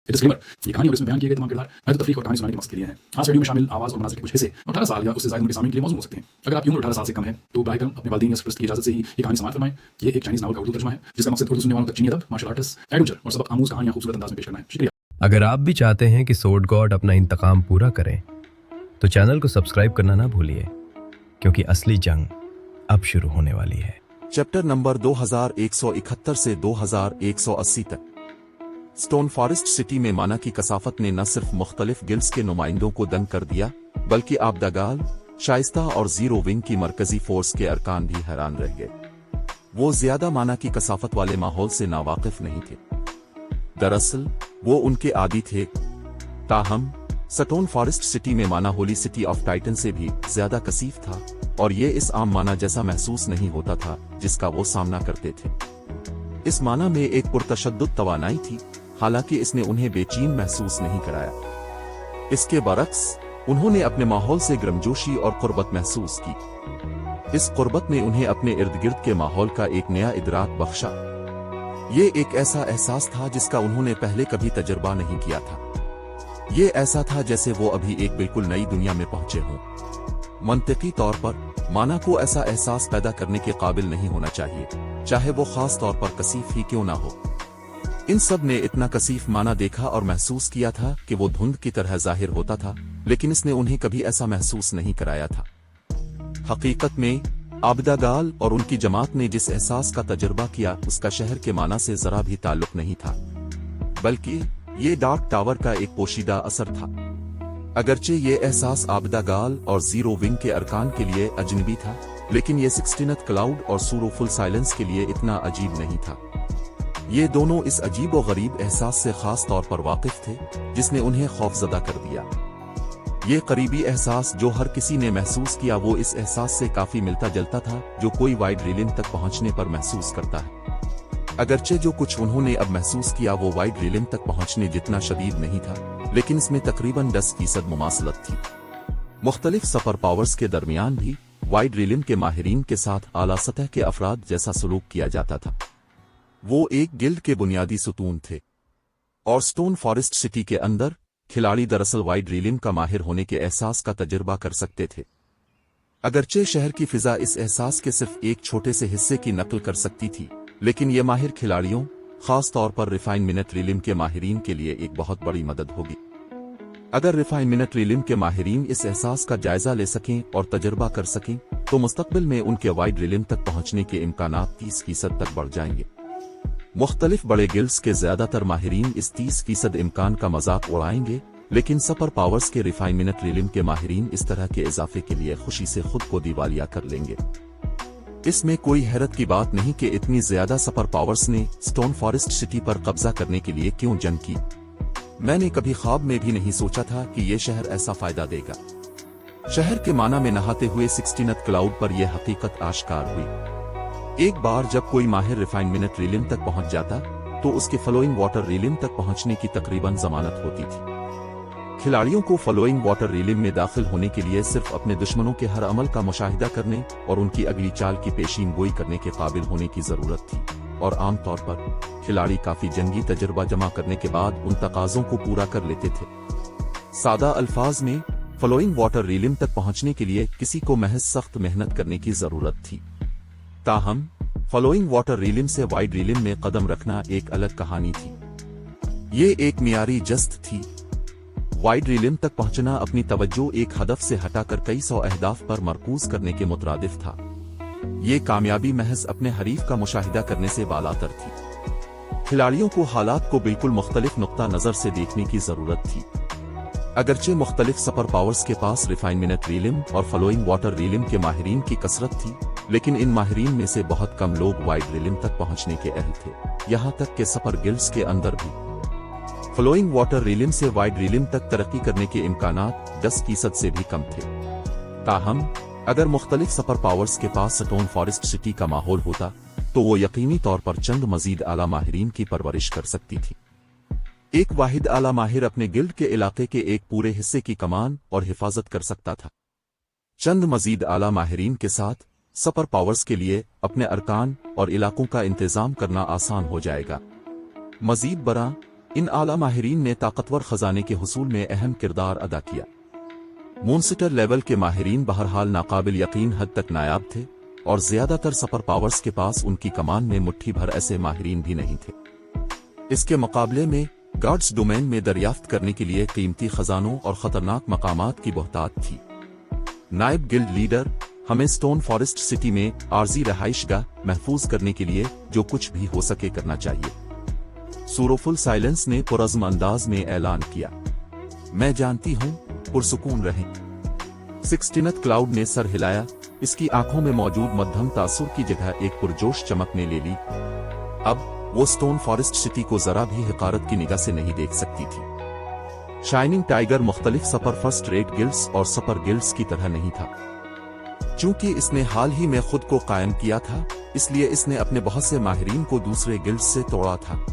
Disclaimer, ये कहानी और इसमें बयान किए गए तमाम किरदार महज तफरीक और कहानी सुनाने के मकसद के लिए हैं। आज वीडियो में शामिल आवाज़ और मनाज़िर के कुछ हिस्से 18 साल या उससे ज़्यादा उम्र के सामीन के लिए मौजूद हो सकते हैं। अगर आपकी उम्र 18 साल से कम है तो बराए करम अपने वालिदैन या सरपरस्त की इजाज़त से ही ये कहानी समाअत फरमाएं। ये एक चाइनीज़ नावल का उर्दू तर्जुमा है जिसका मकसद उर्दू सुनने वालों तक चीनी अदब, मार्शल आर्ट्स, एडवेंचर और सबक आमूज़ कहानियाँ खूबसूरत अंदाज में पेश करना है। शुक्रिया। अगर आप भी चाहते हैं कि सोर्ड गॉड अपना इंतकाम पूरा करें तो चैनल को सब्सक्राइब करना ना भूलिए, क्योंकि असली जंग अब शुरू होने वाली है। चैप्टर नंबर 2171 से 2180 तक। स्टोन फॉरेस्ट सिटी में माना की कसाफत ने न सिर्फ मुख्तलिफ गिल्ड्स के नुमाइंदों को दंग कर दिया, बल्कि आबदागाल, शाइस्ता और जीरो विंग की मरकजी फोर्स के अरकान भी हैरान रह गए। वो ज्यादा माना की कसाफत वाले माहौल से नावाकिफ नहीं थे। दरअसल वो उनके आदी थे। ताहम स्टोन फॉरेस्ट सिटी में माना होली सिटी ऑफ टाइटन से भी ज्यादा कसीफ था, और ये इस आम माना जैसा महसूस नहीं होता था जिसका वो सामना करते थे। इस माना में एक पुरतशद्दुद तवानाई थी, हालांकि इसने उन्हें बेचैन महसूस नहीं कराया। इसके बरक्स उन्होंने अपने माहौल से गर्मजोशी और कुर्बत महसूस की। इस कुर्बत ने उन्हें अपने इर्द गिर्द के माहौल का एक नया इदराक बख्शा। ये एक ऐसा एहसास था जिसका उन्होंने पहले कभी तजुर्बा नहीं किया था। ये ऐसा था जैसे वो अभी एक बिल्कुल नई दुनिया में पहुंचे हों। मंतिकी तौर पर माना को ऐसा एहसास पैदा करने के काबिल नहीं होना चाहिए, चाहे वो खास तौर पर कसीफ ही क्यों ना हो। इन सब ने इतना कसीफ माना देखा और महसूस किया था कि वो धुंध की तरह जाहिर होता था, लेकिन इसने उन्हें कभी ऐसा महसूस नहीं कराया था। हकीकत में आबदागाल और उनकी जमात ने जिस एहसास का तजुर्बा किया उसका शहर के माना से जरा भी ताल्लुक नहीं था, बल्कि ये डार्क टावर का एक पोशीदा असर था। अगरचे ये एहसास आबदागाल और जीरो विंग के अरकान के लिए अजनबी था, लेकिन ये 16th क्लाउड और सूरो फुल साइलेंस के लिए इतना अजीब नहीं था। ये दोनों इस अजीब और गरीब एहसास से खास तौर पर वाकिफ थे जिसने उन्हें खौफजदा कर दिया। ये करीबी एहसास जो हर किसी ने महसूस किया वो इस एहसास से काफी मिलता जुलता था जो कोई वाइड रिलिम तक पहुंचने पर महसूस करता है। अगरचे जो कुछ उन्होंने अब महसूस किया वो वाइड रिलिम तक पहुंचने जितना शदीद नहीं था, लेकिन इसमें तकरीबन 10% मुमासलत थी। मुख्तलिफ सफर पावर्स के दरमियान भी वाइड रिलिम के माहिरीन के साथ आला सतह के अफराद जैसा सलूक किया जाता था। वो एक गिल्ड के बुनियादी सुतून थे, और स्टोन फॉरेस्ट सिटी के अंदर खिलाड़ी दरअसल वाइड रिलिम का माहिर होने के एहसास का तजुर्बा कर सकते थे। अगरचे शहर की फिजा इस एहसास के सिर्फ एक छोटे से हिस्से की नकल कर सकती थी, लेकिन ये माहिर खिलाड़ियों, खास तौर पर रिफाइन मिनट रिलिम के माहिरीन के लिए एक बहुत बड़ी मदद होगी। अगर रिफाइन मिनट रिलिम के माहिरीन इस एहसास का जायजा ले सकें और तजुर्बा कर सकें तो मुस्तकबिल में उनके वाइड रिलिम तक पहुंचने के इम्कानात 30% तक बढ़ जाएंगे। मुख्तलिफ बड़े गिल्ड्स के ज्यादातर माहिरीन इस 30% इम्कान का मजाक उड़ाएंगे, लेकिन सपर पावर्स के रिफाइन मिनट रिलिम के माहिरीन इस तरह के इजाफे के लिए खुशी से खुद को दिवालिया कर लेंगे। इसमें कोई हैरत की बात नहीं कि इतनी ज्यादा सपर पावर्स ने स्टोन फॉरेस्ट सिटी पर कब्जा करने के लिए क्यों जंग की। मैंने कभी ख्वाब में भी नहीं सोचा था कि यह शहर ऐसा फायदा देगा। शहर के माना में नहाते हुए 16th क्लाउड पर यह हकीकत आश्कार हुई। एक बार जब कोई माहिर रिफाइन मिनट रिलिम तक पहुंच जाता तो उसके फ्लोइंग वाटर रिलिम तक पहुंचने की तकरीबन जमानत होती थी। खिलाड़ियों को फ्लोइंग वाटर रिलिम में दाखिल होने के लिए सिर्फ अपने दुश्मनों के हर अमल का मुशाहिदा करने और उनकी अगली चाल की पेशीन गोई करने के काबिल होने की जरूरत थी, और आमतौर पर खिलाड़ी काफी जंगी तजुर्बा जमा करने के बाद उन तकाजों को पूरा कर लेते थे। सादा अल्फाज में फ्लोइंग वाटर रिलिम तक पहुंचने के लिए किसी को महज सख्त मेहनत करने की जरूरत थी। ताहम फ्लोइंग वाटर रिलिम से वाइड रिलिम में कदम रखना एक अलग कहानी थी। ये एक मियारी जस्त थी। वाइड रिलिम तक पहुंचना अपनी तवज्जो एक हदफ से हटाकर कई सौ अहदाफ पर मरकूज करने के मुतरादिफ था। ये कामयाबी महज अपने हरीफ का मुशाहिदा करने से बालातर थी। खिलाड़ियों को हालात को बिल्कुल मुख्तलिफ नुक्ता नजर से देखने की जरूरत थी। अगरचे मुख्तलिफ सपर पावर्स के पास रिफाइन मिनट रिलिम और फ्लोइंग वाटर रिलिम के माहिरीन की कसरत थी, लेकिन इन माहिरीन में से बहुत कम लोग वाइड रिलिम तक पहुंचने के अहल थे। यहाँ तक के सपर गिल्ड्स के अंदर भी फ्लोइंग वाटर रिलिम से वाइड रिलिम तक तरक्की करने के इम्कानात 10% से भी कम थे। ताहम अगर मुख्तलिफ सपर पावर्स के पास स्टोन फॉरेस्ट सिटी का माहौल होता तो वो यकीनी तौर पर चंद मजीद आला माहिरीन की परवरिश कर सकती थी। एक वाहिद आला माहिर अपने गिल्ड के इलाके के एक पूरे हिस्से की कमान और हिफाजत कर सकता था। चंद मजीद आला माहिरीन के साथ सपर पावर्स के लिए अपने अरकान और इलाकों का इंतजाम करना आसान हो जाएगा। मजीद बड़ा इन आला माहिरीन ने ताकतवर खजाने के हुसूल में अहम किरदार अदा किया। मोनस्टर लेवल के माहिरीन बहरहाल नाकाबिल यकीन हद तक नायाब थे और ज्यादातर सुपर पावर्स के पास उनकी कमान में मुट्ठी भर ऐसे माहिरीन भी नहीं थे। इसके मुकाबले में गार्ड्स डोमेन में दरियाफ्त करने के लिए कीमती खजानों और खतरनाक मकामात की बहुतात थी। नायब गिल्ड लीडर, हमें स्टोन फॉरेस्ट सिटी में आर्जी रहाइशगाह महफूज करने के लिए जो कुछ भी हो सके करना चाहिए। सूरोफुल साइलेंस ने पुरज़्म अंदाज में ऐलान किया, मैं जानती हूं, पुरसुकून रहें। 16th क्लाउड ने सर हिलाया, इसकी आंखों में मौजूद मध्यम तासुर की जगह एक पुरजोश चमक ने ले ली। अब वो स्टोन फॉरेस्ट सिटी को जरा भी हकारत की निगाह से नहीं देख सकती थी। शाइनिंग टाइगर मुख्तलिफ सुपर फर्स्ट रेट गिल्ड्स और सुपर गिल्ड्स की तरह नहीं था। चूंकि इसने हाल ही में खुद को कायम किया था, इसलिए इसने अपने बहुत से माहिरीन को दूसरे गिल्ड्स से तोड़ा था।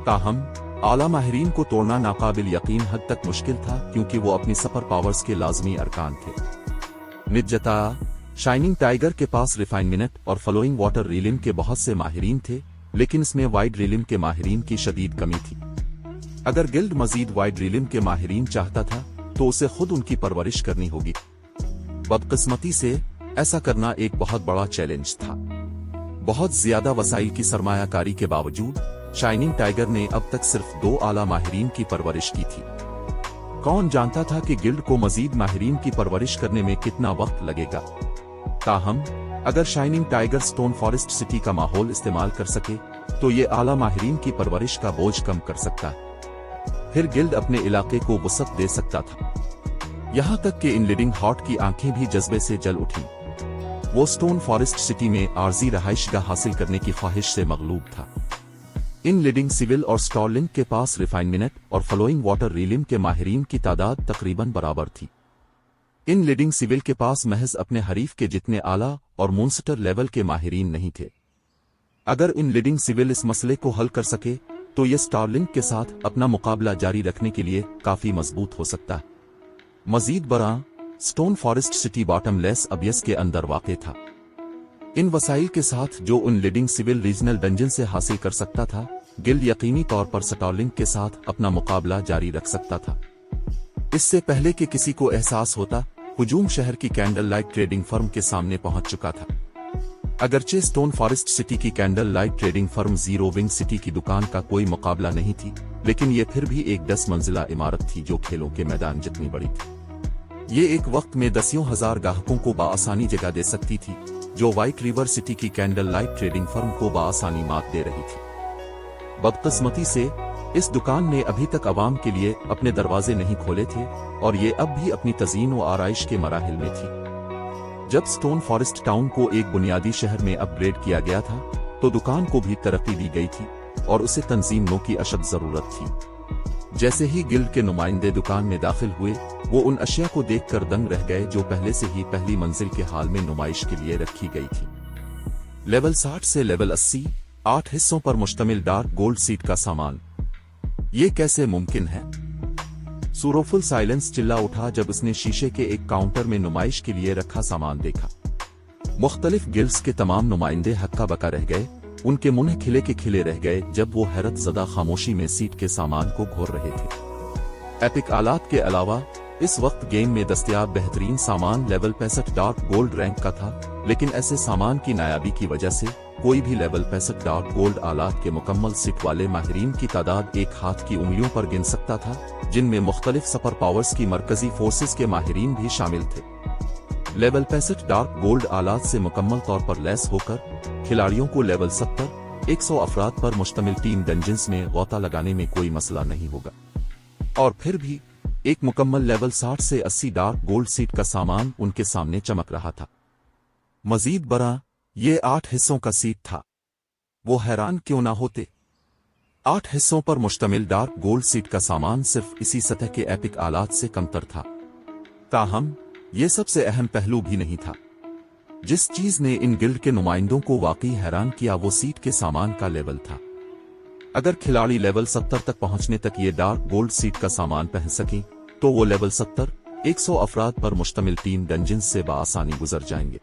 ताहम आला माहिरीन को तोड़ना नाकाबिल यकीन हद तक मुश्किल था, क्योंकि वो अपनी सुपर पावर्स के लाजमी अरकान थे। निजता शाइनिंग टाइगर के पास रिफाइनमेंट और फ्लोइंग वाटर रीलिम के बहुत से माहिरीन थे, लेकिन इसमें वाइड रीलिम के माहिरीन की शदीद कमी थी। अगर गिल्ड मजीद वाइड रीलिम के माहिरीन चाहता था तो उसे खुद उनकी परवरिश करनी होगी। बदकिस्मती से ऐसा करना एक बहुत बड़ा चैलेंज था। बहुत ज्यादा वसाइल की सरमायाकारी के बावजूद शाइनिंग टाइगर ने अब तक सिर्फ 2 आला माहिरीन की परवरिश की थी। कौन जानता था कि गिल्ड को मजीद माहिरीन की परवरिश करने में कितना वक्त लगेगा। ताहम अगर shining tiger stone forest city का माहौल इस्तेमाल कर सके तो ये आला माहिरीन की परवरिश का बोझ कम कर सकता है। फिर गिल्ड अपने इलाके को वसअत दे सकता था। यहां तक कि इन लीडिंग हॉट की आंखें भी जज्बे से जल उठीं। वो स्टोन फॉरेस्ट सिटी में आर्जी रहाइशगाह हासिल करने की ख्वाहिश से मगलूब था। इन लीडिंग सिविल और स्टॉलिंग के पास रिफाइनमेंट और फ्लोइंग वाटर रीलिम के माहिरीन की तादाद तकरीबन बराबर थी। इन लीडिंग सिविल के पास महज अपने हरीफ के जितने आला और मोनस्टर लेवल के माहिरीन नहीं थे। अगर इन लीडिंग सिविल इस मसले को हल कर सके तो ये स्टारलिंक के साथ अपना मुकाबला जारी रखने के लिए काफी मजबूत हो सकता है। मजीद बरा stone forest city bottomless obvious के अंदर वाक़ था। इन वसाइल के साथ जो उन लीडिंग सिविल रीजनल डंजन से हासिल कर सकता था, गिल्ड यकीनी तौर पर स्टारलिंक के साथ अपना मुकाबला जारी रख सकता था। इससे पहले कि किसी को एहसास होता, हुजूम शहर की कैंडल लाइट ट्रेडिंग फर्म के सामने पहुंच चुका था। अगरचे स्टोन फॉरेस्ट सिटी की candle light trading firm zero wing city की दुकान का कोई मुकाबला नहीं थी, लेकिन ये फिर भी एक 10 मंजिला इमारत थी जो खेलों के मैदान जितनी बड़ी थी। ये एक वक्त में दसियों हजार ग्राहकों को बाआसानी जगह दे सकती थी, जो व्हाइट रिवर सिटी की कैंडल लाइट ट्रेडिंग फर्म को बाआसानी मात दे रही थी। बदकिस्मती से इस दुकान ने अभी तक आवाम के लिए अपने दरवाजे नहीं खोले थे और ये अब भी अपनी तज़ीन व आराइश के मराहिल में थी। जब स्टोन फॉरेस्ट टाउन को एक बुनियादी शहर में अपग्रेड किया गया था तो दुकान को भी तरक्की दी गई थी और उसे तंजीमों की अशद जरूरत थी। जैसे ही गिल्ड के नुमाइंदे दुकान में दाखिल हुए, वो उन अशिया को देखकर दंग रह गए जो पहले से ही पहली मंजिल के हाल में नुमाइश के लिए रखी गई थी। लेवल 60 से लेवल 80 8 हिस्सों पर मुश्तमिल डार्क गोल्ड सीट का सामान। ये कैसे मुमकिन है? सूरोफुल साइलेंस चिल्ला उठा जब उसने शीशे के एक काउंटर में नुमाइश के लिए रखा सामान देखा। मुख्तलिफ गिल्ड्स के तमाम नुमाइंदे हक्का बका रह गए, उनके मुंह खिले के खिले रह गए जब वो हैरत ज़दा खामोशी में सीट के सामान को घोर रहे थे। एपिक आलात के अलावा इस वक्त गेम में दस्तयाब बेहतरीन सामान लेवल 65 डार्क गोल्ड रैंक का था, लेकिन ऐसे सामान की नायाबी की वजह से कोई भी लेवल 65 डार्क गोल्ड आलात के मुकम्मल सीट वाले माहिरीन की तादाद एक हाथ की उंगलियों पर गिन सकता था, जिनमें मुख्तलिफ सुपर पावर्स की मरकजी फोर्सेस के माहिरीन भी शामिल थे। लेवल 65 डार्क गोल्ड आलात से मुकम्मल तौर पर लैस होकर खिलाड़ियों को लेवल 70-100 अफराद पर मुश्तमिल टीम डंजन्स में गौता लगाने में कोई मसला नहीं होगा। और फिर भी एक मुकम्मल लेवल 60 से 80 डार्क गोल्ड सीट का सामान उनके सामने चमक रहा था। मजीद बड़ा ये 8 हिस्सों का सीट था। वो हैरान क्यों ना होते। 8 हिस्सों पर मुश्तमिल डार्क गोल्ड सीट का सामान सिर्फ इसी सतह के एपिक आलात से कमतर था। ताहम ये सबसे अहम पहलू भी नहीं था। जिस चीज ने इन गिल्ड के नुमाइंदों को वाकई हैरान किया वो सीट के सामान का लेवल था। अगर खिलाड़ी लेवल 70 तक पहुंचने तक ये डार्क गोल्ड सीट का सामान पहन सकें तो वो लेवल 70-100 अफराद पर मुश्तमिल 3 डंजन्स से बाआसानी गुजर जाएंगे।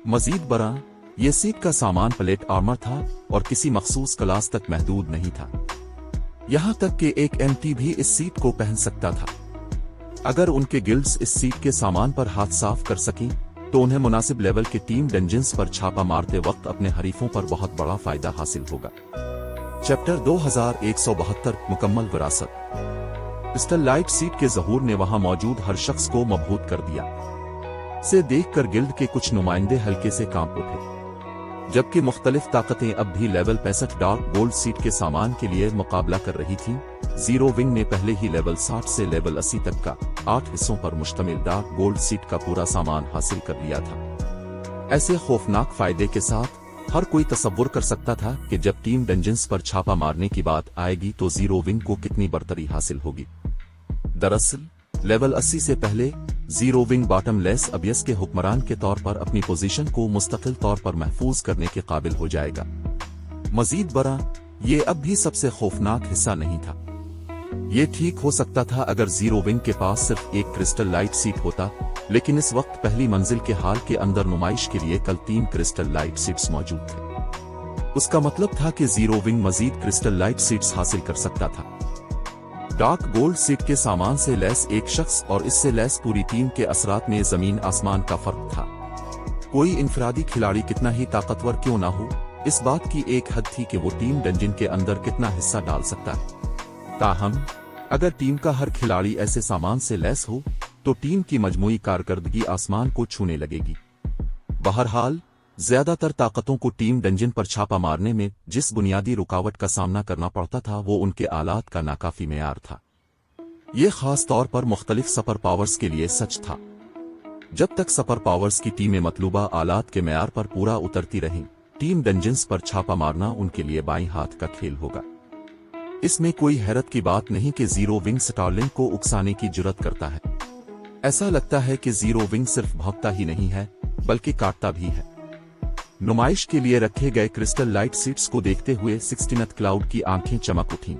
मजीद बरा ये सीट का सामान प्लेट आर्मर था और किसी मखसूस क्लास तक महदूद नहीं था। यहां तक कि एक एमटी भी इस सीट को पहन सकता था। अगर उनके गिल्ड्स इस सीट के सामान पर हाथ साफ कर सकें तो उन्हें मुनासिब लेवल के टीम डंजन्स पर छापा मारते वक्त अपने हरीफों पर बहुत बड़ा फायदा हासिल होगा। चैप्टर 2172 मुकम्मल विरासत। क्रिस्टल लाइट सीट के ज़हूर ने वहां मौजूद हर शख्स को मबहूत कर दिया। इसे देखकर गिल्ड के कुछ नुमाइंदे हल्के से कांप उठे, जबकि मुख्तलिफ ताकतें अब भी लेवल 65 डार्क गोल्ड सीट के सामान के लिए मुकाबला कर रही थीं। जीरो विंग ने पहले ही लेवल 60 से लेवल 80 तक का 8 हिस्सों पर मुश्तमिल डार्क गोल्ड सीट का पूरा सामान हासिल कर लिया था। ऐसे खौफनाक फायदे के साथ हर कोई तसव्वुर कर सकता था कि जब टीम डंजन्स पर छापा मारने की बात आएगी तो जीरो विंग को कितनी बरतरी हासिल होगी। दरअसल लेवल 80 से पहले zero wing bottom less obvious के हुक्मरान के तौर पर अपनी पोजीशन को मुस्तकिल तौर पर महफूज करने के काबिल हो जाएगा। मजीद बरा, ये अब भी सबसे खौफनाक हिस्सा नहीं था। ये ठीक हो सकता था अगर जीरो विंग के पास सिर्फ एक क्रिस्टल लाइट सीट होता, लेकिन इस वक्त पहली मंजिल के हाल के अंदर नुमाइश के लिए कल 3 क्रिस्टल लाइट सीट्स मौजूद थे। उसका मतलब था कि जीरो विंग मजीद क्रिस्टल लाइट सीट्स हासिल कर सकता था। डार्क गोल्ड सीट के सामान से लैस एक शख्स और इससे लैस पूरी टीम के असरात में जमीन आसमान का फर्क था। कोई इनफरादी खिलाड़ी कितना ही ताकतवर क्यों ना हो, इस बात की एक हद थी कि वो टीम डंजन के अंदर कितना हिस्सा डाल सकता है। ताहम अगर टीम का हर खिलाड़ी ऐसे सामान से लैस हो तो टीम की मजमूई कारकर्दगी आसमान को छूने लगेगी। बहरहाल ज्यादातर ताकतों को टीम डंजन पर छापा मारने में जिस बुनियादी रुकावट का सामना करना पड़ता था वो उनके आलात का नाकाफी मेयार था। ये खास तौर पर मुख्तलिफ सुपर पावर्स के लिए सच था। जब तक सुपर पावर्स की टीमें मतलूबा आलात के मेयार पर पूरा उतरती रहीं, टीम डंजन्स पर छापा मारना उनके लिए बाईं हाथ का खेल होगा। इसमें कोई हैरत की बात नहीं कि जीरो विंग स्टारलिंग को उकसाने की जुर्रत करता है। ऐसा लगता है कि जीरो विंग सिर्फ भौंकता ही नहीं है बल्कि काटता भी है। नुमाइश के लिए रखे गए क्रिस्टल लाइट सीट्स को देखते हुए 16th क्लाउड की आंखें चमक उठीं।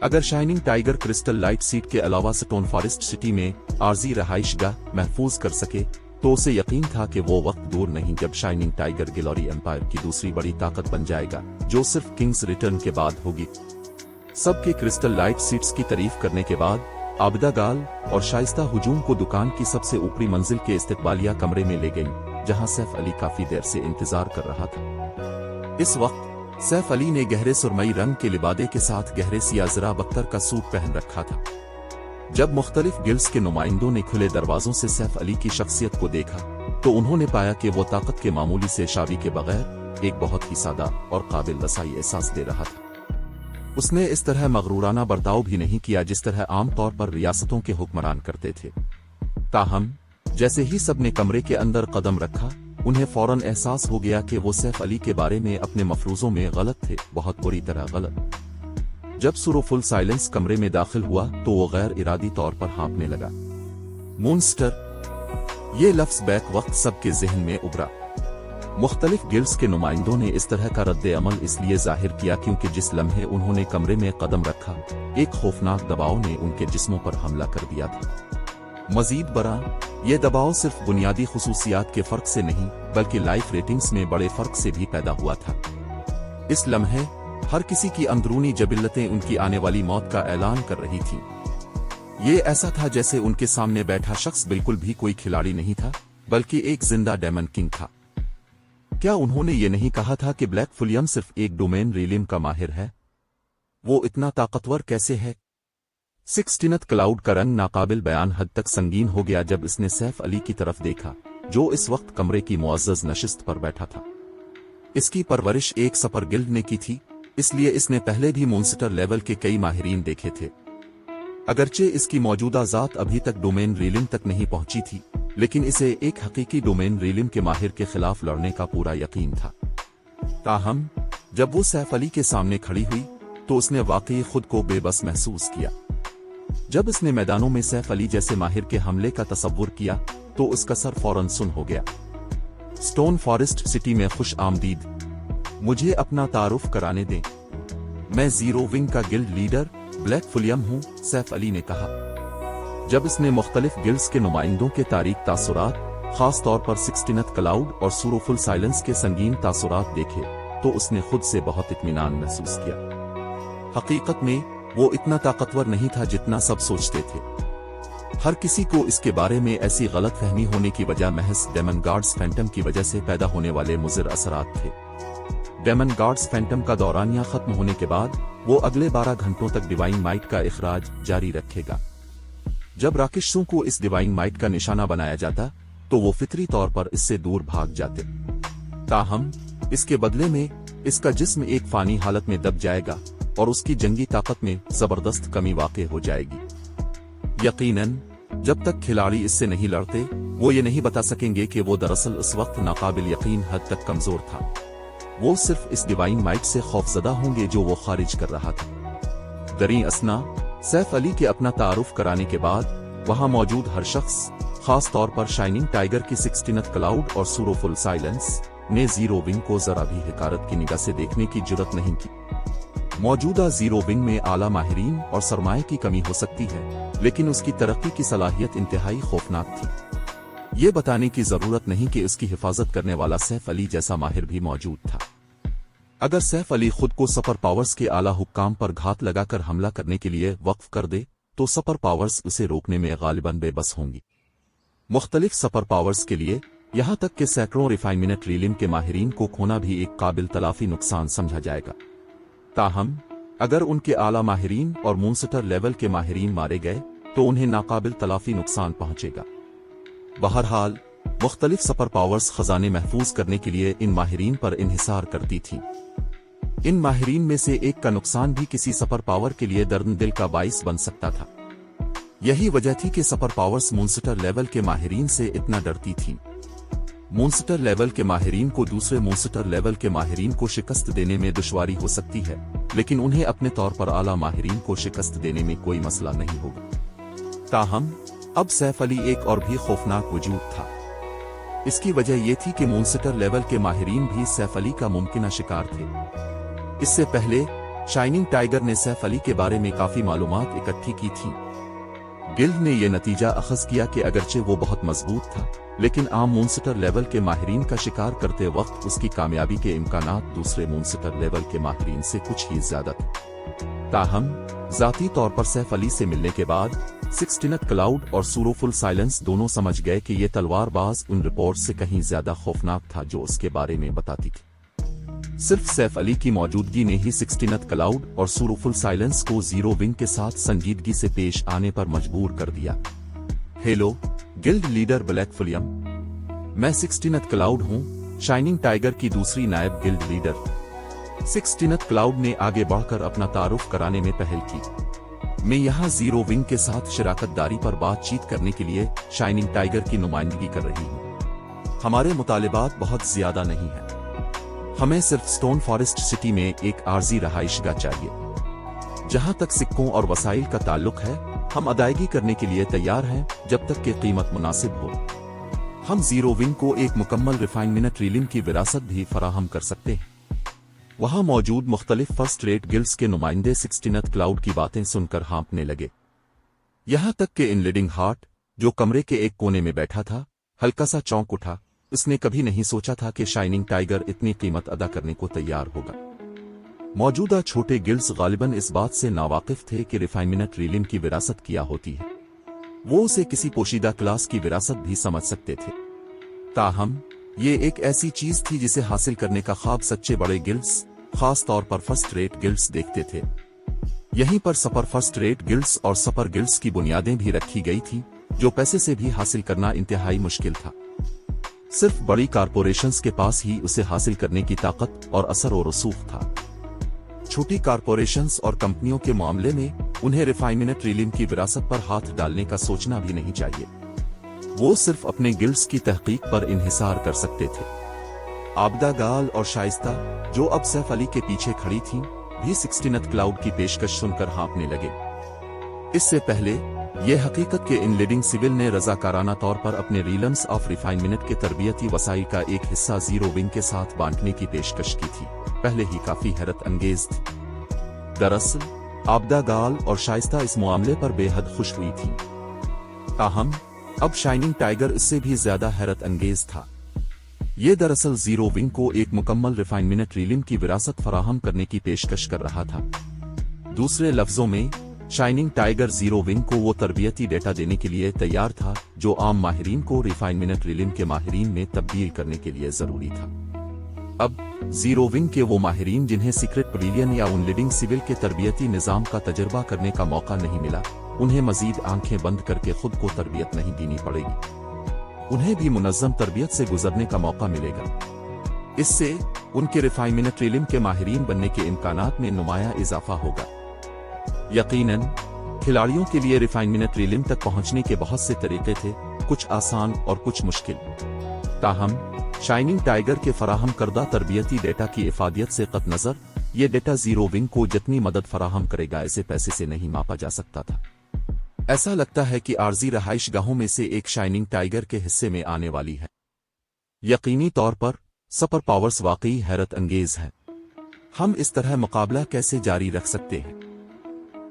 अगर shining tiger crystal light seat के अलावा स्टोन फॉरेस्ट सिटी में आर्जी रहाइशगाह महफूज कर सके तो उसे यकीन था कि वो वक्त दूर नहीं जब शाइनिंग टाइगर गिलोरी एम्पायर की दूसरी बड़ी ताकत बन जाएगा, जो सिर्फ किंग्स रिटर्न के बाद होगी। सबके क्रिस्टल लाइट सीट्स की तारीफ करने के बाद आबिदा गाल और शाइस्ता हुजूम को दुकान की सबसे ऊपरी मंजिल के इस्तिकबालिया कमरे में ले गईं, जहां सैफ अली काफी देर से इंतजार कर रहा था। इस वक्त सैफ अली ने गहरे सुरमई रंग के लिबादे के साथ गहरे सियाजरा बख्तर का सूट पहन रखा था। जब मुख्तलिफ गिल्ड्स के नुमाइंदों ने खुले दरवाजों से सैफ अली की शख्सियत को देखा तो उन्होंने पाया कि वो ताकत के मामूली से शाबी के बगैर एक बहुत ही सादा और काबिल रसाई एहसास दे रहा था। उसने इस तरह मगरूराना बर्ताव भी नहीं किया जिस तरह आम तौर पर रियासतों के हुक्मरान करते थे। ताहम जैसे ही सबने कमरे के अंदर कदम रखा, उन्हें फौरन एहसास हो गया कि वो सैफ अली के बारे में अपने मफरूजों में गलत थे, बहुत बुरी तरह गलत। जब सुरोफुल साइलेंस कमरे में दाखिल हुआ तो वो गैर इरादी तौर पर हाँफने लगा। मूनस्टर, ये लफ्ज बैक वक्त सबके जहन में उभरा। मुख्तलिफ गिल्ड्स के नुमाइंदों ने इस तरह का रद्द अमल इसलिए जाहिर किया क्योंकि जिस लम्हे उन्होंने कमरे में कदम रखा, एक खौफनाक दबाव ने उनके जिस्मों पर हमला कर दिया था। मजीद बरा, ये दबाव सिर्फ बुनियादी खुसूसियात के फर्क से नहीं बल्कि लाइफ रेटिंग्स में बड़े फर्क से भी पैदा हुआ था। इस लम्हे हर किसी की अंदरूनी जबिल्लतें उनकी आने वाली मौत का ऐलान कर रही थीं। ये ऐसा था जैसे उनके सामने बैठा शख्स बिल्कुल भी कोई खिलाड़ी नहीं था बल्कि एक जिंदा डेमन किंग था। क्या उन्होंने ये नहीं कहा था कि ब्लैक फुलियम सिर्फ एक डोमेन रीलिम का माहिर है? वो इतना ताकतवर कैसे है? 16th क्लाउड का रंग नाकाबिल बयान हद तक संगीन हो गया जब इसने सैफ अली की तरफ देखा, जो इस वक्त कमरे की मुअज़्ज़ज़ नशिस्त पर बैठा था। इसकी परवरिश एक सपर गिल्ड ने की थी, इसलिए इसने पहले भी मूनस्टर लेवल के कई माहिरीन देखे थे। अगरचे इसकी मौजूदा ज़ात अभी तक डोमेन रीलिम तक नहीं पहुंची थी, लेकिन इसे एक हकीकी डोमेन रीलिम के माहिर के खिलाफ लड़ने का पूरा यकीन था। ताहम जब वो सैफ अली के सामने खड़ी हुई तो उसने वाकई खुद को बेबस महसूस किया। जब इसने मैदानों में सैफ अली जैसे माहिर के हमले का तसव्वुर किया तो उसका सर फौरन सुन हो गया। स्टोन फॉरेस्ट सिटी में खुश आमदीद। मुझे अपना तारुफ कराने दें। मैं जीरो विंग का गिल्ड लीडर ब्लैक फुलियम हूँ, सैफ अली ने कहा। जब इसने मुख्तलिफ गिल्ड्स के नुमाइंदों के तारीख तासुरात, खास तौर पर 16th क्लाउड और सुरोफुल साइलेंस के संगीन तासुरात देखे तो उसने खुद से बहुत इत्मीनान महसूस किया। हकीकत में वो इतना ताकतवर नहीं था जितना सब सोचते थे। हर किसी को इसके बारे में ऐसी गलतफहमी होने की वजह महज डेमन गार्ड्स फैंटम की वजह से पैदा होने वाले मुज़िर असरात थे। डेमन गार्ड्स फैंटम का दौरानिया खत्म होने के बाद वो अगले 12 घंटों तक डिवाइन माइट का इखराज जारी रखेगा। जब राक्षसों को इस डिवाइन माइट का निशाना बनाया जाता तो वो फितरी तौर पर इससे दूर भाग जाते। ताहम इसके बदले में इसका जिस्म एक फानी हालत में दब जाएगा और उसकी जंगी ताकत में जबरदस्त कमी वाक़ई हो जाएगी। यकीनन जब तक खिलाड़ी इससे नहीं लड़ते वो ये नहीं बता सकेंगे कि वो दरअसल उस वक्त नाकाबिल यकीन हद तक कमजोर था। वो सिर्फ इस डिवाइन माइट से खौफजदा होंगे जो वो खारिज कर रहा था। दरी असना सैफ अली के अपना तारुफ कराने के बाद वहां मौजूद हर शख्स, खास तौर पर शाइनिंग टाइगर की 16th क्लाउड और सूरोफुल साइलेंस ने जीरो विंग को जरा भी हिकारत की निगाह से देखने की जुर्रत नहीं की। मौजूदा जीरो विंग में आला माहिरीन और सरमाए की कमी हो सकती है, लेकिन उसकी तरक्की की सलाहियत इंतहाई खौफनाक थी। ये बताने की जरूरत नहीं कि उसकी हिफाजत करने वाला सैफ अली जैसा माहिर भी मौजूद था। अगर सैफ अली खुद को सुपर पावर्स के आला हुक्काम पर घात लगाकर हमला करने के लिए वक्फ कर दे तो सुपर पावर्स उसे रोकने में गालिबन बेबस होंगी। मुख्तलिफ सुपर पावर्स के लिए यहां तक कि सैकड़ों रिफाइनमेंट रीलिम के माहिरीन को खोना भी एक काबिल तलाफी नुकसान समझा जाएगा। ताहम अगर उनके आला माहिरीन और मूनस्टर लेवल के माहिरीन मारे गए तो उन्हें नाकाबिल तलाफी नुकसान पहुंचेगा। बहरहाल मुख्तलिफ सुपर पावर्स खजाने महफूज करने के लिए इन माहिरीन पर इन्हिसार करती थी। इन माहिरीन में से एक का नुकसान भी किसी सुपर पावर के लिए दर्द दिल का बाइस बन सकता था। यही वजह थी कि सुपर पावर्स मूनस्टर लेवल के माहिरीन से इतना डरती थी। मूनस्टर लेवल के माहिरीन को दूसरे मूनस्टर लेवल के माहिरीन को शिकस्त देने में दुश्वारी हो सकती है, लेकिन उन्हें अपने तौर पर आला माहिरीन को शिकस्त देने में कोई मसला नहीं होगा। ताहम अब सैफ अली एक और भी खौफनाक वजूद था। इसकी वजह यह थी कि मूनस्टर लेवल के माहिरीन भी सैफ अली का मुमकिना शिकार थे। इससे पहले शाइनिंग टाइगर ने सैफ अली के बारे में काफी मालूमात इकट्ठी की थी। गिल्ड ने यह नतीजा अखज़ किया कि अगरचे वो बहुत मजबूत था, लेकिन आम मूनस्टर लेवल के माहिरीन का शिकार करते वक्त उसकी कामयाबी के इम्कानात दूसरे मूनस्टर लेवल के माहिरीन से कुछ ही ज्यादा थे। ताहम जाती तौर पर सैफ अली से मिलने के बाद 16th क्लाउड और सूरोफुल साइलेंस दोनों समझ गए कि ये तलवारबाज उन रिपोर्ट से कहीं ज्यादा खौफनाक था जो उसके बारे में बताती थी। सिर्फ सैफ अली की मौजूदगी ने ही 16th क्लाउड और सूरोफुल साइलेंस को जीरो विंग के साथ संजीदगी से पेश आने पर मजबूर कर दिया। हेलो गिल्ड लीडर ब्लैक फुलियम, मैं 16th क्लाउड हूँ, शाइनिंग टाइगर की दूसरी नायब गिल्ड लीडर। 16th क्लाउड ने आगे बढ़कर अपना तारुफ कराने में पहल की। मैं यहाँ जीरो विंग के साथ शराकतदारी पर बातचीत करने के लिए शाइनिंग टाइगर की नुमाइंदगी कर रही हूँ। हमारे मुतालिबात बहुत ज्यादा नहीं है। हमें सिर्फ स्टोन फॉरेस्ट सिटी में एक आर्जी रहाइशगाह चाहिए। जहां तक सिक्कों और वसाइल का ताल्लुक है, हम अदायगी करने के लिए तैयार हैं जब तक कि कीमत मुनासिब हो। हम जीरो विंग को एक मुकम्मल रिफाइनमेंट रीलिम की विरासत भी फराहम कर सकते हैं। वहां मौजूद मुख्तलिफ फर्स्ट रेट गिल्ड्स के नुमाइंदे 16th क्लाउड की बातें सुनकर हाँफने लगे। यहां तक कि इन लीडिंग हार्ट, जो कमरे के एक कोने में बैठा था, हल्का सा चौंक उठा। उसने कभी नहीं सोचा था कि शाइनिंग टाइगर इतनी कीमत अदा करने को तैयार होगा। मौजूदा छोटे गिल्ड्स गालिबन इस बात से नावाकिफ थे कि रिफाइनमेंट रीलिम की विरासत क्या होती है। वो उसे किसी पोशीदा क्लास की विरासत भी समझ सकते थे। ताहम ये एक ऐसी चीज थी जिसे हासिल करने का ख्वाब सच्चे बड़े गिल्ड्स, खास तौर पर फर्स्ट रेट गिल्ड्स देखते थे। यहीं पर सुपर फर्स्ट रेट गिल्ड्स और सुपर गिल्ड्स की बुनियादें भी रखी गई थी, जो पैसे से भी हासिल करना इंतहाई मुश्किल था। सिर्फ बड़ी कारपोरेशंस के पास ही उसे हासिल करने की ताकत और असर और रसूख था। छोटी कारपोरेशंस और कंपनियों के मामले में उन्हें रिफाइनमेंट रीलिम की विरासत पर हाथ डालने का सोचना भी नहीं चाहिए। वो सिर्फ अपने गिल्ड्स की तहकीक पर इन्हिसार कर सकते थे। आबदा गाल और शाइस्ता, जो अब सैफ अली के पीछे खड़ी थीं, भी 16th क्लाउड की पेशकश सुनकर हाँफने लगे। इससे पहले यह हकीकत कि इन लीडिंग सिविल ने रजाकाराना तौर पर अपने रीलम्स ऑफ रिफाइनमेंट के तरबियती वसाइल का एक हिस्सा जीरो विंग के साथ बांटने की पेशकश की थी, पहले ही काफी हैरत अंगेज थी। दरअसल आबदा गाल और शाइस्ता इस मामले पर बेहद खुश हुई थी। ताहम अब शाइनिंग टाइगर इससे भी ज्यादा हैरत अंगेज था। ये दरअसल जीरो विंग को एक मुकम्मल रिफाइनमेंट रीलिम की विरासत फराहम करने की पेशकश कर रहा था। दूसरे लफ्जों में, शाइनिंग टाइगर जीरो विंग को वो तरबियती डेटा देने के लिए तैयार था जो आम माहिरीन को रिफाइनमेंट रिलिम के माहिरीन में तब्दील करने के लिए जरूरी था। अब जीरो विंग के वो माहिरीन जिन्हें सीक्रेट पवेलियन या उन लीडिंग सिविल के तरबियती निजाम का तजर्बा करने का मौका नहीं मिला, उन्हें मजीद आंखें बंद करके खुद को तरबियत नहीं देनी पड़ेगी। उन्हें भी मुनज़्ज़म तरबियत से गुजरने का मौका मिलेगा। इससे उनके रिफाइनमेंट रिलिम के माहिरीन बनने के इम्कानात में नुमाया इजाफा होगा। यकीनन खिलाड़ियों के लिए रिफाइनमेंट रिलिम तक पहुंचने के बहुत से तरीके थे, कुछ आसान और कुछ मुश्किल। ताहम शाइनिंग टाइगर के फराहम करदा तरबियती डेटा की इफादियत से कत नजर, ये डेटा जीरो विंग को जितनी मदद फराहम करेगा इसे पैसे से नहीं मापा जा सकता था। ऐसा लगता है कि आर्जी रहाइश गाहों में से एक शाइनिंग टाइगर के हिस्से में आने वाली है। यकीनी तौर पर सुपर पावर्स वाकई हैरत अंगेज है। हम इस तरह मुकाबला कैसे जारी रख सकते हैं?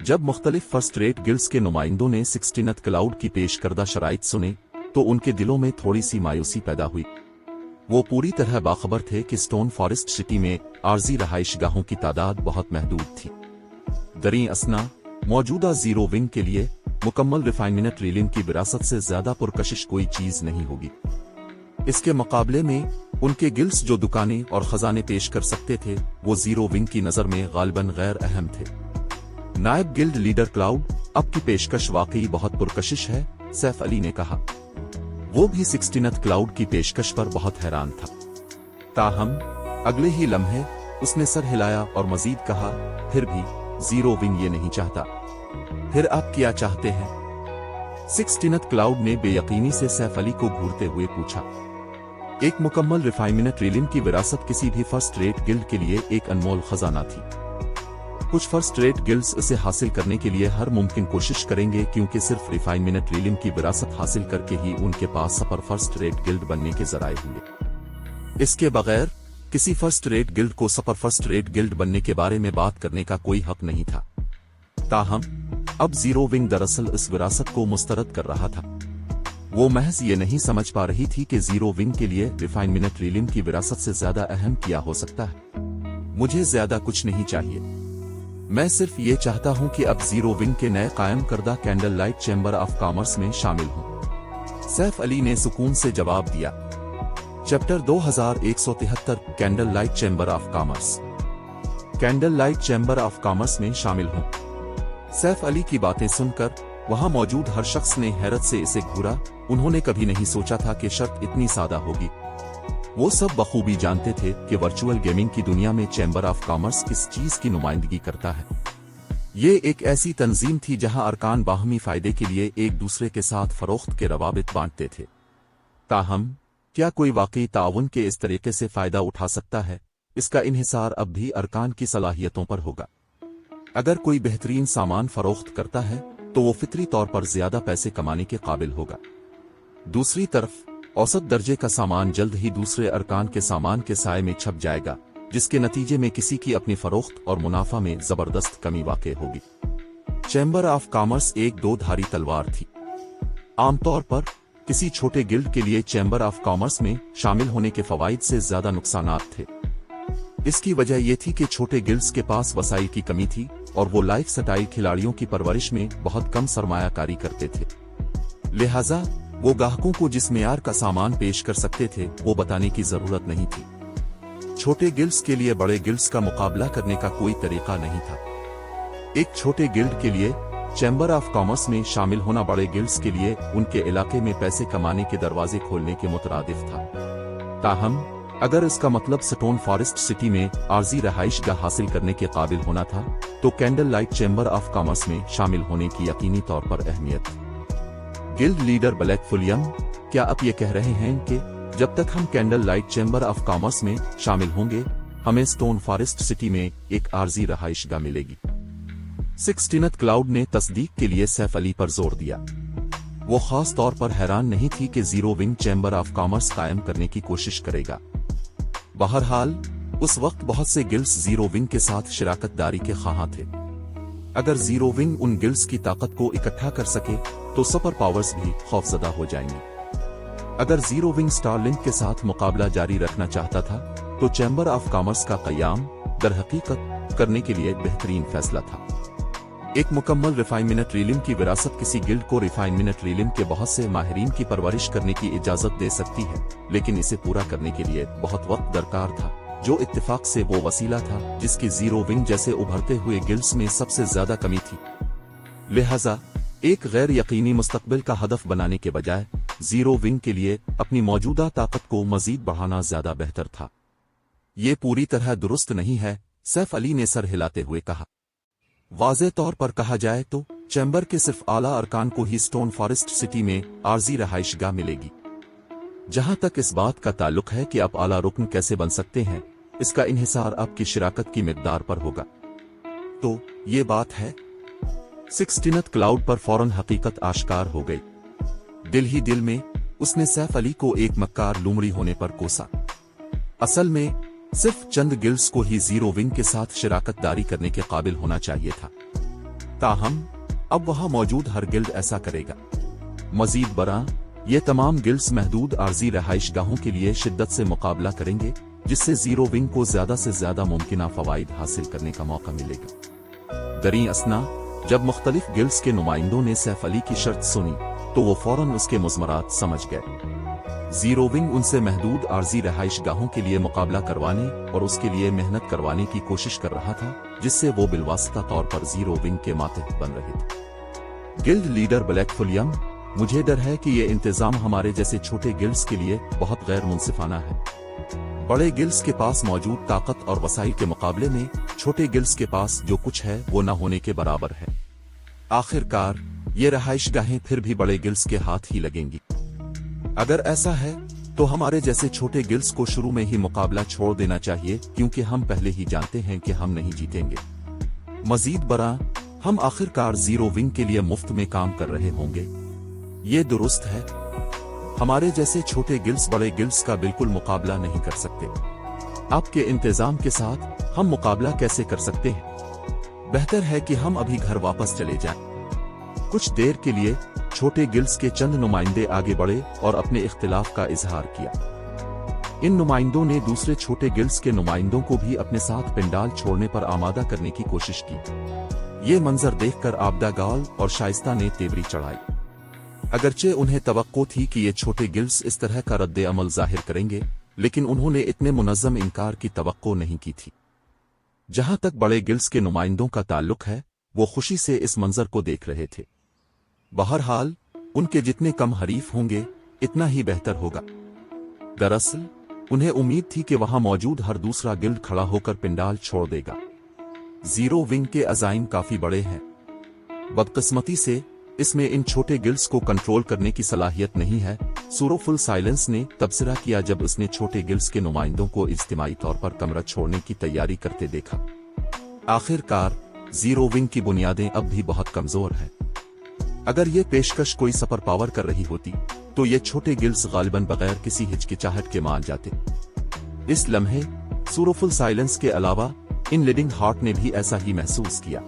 जब मुख्तलिफ फर्स्ट रेट गिल्ड्स के नुमाइंदों ने 16th क्लाउड की पेश करदा शराइत सुने तो उनके दिलों में थोड़ी सी मायूसी पैदा हुई। वो पूरी तरह बाखबर थे कि स्टोन फॉरेस्ट सिटी में आर्जी रहाइश गाहों की तादाद बहुत महदूद थी। दरी असना मौजूदा जीरो विंग के लिए मुकम्मल रिफाइनमेंट रिलिम की विरासत से ज्यादा पुरकशिश कोई चीज नहीं होगी। इसके मुकाबले में उनके गिल्ड्स जो दुकानें और खजाने पेश कर सकते थे वो जीरो विंग की नजर में गालिबन गैर अहम थे। नायब गिल्ड लीडर क्लाउड, अब की पेशकश वाकई बहुत पुरकशिश है, सैफ अली ने कहा। वो भी 16th क्लाउड की पेशकश पर बहुत हैरान था। ताहम अगले ही लम्हे उसने सर हिलाया और मजीद कहा, फिर भी जीरो विंग ये नहीं चाहता। फिर आप क्या चाहते हैं? 16th क्लाउड ने बेयकीनी से सैफ अली को घूरते हुए पूछा। एक मुकम्मल रिफाइनमेंट रिलिम की विरासत किसी भी फर्स्ट रेट गिल्ड के लिए एक अनमोल खजाना थी। कुछ फर्स्ट रेट गिल्ड्स इसे हासिल करने के लिए हर मुमकिन कोशिश करेंगे क्योंकि सिर्फ रिफाइनमेंट रिलिम की विरासत हासिल करके ही उनके पास सुपर फर्स्ट रेट गिल्ड बनने के जराए होंगे। इसके बगैर किसी फर्स्ट रेट गिल्ड को सुपर फर्स्ट रेट गिल्ड बनने के बारे में बात करने का कोई हक नहीं था। ताहम अब जीरो विंग दरअसल इस विरासत को मुस्तरद कर रहा था। वो महज ये नहीं समझ पा रही थी कि जीरो विंग के लिए रिफाइनमेंट रिलिम की विरासत से ज्यादा अहम क्या हो सकता है। मुझे ज्यादा कुछ नहीं चाहिए, मैं सिर्फ ये चाहता हूं कि अब जीरो विंग के नए कायम करदा candle light chamber of commerce में शामिल हूं। सैफ अली ने सुकून से जवाब दिया। Chapter 2173 candle light chamber of commerce. Candle light chamber of commerce में शामिल हूं। सैफ अली की बातें सुनकर वहां मौजूद हर शख्स ने हैरत से इसे घूरा। उन्होंने कभी नहीं सोचा था कि शर्त इतनी सादा होगी। वो सब बखूबी जानते थे कि वर्चुअल गेमिंग की दुनिया में चैम्बर ऑफ कॉमर्स किस चीज की नुमाइंदगी करता है। ये एक ऐसी तंजीम थी जहां अरकान बाहमी फायदे के लिए एक दूसरे के साथ फरोख्त के रवाबित बांटते थे। ताहम क्या कोई वाकई ताउन के इस तरीके से फायदा उठा सकता है? इसका इन्हिसार अब भी अरकान की सलाहियतों पर होगा। अगर कोई बेहतरीन सामान फरोख्त करता है तो वो फितरी तौर पर ज्यादा पैसे कमाने के काबिल होगा। दूसरी तरफ औसत दर्जे का सामान जल्द ही दूसरे अरकान के सामान के साए में छप जाएगा, जिसके नतीजे में किसी की अपनी फरोख्त और मुनाफा में जबरदस्त कमी वाक़ई होगी। चैम्बर ऑफ कॉमर्स एक दो धारी तलवार थी। आमतौर पर किसी छोटे गिल्ड के लिए चैम्बर ऑफ कॉमर्स में शामिल होने के फवाइद से ज्यादा नुकसानात थे। इसकी वजह यह थी कि छोटे गिल्ड्स के पास वसाइल की कमी थी और वो लाइफ स्टाइल खिलाड़ियों की परवरिश में बहुत कम सरमायाकारी करते थे। लिहाजा वो ग्राहकों को जिस मेयार का सामान पेश कर सकते थे वो बताने की जरूरत नहीं थी। छोटे गिल्ड्स के लिए बड़े गिल्ड्स का मुकाबला करने का कोई तरीका नहीं था। एक छोटे गिल्ड के लिए चैम्बर ऑफ कॉमर्स में शामिल होना बड़े गिल्ड्स के लिए उनके इलाके में पैसे कमाने के दरवाजे खोलने के मुतरादिफ था। ताहम अगर इसका मतलब स्टोन फॉरेस्ट सिटी में आर्जी रहाइशगाह हासिल करने के काबिल होना था तो candle light chamber of commerce में शामिल होने की यकीनी तौर पर अहमियत। गिल्ड लीडर ब्लैक फुलियम क्या आप ये कह रहे हैं कि जब तक हम candle light chamber of commerce में शामिल होंगे हमें स्टोन फॉरेस्ट सिटी में एक आर्जी रहाइशगाह मिलेगी? 16th क्लाउड ने तस्दीक के लिए सैफ अली पर जोर दिया। वो खास तौर पर हैरान नहीं थी कि zero wing chamber of commerce कायम करने की कोशिश करेगा। बहरहाल उस वक्त बहुत से गिल्ड्स जीरो विंग के साथ शिराकत दारी के ख्वाहां थे। अगर जीरो विंग उन गिल्ड्स की ताकत को इकट्ठा कर सके तो सुपर पावर्स भी खौफजदा हो जाएंगी। अगर जीरो विंग स्टारलिंक के साथ मुकाबला जारी रखना चाहता था तो चैम्बर ऑफ कॉमर्स का क़याम दरहकीकत करने के लिए बेहतरीन फैसला था। एक मुकम्मल रिफाइनमेंट रीलिम की विरासत किसी गिल्ड को रिफाइनमेंट रीलिम के बहुत से माहिरीन की परवरिश करने की इजाजत दे सकती है, लेकिन इसे पूरा करने के लिए बहुत वक्त दरकार था, जो इत्तेफाक से वो वसीला था जिसकी जीरो विंग जैसे उभरते हुए गिल्ड्स में सबसे ज्यादा कमी थी। लिहाजा एक गैर यकीनी मुस्तकबिल का हदफ बनाने के बजाय जीरो विंग के लिए अपनी मौजूदा ताकत को मजीद बढ़ाना ज्यादा बेहतर था। ये पूरी तरह दुरुस्त नहीं है, सैफ अली ने सर हिलाते हुए कहा। वाज़े तौर पर कहा जाए तो चैम्बर के सिर्फ आला अरकान को ही स्टोन फॉरेस्ट सिटी में आर्जी रहाइशगाह मिलेगी। जहां तक इस बात का ताल्लुक है कि आप आला रुकन कैसे बन सकते हैं, इसका इन्हिसार आपकी शिराकत की मिकदार पर होगा। तो ये बात है। 16th क्लाउड पर फौरन हकीकत आश्कार हो गई। दिल ही दिल में उसने सैफ अली को एक मक्कार लुमड़ी होने पर कोसा। असल में सिर्फ चंद गिल्ड्स को ही जीरो विंग के साथ शिराकतदारी करने के काबिल होना चाहिए था। ताहम अब वहां मौजूद हर गिल्ड ऐसा करेगा। मजीद बरा ये तमाम गिल्ड्स महदूद आर्जी रहाइशगाहों के लिए शिद्दत से मुकाबला करेंगे, जिससे जीरो विंग को ज्यादा से ज्यादा मुमकिन फवाइद हासिल करने का मौका मिलेगा। दरी असना जब मुख्तलिफ गिल्ड्स के नुमाइंदों ने सैफ अली की शर्त सुनी तो वो फौरन उसके मुज़मरात समझ गए। जीरो विंग उनसे महदूद आर्जी रहाइशगाहों के लिए मुकाबला करवाने और उसके लिए मेहनत करवाने की कोशिश कर रहा था, जिससे वो बिलवास्ता तौर पर जीरो विंग के मातहत बन रहे थे। गिल्ड लीडर ब्लैक फुलियम, मुझे डर है कि ये इंतजाम हमारे जैसे छोटे गिल्ड्स के लिए बहुत गैर मुनसिफाना है। बड़े गिल्ड्स के पास मौजूद ताकत और वसाइल के मुकाबले में छोटे गिल्ड्स के पास जो कुछ है वो न होने के बराबर है। आखिरकार ये रहाइशगाहें फिर भी बड़े गिल्ड्स के हाथ ही लगेंगी। अगर ऐसा है तो हमारे जैसे छोटे गिल्ड्स को शुरू में ही मुकाबला छोड़ देना चाहिए, क्योंकि हम पहले ही जानते हैं कि हम नहीं जीतेंगे। मजीद बरा हम आखिरकार जीरो विंग के लिए मुफ्त में काम कर रहे होंगे। ये दुरुस्त है। हमारे जैसे छोटे गिल्ड्स बड़े गिल्ड्स का बिल्कुल मुकाबला नहीं कर सकते। आपके इंतजाम के साथ हम मुकाबला कैसे कर सकते हैं? बेहतर है कि हम अभी घर वापस चले जाएं। कुछ देर के लिए छोटे गिल्ड्स के चंद नुमाइंदे आगे बढ़े और अपने इख्तिलाफ का इजहार किया। इन नुमाइंदों ने दूसरे छोटे गिल्ड्स के नुमाइंदों को भी अपने साथ पिंडाल छोड़ने पर आमादा करने की कोशिश की। ये मंजर देखकर आबदा गाल और शाइस्ता ने तेवरी चढ़ाई। अगरचे उन्हें तवक्को थी कि ये छोटे गिल्ड्स इस तरह का रद्द अमल जाहिर करेंगे, लेकिन उन्होंने इतने मुनज़्ज़म इनकार की तवक्को नहीं की थी। जहां तक बड़े गिल्ड्स के नुमाइंदों का ताल्लुक है, वो खुशी से इस मंजर को देख रहे थे। बहरहाल उनके जितने कम हरीफ होंगे इतना ही बेहतर होगा। दरअसल उन्हें उम्मीद थी कि वहां मौजूद हर दूसरा गिल्ड खड़ा होकर पिंडाल छोड़ देगा। जीरो विंग के अज़ाइम काफी बड़े हैं। बदकिस्मती से इसमें इन छोटे गिल्ड्स को कंट्रोल करने की सलाहियत नहीं है। सूरोफुल साइलेंस ने तबसरा किया जब उसने छोटे गिल्ड्स के नुमाइंदों को इज्तिमाई तौर पर कमरा छोड़ने की तैयारी करते देखा। आखिरकार जीरो विंग की बुनियादें अब भी बहुत कमजोर हैं। अगर ये पेशकश कोई सुपर पावर कर रही होती तो ये छोटे गिल्ड्स गालिबन बगैर किसी हिचकिचाहट के मान जाते। इस लम्हे सूरोफुल साइलेंस के अलावा इन लीडिंग हार्ट ने भी ऐसा ही महसूस किया।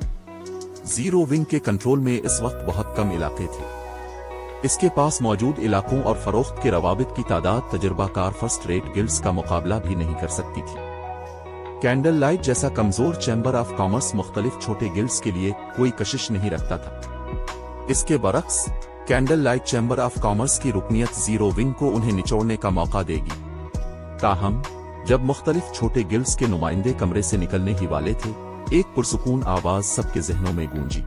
जीरो विंग के कंट्रोल में इस वक्त बहुत कम इलाके थे। इसके पास मौजूद इलाकों और फरोख्त के रवाबित की तादाद तजुर्बाकार फर्स्ट रेट गिल्ड्स का मुकाबला भी नहीं कर सकती थी। कैंडल लाइट जैसा कमजोर चैम्बर ऑफ कॉमर्स मुख्तलिफ छोटे गिल्ड्स के लिए कोई कशिश नहीं रखता था। इसके बरक्स candle light chamber of commerce की रुकनियत जीरो विंग को उन्हें निचोड़ने का मौका देगी। ताहम जब मुख्तलिफ छोटे गिल्ड्स के नुमाइंदे कमरे से निकलने ही वाले थे, एक पुरसुकून आवाज सबके जहनों में गूंजी।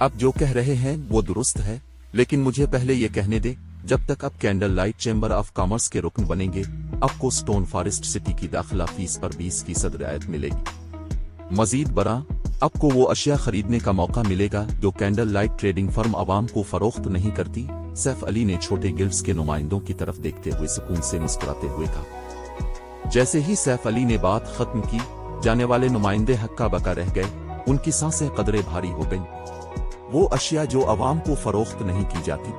अब जो कह रहे हैं वो दुरुस्त है, लेकिन मुझे पहले ये कहने दे, जब तक अब candle light chamber of commerce के रुकन बनेंगे, आपको स्टोन फॉरेस्ट सिटी की दाखिला फीस पर 20% रियायत मिलेगी। मजीद बरा आपको वो अशिया खरीदने का मौका मिलेगा जो कैंडल लाइट ट्रेडिंग फर्म आवाम को फरोख्त नहीं करती। सैफ अली ने छोटे गिल्ड्स के नुमाइंदों की तरफ देखते हुए सुकून से मुस्कुराते हुए कहा। जैसे ही सैफ अली ने बात खत्म की, जाने वाले नुमाइंदे हक्का बका रह गए। उनकी सांसें कदरे भारी हो गईं। वो अशिया जो आवाम को फरोख्त नहीं की जाती,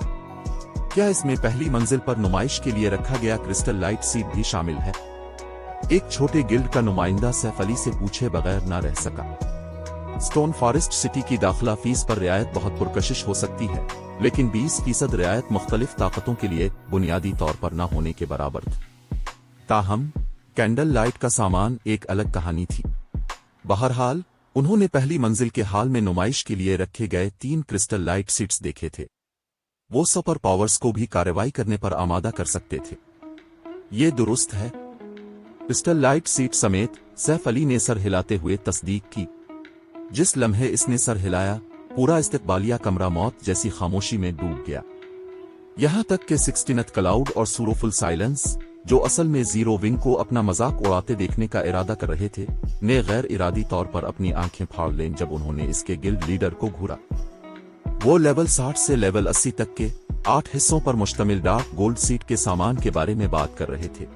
क्या इसमें पहली मंजिल पर नुमाइश के लिए रखा गया क्रिस्टल लाइट सीट भी शामिल है? एक छोटे गिल्ड का नुमाइंदा सैफ अली से पूछे बगैर न रह सका। स्टोन फॉरेस्ट सिटी की दाखिला फीस पर रियायत बहुत पुरकशिश हो सकती है, लेकिन 20% रियायत मुख्तलिफ ताकतों के लिए बुनियादी तौर पर न होने के बराबर थी। ताहम कैंडल लाइट का सामान एक अलग कहानी थी। बहरहाल उन्होंने पहली मंजिल के हाल में नुमाइश के लिए रखे गए 3 क्रिस्टल लाइट सीट्स देखे थे। वो सुपर पावर्स को भी कार्रवाई करने पर आमादा कर सकते थे। ये दुरुस्त है? क्रिस्टल लाइट सीट समेत सैफ अली ने सर हिलाते हुए तस्दीक की। जिस लम्हे इसने सर हिलाया, पूरा इस्तकबालिया कमरा मौत जैसी खामोशी में डूब गया। यहां तक कि 16th क्लाउड और सूरोफुल साइलेंस, जो असल में जीरो विंग को अपना मजाक उड़ाते देखने का इरादा कर रहे थे, ने गैर इरादी तौर पर अपनी आंखें फाड़ लें जब उन्होंने इसके गिल्ड लीडर को घूरा। वो लेवल 60 से लेवल 80 तक के 8 हिस्सों पर मुश्तमिल डार्क गोल्ड सीट के सामान के बारे में बात कर रहे थे।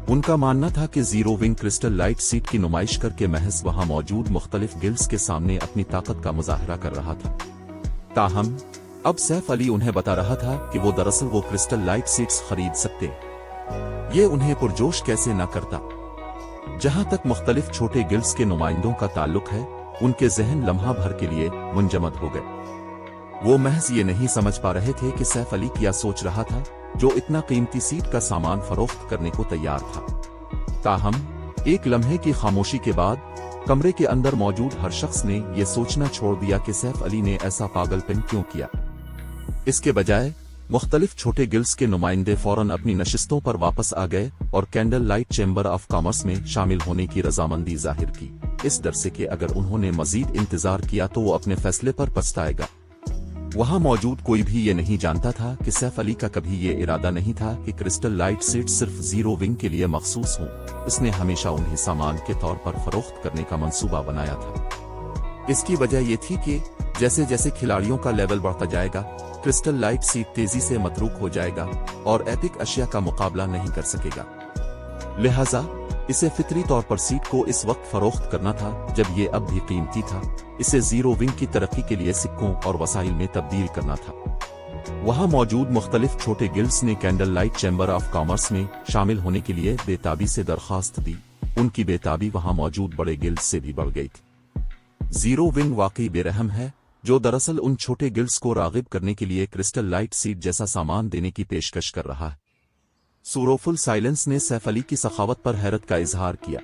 उनका मानना था कि zero wing crystal light seat की नुमाइश करके महज वहां मौजूद मुख्तलिफ गिल्ड्स के सामने अपनी ताकत का मुजाहरा कर रहा था। ताहम अब सैफ अली उन्हें बता रहा था कि वो दरअसल वो क्रिस्टल लाइट सीट्स खरीद सकते। ये उन्हें पुरजोश कैसे न करता। जहां तक मुख्तलिफ छोटे गिल्ड्स के नुमाइंदों का ताल्लुक है, उनके जहन लम्हा भर के लिए मुंजमद हो गए। वो महज ये नहीं समझ पा रहे थे कि सैफ अली क्या सोच रहा था, जो इतना कीमती सीट का सामान फरोख्त करने को तैयार था। ताहम एक लम्हे की खामोशी के बाद कमरे के अंदर मौजूद हर शख्स ने यह सोचना छोड़ दिया कि सैफ अली ने ऐसा पागलपन क्यों किया। इसके बजाय मुख्तलिफ छोटे गिल्ड्स के नुमाइंदे फौरन अपनी नशिस्तों पर वापस आ गए और candle light chamber of commerce में शामिल होने की रजामंदी जाहिर की, इस डर से कि अगर उन्होंने मजीद इंतजार किया तो वो अपने फैसले पर पछताएगा। वहां मौजूद कोई भी ये नहीं जानता था कि सैफ अली का कभी ये इरादा नहीं था कि क्रिस्टल लाइट सीट सिर्फ जीरो विंग के लिए मखसूस हों। उसने हमेशा उन्हें सामान के तौर पर फरोख्त करने का मंसूबा बनाया था। इसकी वजह ये थी कि जैसे जैसे खिलाड़ियों का लेवल बढ़ता जाएगा, क्रिस्टल लाइट सीट तेजी से मतरूक हो जाएगा और एपिक अशिया का मुकाबला नहीं कर सकेगा। लिहाजा इसे फितरी तौर पर सीट को इस वक्त फरोख्त करना था जब ये अब भी कीमती था। इसे जीरो विंग की तरक्की के लिए सिक्कों और वसाइल में तब्दील करना था। वहां मौजूद मुख्तलिफ छोटे गिल्ड्स ने candle light chamber of commerce में शामिल होने के लिए बेताबी से दरखास्त दी। उनकी बेताबी वहां मौजूद बड़े गिल्ड्स से भी बढ़ गई थी। जीरो विंग वाकई बेरहम है, जो दरअसल उन छोटे गिल्ड्स को रागिब करने के लिए क्रिस्टल लाइट सीट जैसा सामान देने की पेशकश कर रहा है। सूरोफुल साइलेंस ने सैफ अली की सखावत पर हैरत का इजहार किया।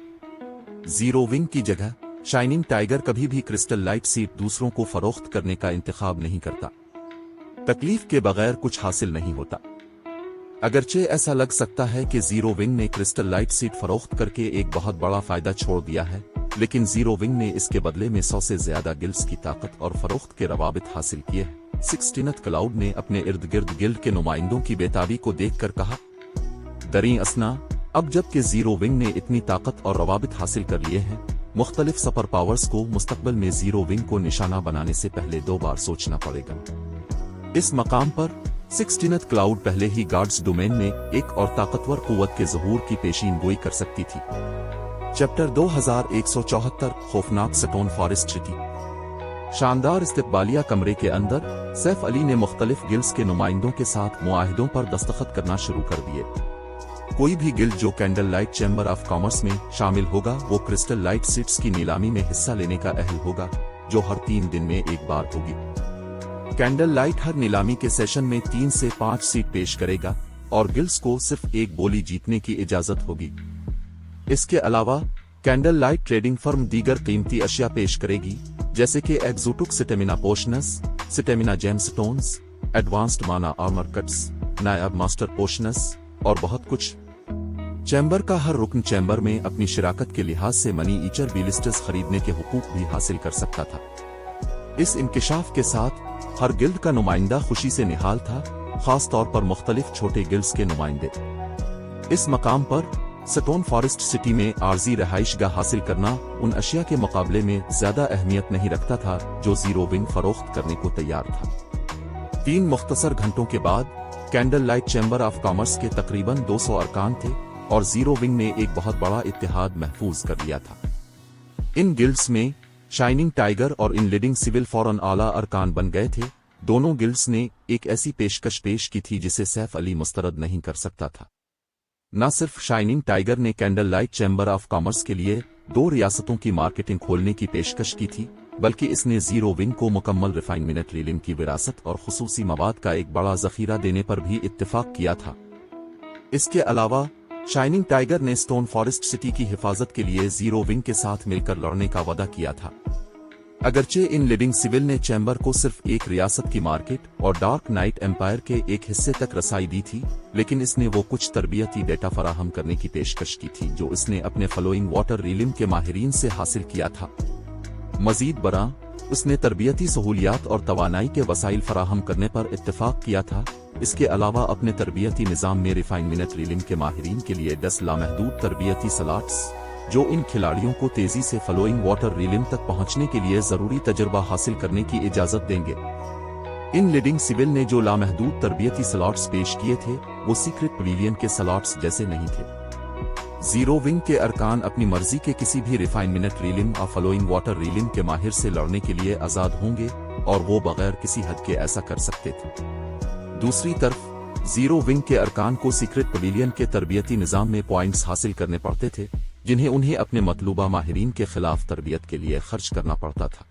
जीरो विंग की जगह शाइनिंग टाइगर कभी भी क्रिस्टल लाइट सीट दूसरों को फरोख्त करने का इंतखाब नहीं करता। तकलीफ के बगैर कुछ हासिल नहीं होता। अगरचे ऐसा लग सकता है कि जीरो विंग ने क्रिस्टल लाइट सीट फरोख्त करके एक बहुत बड़ा फायदा छोड़ दिया है, लेकिन जीरो विंग ने इसके बदले में 100 से ज्यादा गिल्ड्स की ताकत और फरोख्त के रवाबित हासिल किए हैं। 16th क्लाउड ने अपने इर्द गिर्द गिल्ड के नुमाइंदों की बेताबी को देखकर कहा, दरी असना, अब जबकि जीरो विंग ने इतनी ताकत और रवाबित हासिल कर लिए हैं, मुख्तलिफ सुपर पावर्स को मुस्तकबिल में जीरो विंग को निशाना बनाने से पहले 2 बार सोचना पड़ेगा। इस मकाम पर 16th क्लाउड पहले ही गार्ड्स डोमेन में एक और ताकतवर कुव्वत के ज़हूर की पेशीन गोई कर सकती थी। चैप्टर 2174 खौफनाक स्टोन फॉरेस्ट सिटी। शानदार इस्तकबालिया कमरे के अंदर सैफ अली ने मुख्तलिफ गिल्ड्स के नुमाइंदों के साथ मुआहिदों पर दस्तखत करना शुरू कर दिए। कोई भी गिल्ड जो candle light chamber of commerce में शामिल होगा, वो क्रिस्टल लाइट सीट्स की नीलामी में हिस्सा लेने का अहल होगा, जो हर 3 दिन में एक बार होगी। कैंडल लाइट हर नीलामी के सेशन में 3 से 5 सीट पेश करेगा और गिल्ड्स को सिर्फ एक बोली जीतने की इजाजत होगी। इसके अलावा कैंडल लाइट ट्रेडिंग फर्म दीगर कीमती अशिया पेश करेगी, जैसे कि exotic stamina potions, stamina gemstones, advanced mana armour cuts, नायाब मास्टर पोशनस और बहुत कुछ। चैम्बर का हर रुकन चैम्बर में अपनी शिराकत के लिहाज से मनी ईचर बिलिस्टर्स खरीदने के हुकूक भी हासिल कर सकता था। इस इंकिशाफ के साथ हर गिल्ड का नुमाइंदा खुशी से निहाल था, खास तौर पर मुख्तलिफ छोटे गिल्ड्स के नुमाइंदे। इस मकाम पर स्टोन फॉरेस्ट सिटी में आर्जी रहाइशगाह हासिल करना उन अशिया के मुकाबले में ज्यादा अहमियत नहीं रखता था जो जीरो विंग फरोख्त करने को तैयार था। 3 मुख्तसर घंटों के बाद candle light chamber of commerce के तकरीबन 200 अरकान थे और जीरो विंग ने एक बहुत बड़ा इत्तेहाद महफूज कर लिया था। इन गिल्ड्स में शाइनिंग टाइगर और इन लीडिंग सिविल फौरन आला अरकान बन गए थे। दोनों गिल्ड्स ने एक ऐसी पेशकश पेश की थी जिसे सैफ अली मुस्तरद नहीं कर सकता था। न सिर्फ शाइनिंग टाइगर ने candle light chamber of commerce के लिए 2 रियासतों की मार्केटिंग खोलने की पेशकश की थी, बल्कि इसने जीरो विंग को मुकम्मल रिफाइनमेंट रीलिम की विरासत और खुसूसी मवाद का एक बड़ा जखीरा देने पर भी इत्तेफाक किया था। इसके अलावा शाइनिंग टाइगर ने स्टोन फॉरेस्ट सिटी की हिफाजत के लिए जीरो विंग के साथ मिलकर लड़ने का वादा किया था। अगरचे इन लिविंग सिविल ने चैम्बर को सिर्फ एक रियासत की मार्केट और डार्क नाइट एम्पायर के एक हिस्से तक रसाई दी थी, लेकिन इसने वो कुछ तरबियती डेटा फराहम करने की पेशकश की थी जो इसने अपने फलोइंग वाटर रीलिम के माहिरीन से हासिल किया था। मजीद बरा, उसने तरबियती सहूलियात और तवानाई के वसाइल फराहम करने पर इत्तेफाक किया था। इसके अलावा अपने तरबियती निज़ाम में रिफाइनमेंट रीलिम के माहिरीन के लिए 10 लामहदूद तरबियती सलाट्स, जो इन खिलाड़ियों को तेजी से फ्लोइंग वाटर रीलिम तक पहुंचने के लिए जरूरी तजुर्बा हासिल करने की इजाजत देंगे। इन लिविंग सिविल ने जो लामहदूद तरबियती स्लॉट्स पेश किए थे वो सीक्रेट पवेलियन के स्लॉट्स जैसे नहीं थे। जीरो विंग के अरकान अपनी मर्जी के किसी भी रिफाइनमेंट रीलिम और फ्लोइंग वाटर रीलिम के माहिर से लड़ने के लिए आजाद होंगे और वो बगैर किसी हद के ऐसा कर सकते थे। दूसरी तरफ जीरो विंग के अरकान को सीक्रेट पवेलियन के तरबियती निज़ाम में पॉइंट्स हासिल करने पड़ते थे, जिन्हें उन्हें अपने मतलूबा माहिरीन के खिलाफ तरबियत के लिए खर्च करना पड़ता था।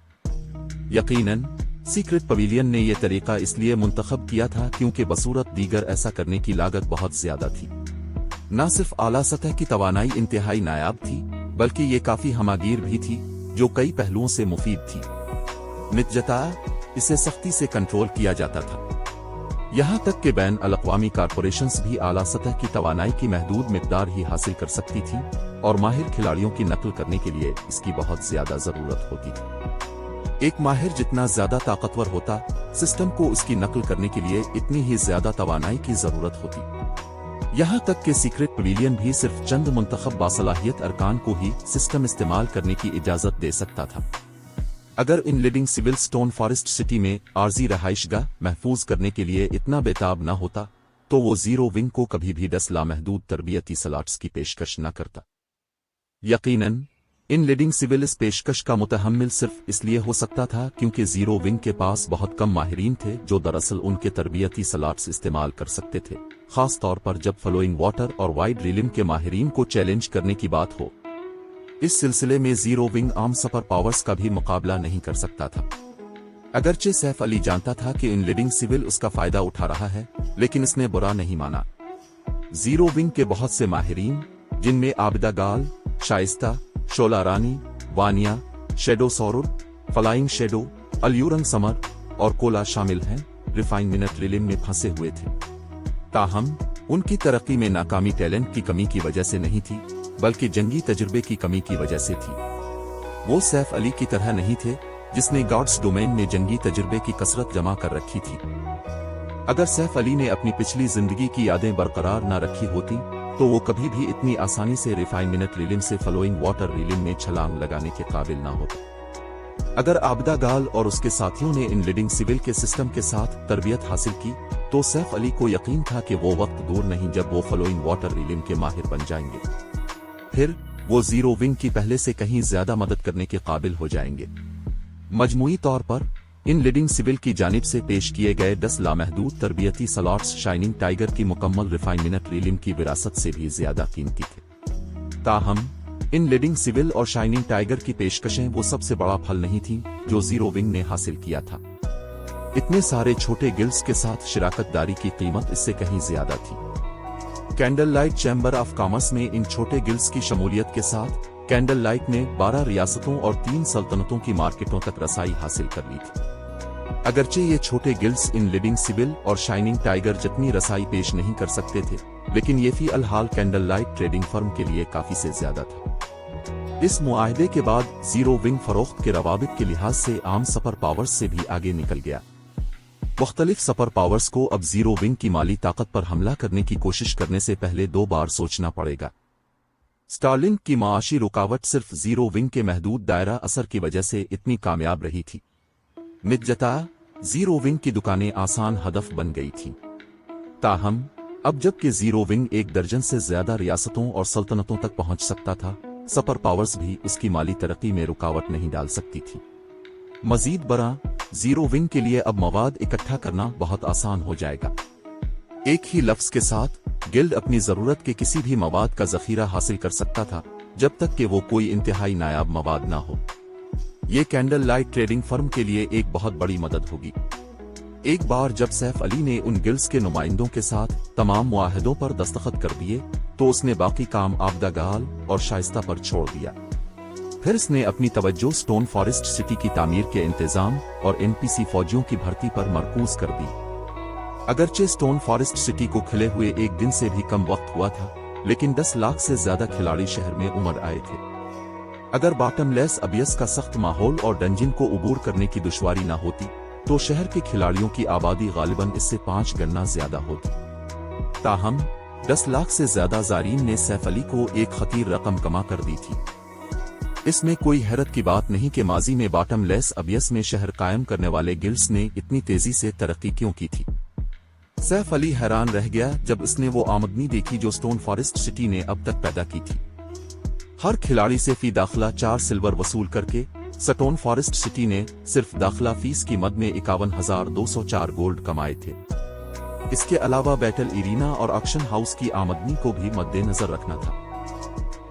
यकीनन सीक्रेट पवेलियन ने यह तरीका इसलिए मुंतखब किया था क्योंकि बसूरत दीगर ऐसा करने की लागत बहुत ज्यादा थी। न सिर्फ आला सतह की तवानाई इंतहाई नायाब थी, बल्कि ये काफी हमागीर भी थी, जो कई पहलुओं से मुफीद थी। निजता इसे सख्ती से कंट्रोल किया जाता था, यहाँ तक कि बैन अल-अक़वामी कारपोरेशंस भी आला सतह की तवानाई की महदूद मिक़दार ही हासिल कर सकती थी और माहिर खिलाड़ियों की नकल करने के लिए इसकी बहुत ज्यादा जरूरत होती थी। एक माहिर जितना ज्यादा ताकतवर होता, सिस्टम को उसकी नकल करने के लिए इतनी ही ज्यादा तवानाई की जरूरत होती। यहाँ तक कि सीक्रेट पवेलियन भी सिर्फ चंद मुंतखब बासलाहियत अरकान को ही सिस्टम इस्तेमाल करने की इजाजत दे सकता था। अगर इन living civil stone forest city में आर्जी रहाइशगाह महफूज करने के लिए इतना बेताब न होता, तो वो जीरो विंग को कभी भी 10 लामहदूद तरबियती सलाट्स की पेशकश न करता। यकीनन इन लिविंग सिविल इस पेशकश का मुतहम्मिल सिर्फ इसलिए हो सकता था क्योंकि जीरो विंग के पास बहुत कम माहिरीन थे जो दरअसल उनके तरबियती सलाट्स इस्तेमाल कर सकते थे, खास तौर पर जब फ्लोइंग वाटर और वाइड रीलिम के माहिरीन को चैलेंज करने की बात हो। इस सिलसिले में जीरो विंग आम सुपर पावर्स का भी मुकाबला नहीं कर सकता था। अगरचे सैफ अली जानता था कि इन लिविंग सिविल उसका फायदा उठा रहा है, लेकिन इसने बुरा नहीं माना। जीरो विंग के बहुत से माहिरीन, जिनमें आबिदा गाल, शाइस्ता, शोला रानी, वानिया, शेडो सौरुर, फ्लाइंग शेडो, अलयूरंग समर और कोला शामिल हैं, रिफाइनमेंट रीलिम में फंसे हुए थे। ताहम उनकी तरक्की में नाकामी टैलेंट की कमी की वजह से नहीं थी, बल्कि जंगी तजुर्बे की कमी की वजह से थी। वो सैफ अली की तरह नहीं थे जिसने गॉड्स डोमेन में जंगी तजुर्बे की कसरत जमा कर रखी थी। अगर सैफ अली ने अपनी पिछली जिंदगी की यादें बरकरार न रखी होती तो वो कभी भी इतनी आसानी से रिफाइनमेंट रीलिम से फ्लोइंग वाटर रीलिम में छलांग लगाने के काबिल न होता। अगर आबिदा गाल और उसके साथियों ने इन लिविंग सिविल के सिस्टम के साथ तरबियत हासिल की तो सैफ अली को यकीन था कि वो वक्त दूर नहीं जब वो फ्लोइंग वाटर रीलिम के माहिर बन जाएंगे। फिर वो जीरो विंग की पहले से कहीं ज्यादा मदद करने के काबिल हो जाएंगे। मजमूई तौर पर इन लिविंग सिविल की जानिब से पेश किए गए 10 लामहदूद तरबियती सलाट्स शाइनिंग टाइगर की मुकम्मल रिफाइनमेंट रीलिम की विरासत से भी ज्यादा कीमती थे। ताहम इन लिविंग सिविल और शाइनिंग टाइगर की पेशकशें वो सबसे बड़ा फल नहीं थी जो जीरो विंग ने हासिल किया था। इतने सारे छोटे गिल्ड्स के साथ शिराकतदारी की कीमत इससे कहीं ज्यादा थी। Candle light chamber of commerce में इन छोटे गिल्ड्स की शमूलियत के साथ कैंडल लाइट ने 12 रियासतों और 3 सल्तनतों की मार्केटों तक रसाई हासिल कर ली थी। अगरचे ये छोटे गिल्ड्स इन लिविंग सिविल और शाइनिंग टाइगर जितनी रसाई पेश नहीं कर सकते थे, लेकिन ये फी अलहाल कैंडल लाइट ट्रेडिंग फर्म के लिए काफी से ज्यादा था। इस मुआहदे के बाद जीरो विंग फरोख्त के रवाबित के लिहाज से आम सुपर पावर्स से भी आगे निकल गया। मुख्तलिफ सुपर पावर्स को अब जीरो विंग की माली ताकत पर हमला करने की कोशिश करने से पहले 2 बार सोचना पड़ेगा। स्टारलिंक की माशी रुकावट सिर्फ जीरो विंग के महदूद दायरा असर की वजह से इतनी कामयाब रही थी। निजता जीरो विंग की दुकानें आसान हदफ बन गई थी। ताहम अब जबकि जीरो विंग 1 दर्जन से ज्यादा रियासतों और सल्तनतों तक पहुंच सकता था, सुपर पावर्स भी उसकी माली तरक्की में रुकावट नहीं डाल सकती थी। मजीद बरा जीरो विंग के लिए अब मवाद इकट्ठा करना बहुत आसान हो जाएगा। एक ही लफ्ज के साथ गिल्ड अपनी जरूरत के किसी भी मवाद का जखीरा हासिल कर सकता था, जब तक कि वो कोई इंतहाई नायाब मवाद ना हो। ये कैंडल लाइट ट्रेडिंग फर्म के लिए एक बहुत बड़ी मदद होगी। एक बार जब सैफ अली ने उन गिल्ड्स के नुमाइंदों के साथ तमाम मुआहदों पर दस्तखत कर दिए तो उसने बाकी काम आबदागाल और शाइस्ता पर छोड़ दिया। फिर उसने अपनी तवज्जो स्टोन फॉरेस्ट सिटी की तामीर के इंतजाम और एनपीसी फौजियों की भर्ती पर मरकूज कर दी। अगरचे स्टोन फॉरेस्ट सिटी को खिले हुए एक दिन से भी कम वक्त हुआ था, लेकिन 10 लाख से ज्यादा खिलाड़ी शहर में उमड़ आए थे। अगर बॉटमलेस अबियस का सख्त माहौल और डंजिन को उबूर करने की दुश्वारी न होती, तो शहर के खिलाड़ियों की आबादी गालिबन इससे 5 गुना ज्यादा होती। ताहम 10 लाख से ज्यादा ज़ारीन ने सैफ अली को एक खतीर रकम कमा कर दी थी। इसमें कोई हैरत की बात नहीं कि माजी में बॉटमलेस अबियस में शहर कायम करने वाले गिल्ड्स ने इतनी तेजी से तरक्की क्यों की थी। सैफ अली हैरान रह गया जब उसने वो आमदनी देखी जो स्टोन फॉरेस्ट सिटी ने अब तक पैदा की थी। हर खिलाड़ी से फी दाखिला 4 सिल्वर वसूल करके स्टोन फॉरेस्ट सिटी ने सिर्फ दाखिला फीस की मद में 51,204 गोल्ड कमाए थे। इसके अलावा बैटल इरीना और ऑक्शन हाउस की आमदनी को भी मद्देनजर रखना था।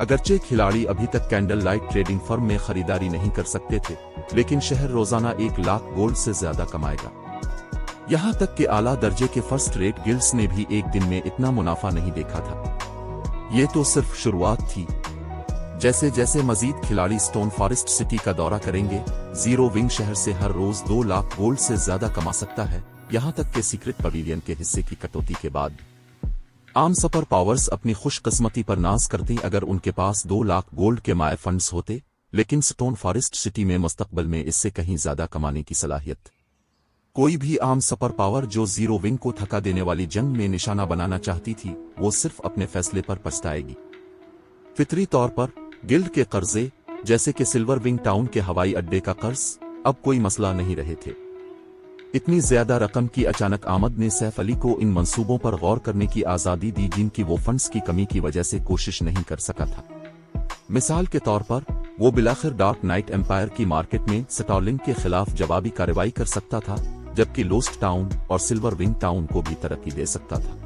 अगरचे खिलाड़ी अभी तक कैंडल लाइट ट्रेडिंग फर्म में खरीदारी नहीं कर सकते थे, लेकिन शहर रोजाना 1 लाख गोल्ड से ज्यादा कमाएगा। यहाँ तक कि आला दर्जे के फर्स्ट रेट गिल्ड्स ने भी एक दिन में इतना मुनाफा नहीं देखा था। ये तो सिर्फ शुरुआत थी। जैसे जैसे मजीद खिलाड़ी स्टोन फॉरेस्ट सिटी का दौरा करेंगे, जीरो विंग शहर से हर रोज 2 लाख गोल्ड से ज्यादा कमा सकता है। यहाँ तक के सीक्रेट पवेलियन के हिस्से की कटौती के बाद आम सुपर पावर्स अपनी खुशकिस्मती पर नाज करती अगर उनके पास 2 लाख गोल्ड के माए फंड्स होते, लेकिन स्टोन फॉरेस्ट सिटी में मुस्तकबल में इससे कहीं ज्यादा कमाने की सलाहियत। कोई भी आम सुपर पावर जो जीरो विंग को थका देने वाली जंग में निशाना बनाना चाहती थी, वो सिर्फ अपने फैसले पर पछताएगी। फितरी तौर पर गिल्ड के कर्जे, जैसे कि सिल्वर विंग टाउन के हवाई अड्डे का कर्ज, अब कोई मसला नहीं रहे थे। इतनी ज्यादा रकम की अचानक आमद ने सैफ अली को इन मंसूबों पर गौर करने की आजादी दी जिनकी वो फंड्स की कमी की वजह से कोशिश नहीं कर सका था। मिसाल के तौर पर वो बिलाखिर डार्क नाइट एम्पायर की मार्केट में स्टारलिंक के खिलाफ जवाबी कार्रवाई कर सकता था, जबकि लोस्ट टाउन और सिल्वर विंग टाउन को भी तरक्की दे सकता था।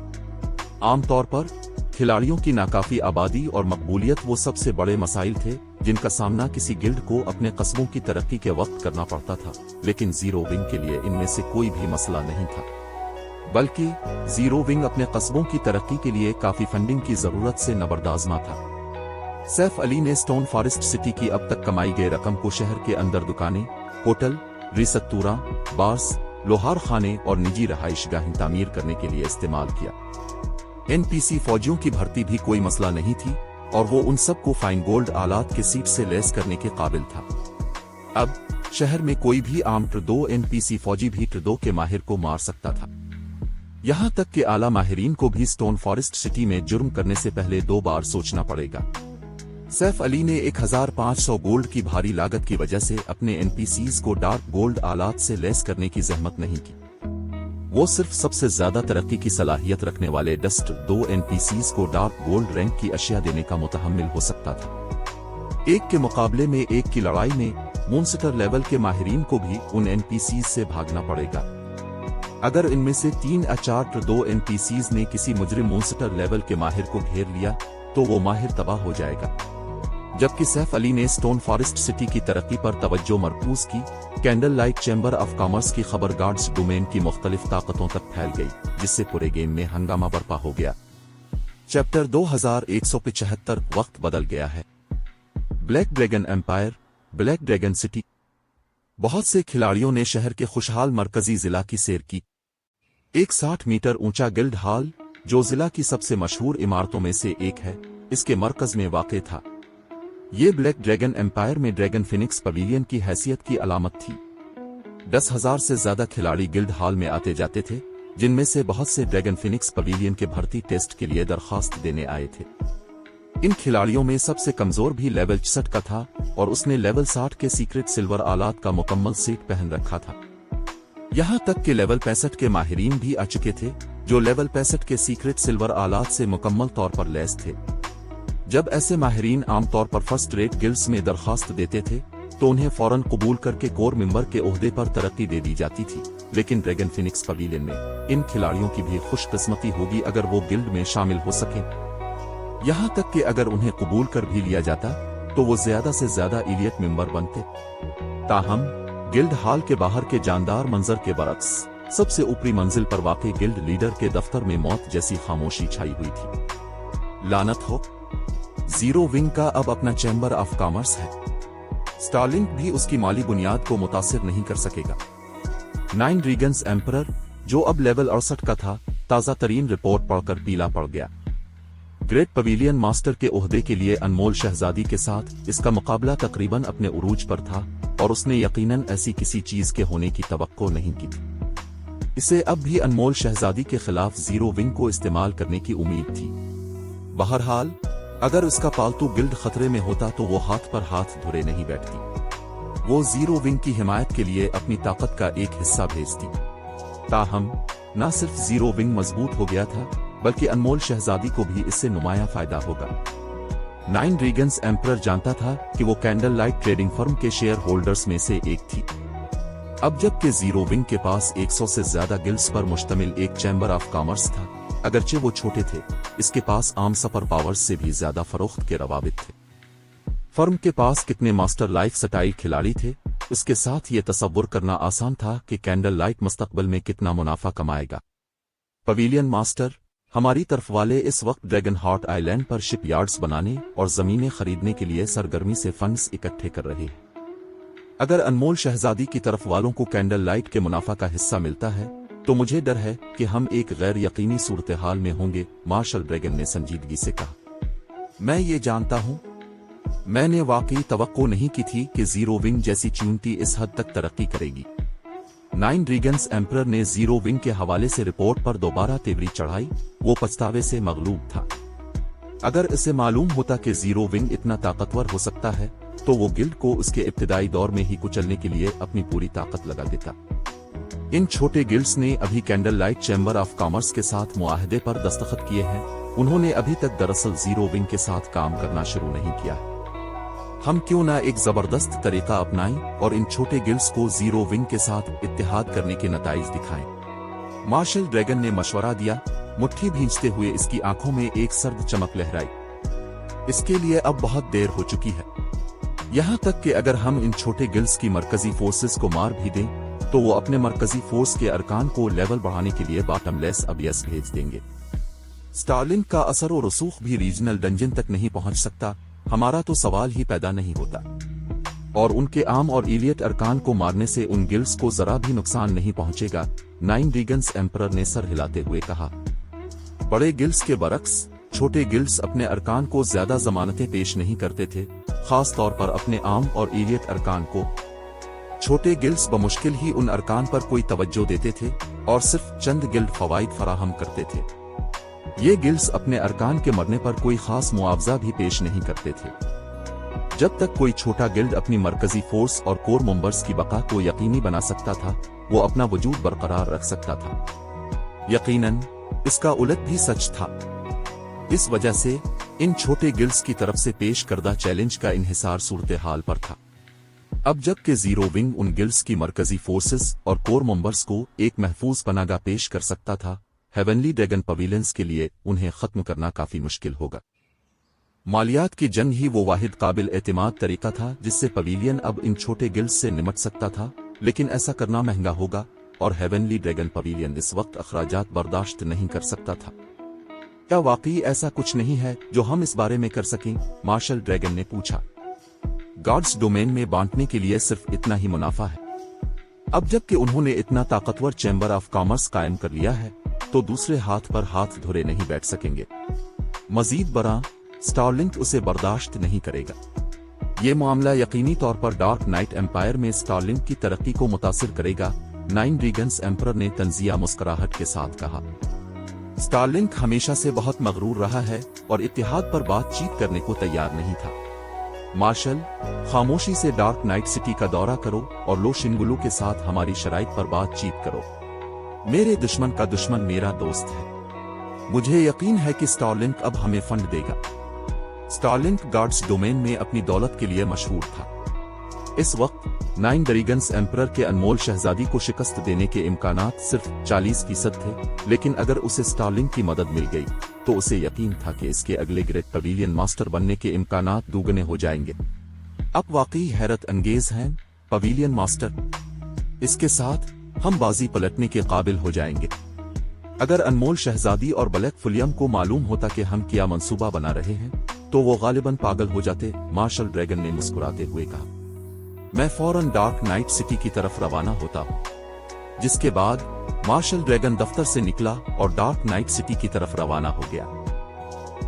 आमतौर पर खिलाड़ियों की नाकाफी आबादी और मकबूलियत वो सबसे बड़े मसाइल थे जिनका सामना किसी गिल्ड को अपने कस्बों की तरक्की के वक्त करना पड़ता था, लेकिन जीरो विंग के लिए इनमें से कोई भी मसला नहीं था। बल्कि जीरो विंग अपने कस्बों की तरक्की के लिए काफी फंडिंग की जरूरत से नबरदाजमा था। सैफ अली ने स्टोन फॉरेस्ट सिटी की अब तक कमाई गई रकम को शहर के अंदर दुकानें, होटल, रिसत्तूरा, बार्स, लोहार खाने और निजी रहाइशगाहें तामीर करने के लिए इस्तेमाल किया। एनपीसी फौजियों की भर्ती भी कोई मसला नहीं थी और वो उन सब को फाइन गोल्ड आलात के सीट से लेस करने के काबिल था। अब शहर में कोई भी आम ट्रेडो एनपीसी फौजी भी ट्रेडो के माहिर को मार सकता था। यहाँ तक कि आला माहिरीन को भी स्टोन फॉरेस्ट सिटी में जुर्म करने से पहले 2 बार सोचना पड़ेगा। सैफ अली ने 1500 गोल्ड की भारी लागत की वजह से अपने एनपीसीज को डार्क गोल्ड आलात से लेस करने की जहमत नहीं की। वो सिर्फ सबसे ज्यादा तरक्की की सलाहियत रखने वाले डस्ट 2 एनपीसीज को डार्क गोल्ड रैंक की अशिया देने का मुतहम्मिल हो सकता था। एक के मुकाबले में एक की लड़ाई में मूनस्टर लेवल के माहिरीन को भी उन एनपीसीज से भागना पड़ेगा। अगर इनमें से 3 या 4 2 एनपीसीज ने किसी मुजरिम मूनस्टर लेवल के माहिर को घेर लिया तो वो माहिर तबाह हो जाएगा। जबकि सैफ अली ने स्टोन फॉरेस्ट सिटी की तरक्की पर तवज्जो मरकूज की, candle light chamber of commerce की खबर गार्ड्स डोमेन की मुख्तलिफ ताकतों तक फैल गई, जिससे पूरे गेम में हंगामा बर्पा हो गया। चैप्टर 2175 वक्त बदल गया है। Black dragon empire, black dragon city. बहुत से खिलाड़ियों ने शहर के खुशहाल मरकजी जिला की सैर की। एक 60 मीटर ऊंचा गिल्ड हॉल, जो जिला की सबसे मशहूर इमारतों में से एक है, इसके मरकज में वाक़ था। ये ब्लैक ड्रैगन एम्पायर में ड्रैगन फिनिक्स पवेलियन की हैसियत की अलामत थी। 10,000 से ज्यादा खिलाड़ी गिल्ड हॉल में आते जाते थे, जिनमें से बहुत से ड्रैगन फिनिक्स पवेलियन के भर्ती टेस्ट के लिए दरखास्त देने आए थे। इन खिलाड़ियों में सबसे कमजोर भी लेवल 66 का था और उसने लेवल 60 के सीक्रेट सिल्वर आलात का मुकम्मल सेट पहन रखा था। यहाँ तक कि लेवल 65 के माहिरीन भी आ चुके थे, जो लेवल 65 के सीक्रेट सिल्वर आलात से मुकम्मल तौर पर लैस थे। जब ऐसे माहिरीन आमतौर पर फर्स्ट रेट गिल्ड्स में दरखास्त देते थे, तो उन्हें फौरन कबूल करके कोर मेंबर के ओहदे पर तरक्की दे दी जाती थी। लेकिन ड्रैगन फिनिक्स पवेलियन में इन खिलाड़ियों की भी खुशकिस्मती होगी अगर वो गिल्ड में शामिल हो सकें। यहाँ तक कि अगर उन्हें कबूल कर भी लिया जाता, तो वो ज्यादा से ज्यादा इलियट मेंबर बनते। ताहम गिल्ड हॉल के बाहर के जानदार मंजर के बरक्स सबसे ऊपरी मंजिल पर वाक़ई गिल्ड लीडर के दफ्तर में मौत जैसी खामोशी छाई हुई थी। लानत हो, जीरो विंग का अब अपना चैम्बर ऑफ कॉमर्स है। स्टारलिंक भी उसकी माली बुनियाद को मुतासिर नहीं कर सकेगा। 9 रीगन्स एम्परर, जो अब लेवल 68 का था, ताज़ा तरीन रिपोर्ट पढ़कर पीला पड़ गया। ग्रेट पवेलियन मास्टर के ओहदे के लिए अनमोल शहजादी के साथ इसका मुकाबला तकरीबन अपने उरूज पर था और उसने यकीनन ऐसी किसी चीज के होने की तवक्को नहीं की थी। इसे अब भी अनमोल शहजादी के खिलाफ जीरो विंग को इस्तेमाल करने की उम्मीद थी। बहरहाल, अगर उसका पालतू गिल्ड खतरे में होता तो वो हाथ पर हाथ धरे नहीं बैठती। वो जीरो विंग की हिमायत के लिए अपनी ताकत का एक हिस्सा भेजती। ताहम, न सिर्फ जीरो विंग मजबूत हो गया था, बल्कि अनमोल शहजादी को भी इससे नुमाया फायदा होगा। 9 रीगन्स एम्परर जानता था कि वो कैंडल लाइट ट्रेडिंग फर्म के शेयर होल्डर्स में से एक थी। अब जबकि जीरो विंग के पास 100 से ज्यादा गिल्ड्स पर मुश्तमिल एक चैम्बर ऑफ कॉमर्स था, अगरचे वो छोटे थे, इसके पास आम सफर पावर्स से भी ज्यादा फरोख्त के रवाबित थे। फर्म के पास कितने मास्टर लाइफ स्टाइल खिलाड़ी थे, इसके साथ ये तसव्वुर करना आसान था कि कैंडल लाइट मुस्तकबिल में कितना मुनाफा कमाएगा। पवेलियन मास्टर, हमारी तरफ वाले इस वक्त ड्रैगन हार्ट आइलैंड पर शिपयार्ड्स बनाने और जमीनें खरीदने के लिए सरगर्मी से फंड्स इकट्ठे कर रहे हैं। अगर अनमोल शहजादी की तरफ वालों को कैंडल लाइट के मुनाफा का हिस्सा मिलता है, तो मुझे डर है कि हम एक गैर यकीनी सूरत हाल में होंगे, मार्शल ड्रैगन ने संजीदगी से कहा। मैं ये जानता हूं, मैंने वाकई तवक्को नहीं की थी कि जीरो विंग जैसी च्यूनती इस हद तक तरक्की करेगी। 9 रीगन्स एम्परर ने जीरो विंग के हवाले से रिपोर्ट पर दोबारा तेवरी चढ़ाई। वो पछतावे से मगलूब था। अगर इसे मालूम होता कि जीरो विंग इतना ताकतवर हो सकता है, तो वो गिल्ड को उसके इब्तिदाई दौर में ही कुचलने के लिए अपनी पूरी ताकत लगा देता। इन छोटे गिल्ड्स ने अभी candle light chamber of commerce के साथ मुआहदे पर दस्तखत किए हैं। उन्होंने अभी तक दरअसल जीरो विंग के साथ काम करना शुरू नहीं किया। हम क्यों ना एक जबरदस्त तरीका अपनाएं और इन छोटे गिल्ड्स को जीरो विंग के साथ इत्तेहाद करने के नताइज दिखाएं। मार्शल ड्रैगन ने मशवरा दिया। मुट्ठी भींचते हुए इसकी आंखों में एक सर्द चमक लहराई। इसके लिए अब बहुत देर हो चुकी है। यहां तक कि अगर हम इन छोटे गिल्ड्स की मरकजी फोर्सेस को मार भी दें, तो वो अपने मरकजी फोर्स के अरकान को लेवल बढ़ाने के लिए बॉटमलेस अबियस भेज देंगे। स्टारलिंक का असर और रसूख भी रीजनल डंजन तक नहीं पहुंच सकता। हमारा तो सवाल ही पैदा नहीं होता। और उनके आम और इलियट अरकान को मारने से उन गिल्ड्स को जरा भी नुकसान नहीं पहुंचेगा। 9 रीगन्स एम्परर ने सर हिलाते हुए कहा। बड़े गिल्ड्स के बरक्स, छोटे गिल्ड्स अपने अरकान को ज्यादा जमानतें पेश नहीं करते थे, खास तौर पर अपने आम और इलियट अरकान को। छोटे गिल्ड्स बमुश्किल ही उन अरकान पर कोई तवज्जो देते थे और सिर्फ चंद गिल्ड फवाइद फराहम करते थे। ये गिल्ड्स अपने अरकान के मरने पर कोई खास मुआवजा भी पेश नहीं करते थे। जब तक कोई छोटा गिल्ड अपनी मरकजी फोर्स और कोर मेंबर्स की बका को यकीनी बना सकता था, वो अपना वजूद बरकरार रख सकता था। यकीनन इसका उलट भी सच था। इस वजह से इन छोटे गिल्ड्स की तरफ से पेश करदा चैलेंज का इन्हिसार सूरत हाल पर था। अब जबकि जीरो विंग उन गिल्ड्स की मरकजी फोर्सेस और कोर मेंबर्स को एक महफूज पनागा पेश कर सकता था, हेवनली ड्रैगन पवेलियंस के लिए उन्हें खत्म करना काफी मुश्किल होगा। मालियात की जंग ही वो वाहिद काबिल एतमाद तरीका था जिससे पवेलियन अब इन छोटे गिल्ड्स से निमट सकता था, लेकिन ऐसा करना महंगा होगा और हेवनली ड्रैगन पवेलियन इस वक्त अखराजात बर्दाश्त नहीं कर सकता था। क्या वाकई ऐसा कुछ नहीं है जो हम इस बारे में कर सकें? मार्शल ड्रैगन ने पूछा। गॉड्स डोमेन में बांटने के लिए सिर्फ इतना ही मुनाफा है। अब जबकि उन्होंने इतना ताकतवर चैम्बर ऑफ कॉमर्स कायम कर लिया है, तो दूसरे हाथ पर हाथ धरे नहीं बैठ सकेंगे। मजीद बड़ा स्टारलिंक उसे बर्दाश्त नहीं करेगा। ये मामला यकीनी तौर पर डार्क नाइट एम्पायर में स्टारलिंक की तरक्की को मुतासिर करेगा। 9 रीगन्स एम्परर ने तंजिया मुस्कुराहट के साथ कहा। स्टारलिंक हमेशा से बहुत मगरूर रहा है और इत्तेहाद पर बातचीत करने को तैयार नहीं था। मार्शल, खामोशी से डार्क नाइट सिटी का दौरा करो और लो शिंगुलू के साथ हमारी शराइत पर बातचीत करो। मेरे दुश्मन का दुश्मन मेरा दोस्त है। मुझे यकीन है कि स्टारलिंक अब हमें फंड देगा। स्टारलिंक गॉड्स डोमेन में अपनी दौलत के लिए मशहूर था। इस वक्त 9 रीगन्स एम्परर के अनमोल शहजादी को शिकस्त देने के इम्कानात सिर्फ 40% थे, लेकिन अगर उसे स्टारलिंक की मदद मिल गई तो उसे यकीन था कि इसके अगले ग्रेट पवेलियन मास्टर बनने के इम्कानात दुगने हो जाएंगे। अब वाकई हैरत अंगेज हैं पवेलियन मास्टर। इसके साथ हम बाजी पलटने के काबिल हो जाएंगे। अगर अनमोल शहजादी और ब्लैक फुलियम को मालूम होता कि हम क्या मंसूबा बना रहे हैं तो वो गालिबन पागल हो जाते, मार्शल ड्रैगन ने मुस्कुराते हुए कहा। मैं फौरन डार्क नाइट सिटी की तरफ रवाना होता हूं। जिसके बाद मार्शल ड्रैगन दफ्तर से निकला और डार्क नाइट सिटी की तरफ रवाना हो गया।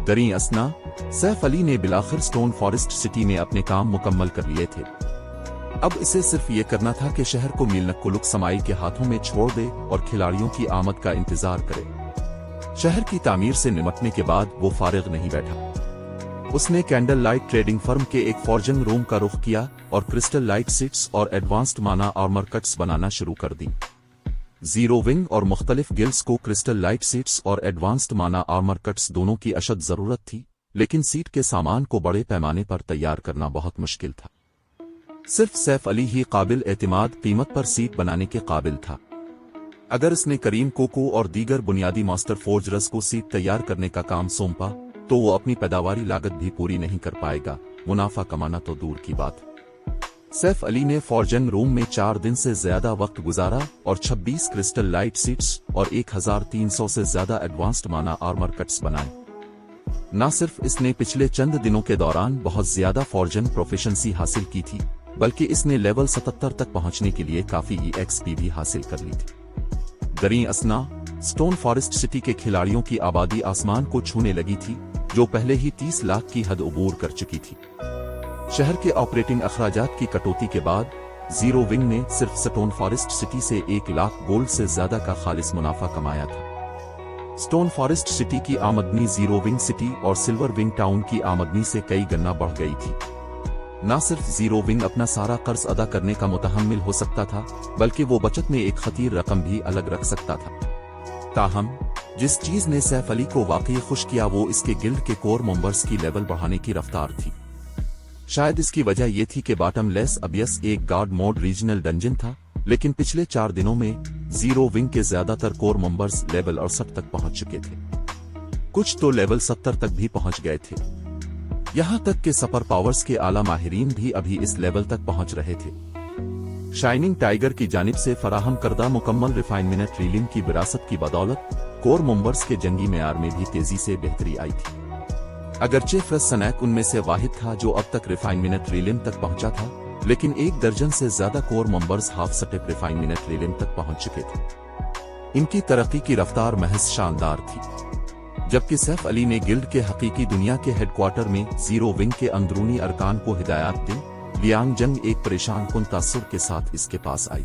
दरी असना सैफ अली ने बिलाखिर स्टोन फॉरेस्ट सिटी में अपने काम मुकम्मल कर लिए थे। अब इसे सिर्फ ये करना था कि शहर को मीलनकुलुक समाई के हाथों में छोड़ दे और खिलाड़ियों की आमद का इंतजार करे। शहर की तामीर से निपटने के बाद वो फारिग नहीं बैठा। उसने कैंडल लाइट ट्रेडिंग फर्म के एक फॉर्जिंग रूम का रुख किया और क्रिस्टल लाइट सीट्स और एडवांस्ड माना आर्मर कट्स बनाना शुरू कर दी। जीरो विंग और मुख्तलिफ गिल्ड्स को क्रिस्टल लाइट सीट्स और एडवांस्ड माना आर्मर कट्स दोनों की अशद जरूरत थी, लेकिन सीट के सामान को बड़े पैमाने पर तैयार करना बहुत मुश्किल था। सिर्फ सैफ अली ही काबिल एतमाद कीमत पर सीट बनाने के काबिल था। अगर इसने करीम कोको और दीगर बुनियादी मास्टर फोर्जर्स को सीट तैयार करने का काम सौंपा तो वो अपनी पैदावारी लागत भी पूरी नहीं कर पाएगा, मुनाफा कमाना तो दूर की बात। सैफ अली ने फॉर्जिंग रूम में 4 दिन से ज्यादा वक्त गुजारा और 26 क्रिस्टल लाइट सीट्स और 1300 से ज्यादा एडवांस्ड माना आर्मर कट्स बनाए। न सिर्फ इसने पिछले चंद दिनों के दौरान बहुत ज्यादा फॉर्जिंग प्रोफिशिएंसी हासिल की थी, बल्कि इसने लेवल 77 तक पहुंचने के लिए काफी EXP भी हासिल कर ली थी। दरी असना स्टोन फॉरेस्ट सिटी के खिलाड़ियों की आबादी आसमान को छूने लगी थी, जो पहले ही 30 लाख की हद अबूर कर चुकी थी। शहर के ऑपरेटिंग अखराजात की कटौती के बाद जीरो विंग ने सिर्फ स्टोन फॉरेस्ट सिटी से 1 लाख गोल्ड से ज्यादा का खालिस मुनाफा कमाया था। स्टोन फॉरेस्ट सिटी की आमदनी जीरो विंग सिटी और सिल्वर विंग टाउन की आमदनी से कई गुना बढ़ गई थी। न सिर्फ जीरो विंग अपना सारा कर्ज अदा करने का मुतहम्मिल हो सकता था, बल्कि वो बचत में एक खतीर रकम भी अलग रख सकता था। ताहम जिस चीज ने सैफ अली को वाकई खुश किया वो इसके गिल्ड के कोर मेंबर्स की लेवल बढ़ाने की रफ्तार थी। शायद इसकी वजह यह थी कि बॉटम लेस अबियस एक गार्ड मोड रीजनल डंजन था, लेकिन पिछले 4 दिनों में जीरो विंग के ज्यादातर कोर मेंबर्स लेवल 68 तक पहुंच चुके थे। कुछ तो लेवल 70 तक भी पहुंच गए थे। यहां तक कि सुपर पावर्स के आला माहिरीन भी अभी इस लेवल तक पहुंच रहे थे। शाइनिंग टाइगर की जानिब से फराहम करदा मुकम्मल रिफाइनमेंट रीलिंग की विरासत की बदौलत कोर मेंबर्स के जंगी मेयार में भी तेजी से बेहतरी आई थी। अगरचे फ्रस सनैक उनमें से वाहिद था जो अब तक रिफाइनमेंट रीलिंग तक पहुंचा था, लेकिन 1 दर्जन से ज्यादा core members half step refinement reeling तक पहुंच चुके थे। इनकी तरक्की की रफ्तार महज शानदार थी। जबकि सैफ अली ने गिल्ड के हकीकी दुनिया के हेडक्वार्टर में जीरो विंग के अंदरूनी अरकान को हिदायत दी, लियांग जंग एक परेशान कुन तासुर के साथ इसके पास आई।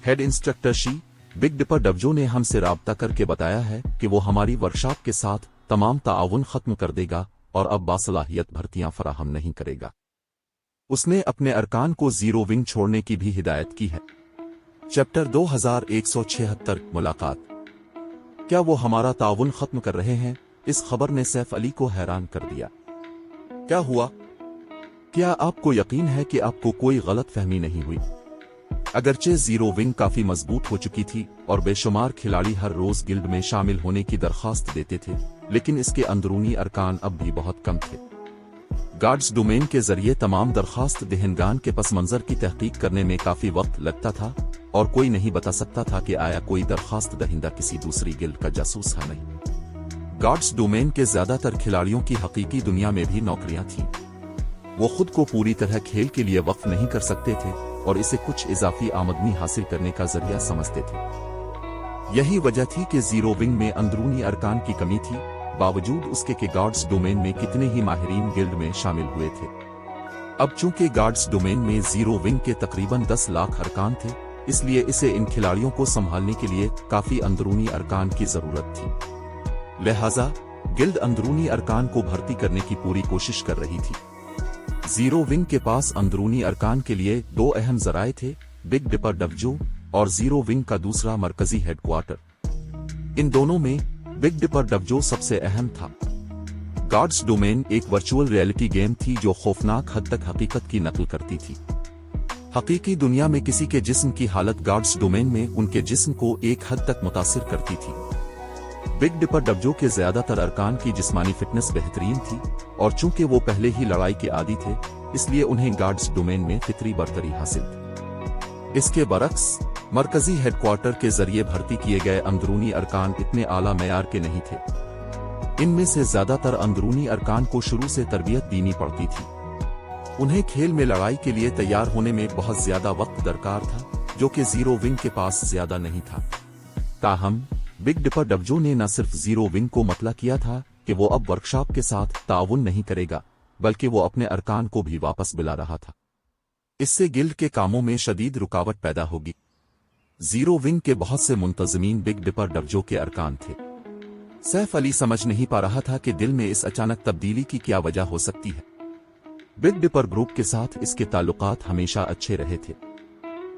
Head instructor she big dipper डबजो ने हमसे राब्ता करके बताया है कि वो हमारी वर्कशॉप के साथ तमाम ताआवुन खत्म कर देगा और अब बासलाहियत भर्तियां फराहम नहीं करेगा। उसने अपने अरकान को जीरो विंग छोड़ने की भी हिदायत की है। चैप्टर 2176 मुलाकात। क्या वो हमारा ताउन खत्म कर रहे हैं? इस खबर ने सैफ अली को हैरान कर दिया। क्या हुआ? क्या आपको यकीन है कि आपको कोई गलत फहमी नहीं हुई? अगरचे जीरो विंग काफी मजबूत हो चुकी थी और बेशुमार खिलाड़ी हर रोज गिल्ड में शामिल होने की दरखास्त देते थे, लेकिन इसके अंदरूनी अरकान अब भी बहुत कम थे। गार्ड्स डोमेन के जरिए तमाम दरखास्त दहनगान के पस मंजर की तहकीक करने में काफी वक्त लगता था और कोई नहीं बता सकता था कि आया कोई दरखास्त दहिंदा किसी दूसरी गिल्ड का जासूस है नहीं। गार्ड्स डोमेन के ज्यादातर खिलाड़ियों की हकीकी दुनिया में भी नौकरियां थीं। वो खुद को पूरी तरह खेल के लिए वक्फ नहीं कर सकते थे और इसे कुछ इजाफी आमदनी हासिल करने का जरिया समझते थे। यही वजह थी कि जीरो विंग में अंदरूनी अरकान की कमी थी, बावजूद उसके कि गार्ड्स डोमेन में कितने ही माहिरीन गिल्ड में शामिल हुए थे। अब चूंकि गार्ड्स डोमेन में जीरो विंग के तकरीबन 10 लाख अरकान थे, इसलिए इसे इन खिलाड़ियों को संभालने के लिए काफी अंदरूनी अरकान की जरूरत थी। लिहाजा गिल्ड अंदरूनी अरकान को भर्ती करने की पूरी कोशिश कर रही थी। जीरो विंग के पास अंदरूनी अरकान के लिए 2 अहम जराए थे, बिग डिपर डबजो और जीरो विंग का दूसरा मरकजी हेडक्वार्टर। इन दोनों में बिग डिपर डबजो सबसे अहम था। गार्ड्स डोमेन एक वर्चुअल रियलिटी गेम थी जो खौफनाक हद तक हकीकत की नकल करती थी। हकीकी दुनिया में किसी के जिस्म की हालत गार्ड्स डोमेन में उनके जिस्म को एक हद तक मुतासिर करती थी। बिग डिपर डबजो के ज्यादातर अरकान की जिस्मानी फिटनेस बेहतरीन थी और चूंकि वो पहले ही लड़ाई के आदी थे, इसलिए उन्हें गार्ड्स डोमेन में फितरी बरतरी हासिल थी। इसके बरक्स मरकजी हेडक्वार्टर के जरिए भर्ती किए गए अंदरूनी अरकान इतने आला मेयार के नहीं थे। इनमें से ज्यादातर अंदरूनी अरकान को शुरू से तरबियत देनी पड़ती थी। उन्हें खेल में लड़ाई के लिए तैयार होने में बहुत ज्यादा वक्त दरकार था, जो कि जीरो विंग के पास ज्यादा नहीं था। ताहम बिग डिपर डबजो ने न सिर्फ जीरो विंग को मतला किया था कि वो अब वर्कशॉप के साथ ताउन नहीं करेगा, बल्कि वो अपने अरकान को भी वापस बुला रहा था। इससे गिल्ड के कामों में शदीद रुकावट पैदा होगी। जीरो विंग के बहुत से मुंतजमीन बिग डिपर डबजो के अरकान थे। सैफ अली समझ नहीं पा रहा था कि दिल में इस अचानक तब्दीली की क्या वजह हो सकती है। बिग डिपर ग्रुप के साथ इसके ताल्लुकात हमेशा अच्छे रहे थे।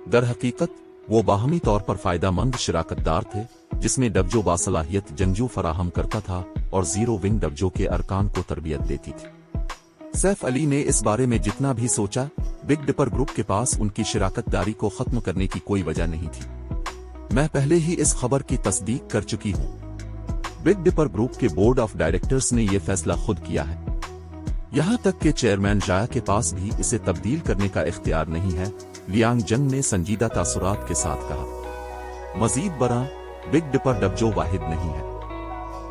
दर हकीकत वो बाहमी तौर पर फायदामंद शिराकतदार थे, जिसमें डबजो बासलाहियत जंगजू फराहम करता था और जीरो विंग डबजो के अरकान को तरबियत देती थी। सैफ अली ने इस बारे में जितना भी सोचा, बिग डिपर ग्रुप के पास उनकी शिराकतदारी को खत्म करने की कोई वजह नहीं थी। मैं पहले ही इस खबर की तस्दीक कर चुकी हूँ। बिग डिपर ग्रुप के बोर्ड ऑफ डायरेक्टर्स ने यह फैसला खुद किया है। यहाँ तक कि चेयरमैन जाया के पास भी इसे तब्दील करने का इख्तियार नहीं है, लियांग जंग ने संजीदा तासुरात के साथ कहा। मजीद बरा, बिग डिपर डबजो वाहिद नहीं है।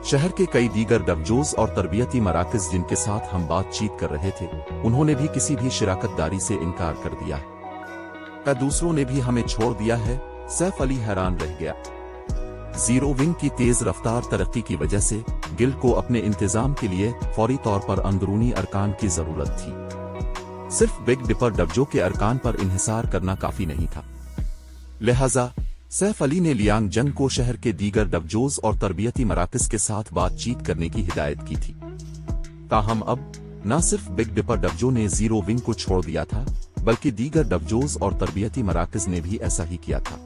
शहर के कई दीगर डबजोज और तरबियती मराकज जिनके साथ हम बातचीत कर रहे थे, उन्होंने भी किसी भी शिराकतदारी से इनकार कर दिया है। दूसरों ने भी हमें छोड़ दिया है। सैफ अली हैरान रह गया। जीरो विंग की तेज रफ्तार तरक्की की वजह से गिल्ड को अपने इंतजाम के लिए फौरी तौर पर अंदरूनी अरकान की जरूरत थी। सिर्फ बिग डिपर डबजो के अरकान पर इन्हिसार करना काफी नहीं था। लिहाजा सैफ अली ने लियांग जंग को शहर के दीगर डबजोज और तरबियती मराकज के साथ बातचीत करने की हिदायत की थी। ताहम अब न सिर्फ बिग डिपर डबजो ने जीरो विंग को छोड़ दिया था, बल्कि दीगर डबजोज और तरबियती मराकज ने भी ऐसा ही किया था।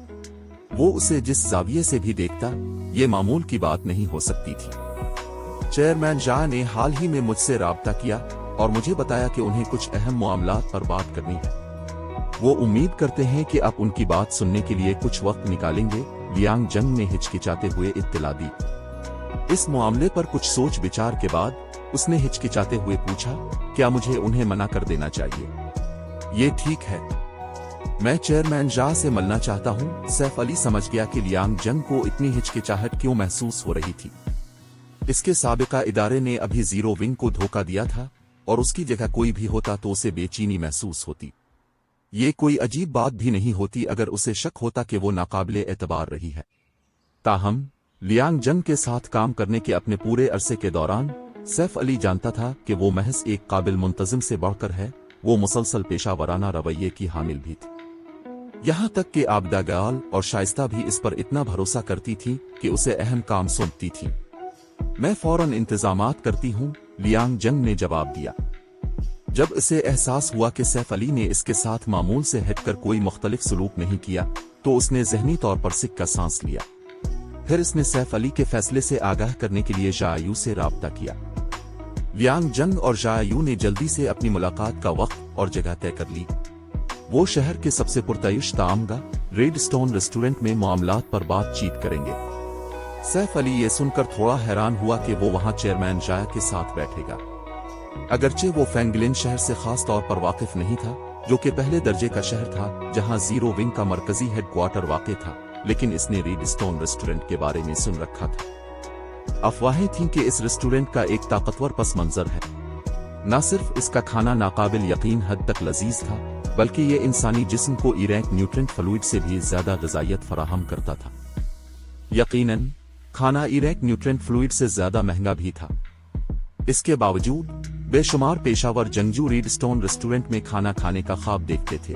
वो उसे जिस जाविये से भी देखता, ये मामूल की बात नहीं हो सकती थी। चेयरमैन शाह ने हाल ही में मुझसे राब्ता किया और मुझे बताया कि उन्हें कुछ अहम मामलात पर बात करनी है। वो उम्मीद करते हैं कि आप उनकी बात सुनने के लिए कुछ वक्त निकालेंगे। लियांग जंग ने हिचकिचाते हुए इत्तला दी। इस मामले पर कुछ सोच विचार के बाद उसने हिचकिचाते हुए पूछा, क्या मुझे उन्हें मना कर देना चाहिए? ये ठीक है, मैं चेयरमैन शाह से मिलना चाहता हूं। सैफ अली समझ गया कि लियांग जंग को इतनी हिचकिचाहट क्यों महसूस हो रही थी। इसके साबिका इदारे ने अभी जीरो विंग को धोखा दिया था और उसकी जगह कोई भी होता तो उसे बेचैनी महसूस होती। ये कोई अजीब बात भी नहीं होती अगर उसे शक होता कि वो नाकाबिले एतबार रही है। ताहम लियांग जंग के साथ काम करने के अपने पूरे अरसे के दौरान सैफ अली जानता था कि वो महज एक काबिल मुंतजिम से बढ़कर है। वो मुसलसल पेशा वराना रवैये की हामिल भी थी। यहाँ तक कि आबदा गाल और शाइस्ता भी इस पर इतना भरोसा करती थी कि उसे अहम काम सौंपती थी। मैं फौरन इंतजामात करती हूँ, लियांग जंग ने जवाब दिया। जब इसे एहसास हुआ कि सैफ अली ने इसके साथ मामूल से हटकर कोई मुख्तलिफ सलूक नहीं किया, तो उसने जहनी तौर पर सिक्का सांस लिया। फिर इसने सैफ अली के फैसले से आगाह करने के लिए जायू से राब्ता किया। लियांग जंग और जायू ने जल्दी से अपनी मुलाकात का वक्त और जगह तय कर ली। वो शहर के सबसे पुरतयुश तामगा रेड स्टोन रेस्टोरेंट में मामलात पर बातचीत करेंगे। सैफ अली ये सुनकर थोड़ा हैरान हुआ कि वो वहां चेयरमैन जाया के साथ बैठेगा। अगरचे वो फैंगलिन शहर से खास तौर पर वाकिफ नहीं था, जो कि पहले दर्जे का शहर था जहां जीरो विंग का मरकजी हेडक्वार्टर वाक़ था, लेकिन इसने रेड स्टोन रेस्टोरेंट के बारे में सुन रखा था। अफवाहें थीं कि इस रेस्टोरेंट का एक ताकतवर पस मंजर है। न सिर्फ इसका खाना नाकाबिल यकीन हद तक लजीज था, बल्कि ये इंसानी जिस्म को इरेक न्यूट्रेंट फ्लूइड से भी ज्यादा ग़िज़ाइयत फराहम करता था। यकीनन खाना इरेक न्यूट्रेंट फ्लूइड से ज्यादा महंगा भी था। इसके बावजूद बेशुमार पेशावर जंगजू रेड स्टोन रेस्टोरेंट में खाना खाने का ख्वाब देखते थे।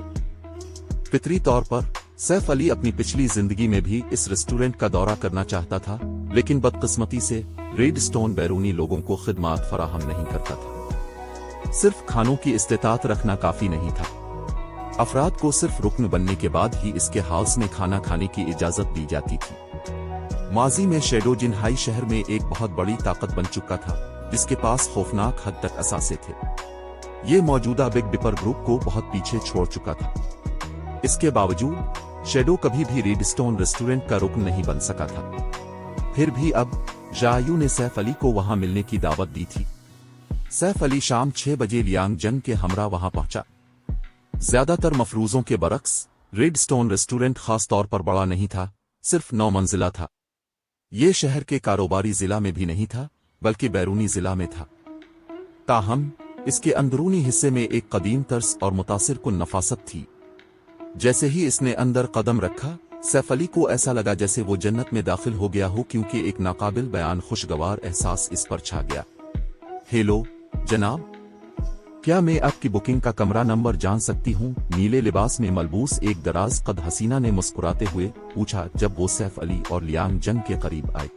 फितरी तौर पर सैफ अली अपनी पिछली जिंदगी में भी इस रेस्टोरेंट का दौरा करना चाहता था, लेकिन बदकिस्मती से रेड स्टोन बैरूनी लोगों को खिदमात फराहम नहीं करता था। सिर्फ खानों की इस्तेतात रखना काफी नहीं था। अफराद को सिर्फ रुकन बनने के बाद ही इसके हाउस में खाना खाने की इजाजत दी जाती थी। माजी में शैडो जिनहाई शहर में एक बहुत बड़ी ताकत बन चुका था, जिसके पास खौफनाक हद तक असासे थे। ये मौजूदा बिग डिपर ग्रुप को बहुत पीछे छोड़ चुका था। इसके बावजूद शैडो कभी भी रेड स्टोन रेस्टोरेंट का रुकन नहीं बन सका था। फिर भी अब जायू ने सैफ अली को वहां मिलने की दावत दी थी। सैफ अली शाम 6 बजे लियांग जंग के हमरा वहां पहुंचा। ज्यादातर मफरूजों के बरक्स रेडस्टोन रेस्टोरेंट खास तौर पर बड़ा नहीं था, सिर्फ 9 मंजिला था। ये शहर के कारोबारी जिला में भी नहीं था, बल्कि बैरूनी जिला में था। ताहम इसके अंदरूनी हिस्से में एक कदीम तर्स और मुतासिर कुन नफासत थी। जैसे ही इसने अंदर कदम रखा, सैफ अली को ऐसा लगा जैसे वो जन्नत में दाखिल हो गया हो, क्योंकि एक नाकाबिल बयान खुशगवार एहसास इस पर छा गया। हेलो जनाब, क्या मैं आपकी बुकिंग का कमरा नंबर जान सकती हूँ? नीले लिबास में मलबूस एक दराज कद हसीना ने मुस्कुराते हुए पूछा जब वो सैफ अली और लियांग जंग के करीब आए।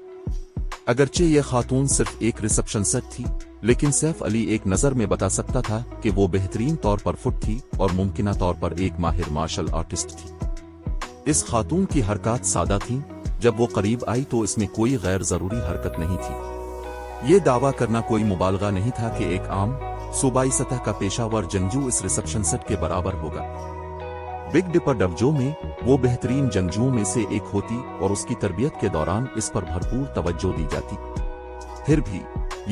अगरचे ये खातून सिर्फ एक रिसेप्शनिस्ट थी, लेकिन सैफ अली एक नजर में बता सकता था कि वो बेहतरीन तौर पर फिट थी और मुमकिना तौर पर एक माहिर मार्शल आर्टिस्ट थी। इस खातून की हरकत सादा थी। जब वो करीब आई तो इसमें कोई गैर जरूरी हरकत नहीं थी। ये दावा करना कोई मुबालगा नहीं था कि एक आम सूबाई सतह का पेशावर जंगजू इस रिसेप्शनिस्ट के बराबर होगा। बिग डिपर डवजो में वो बेहतरीन जंगजुओं में से एक होती और उसकी तरबियत के दौरान इस पर भरपूर तवज्जो दी जाती। फिर भी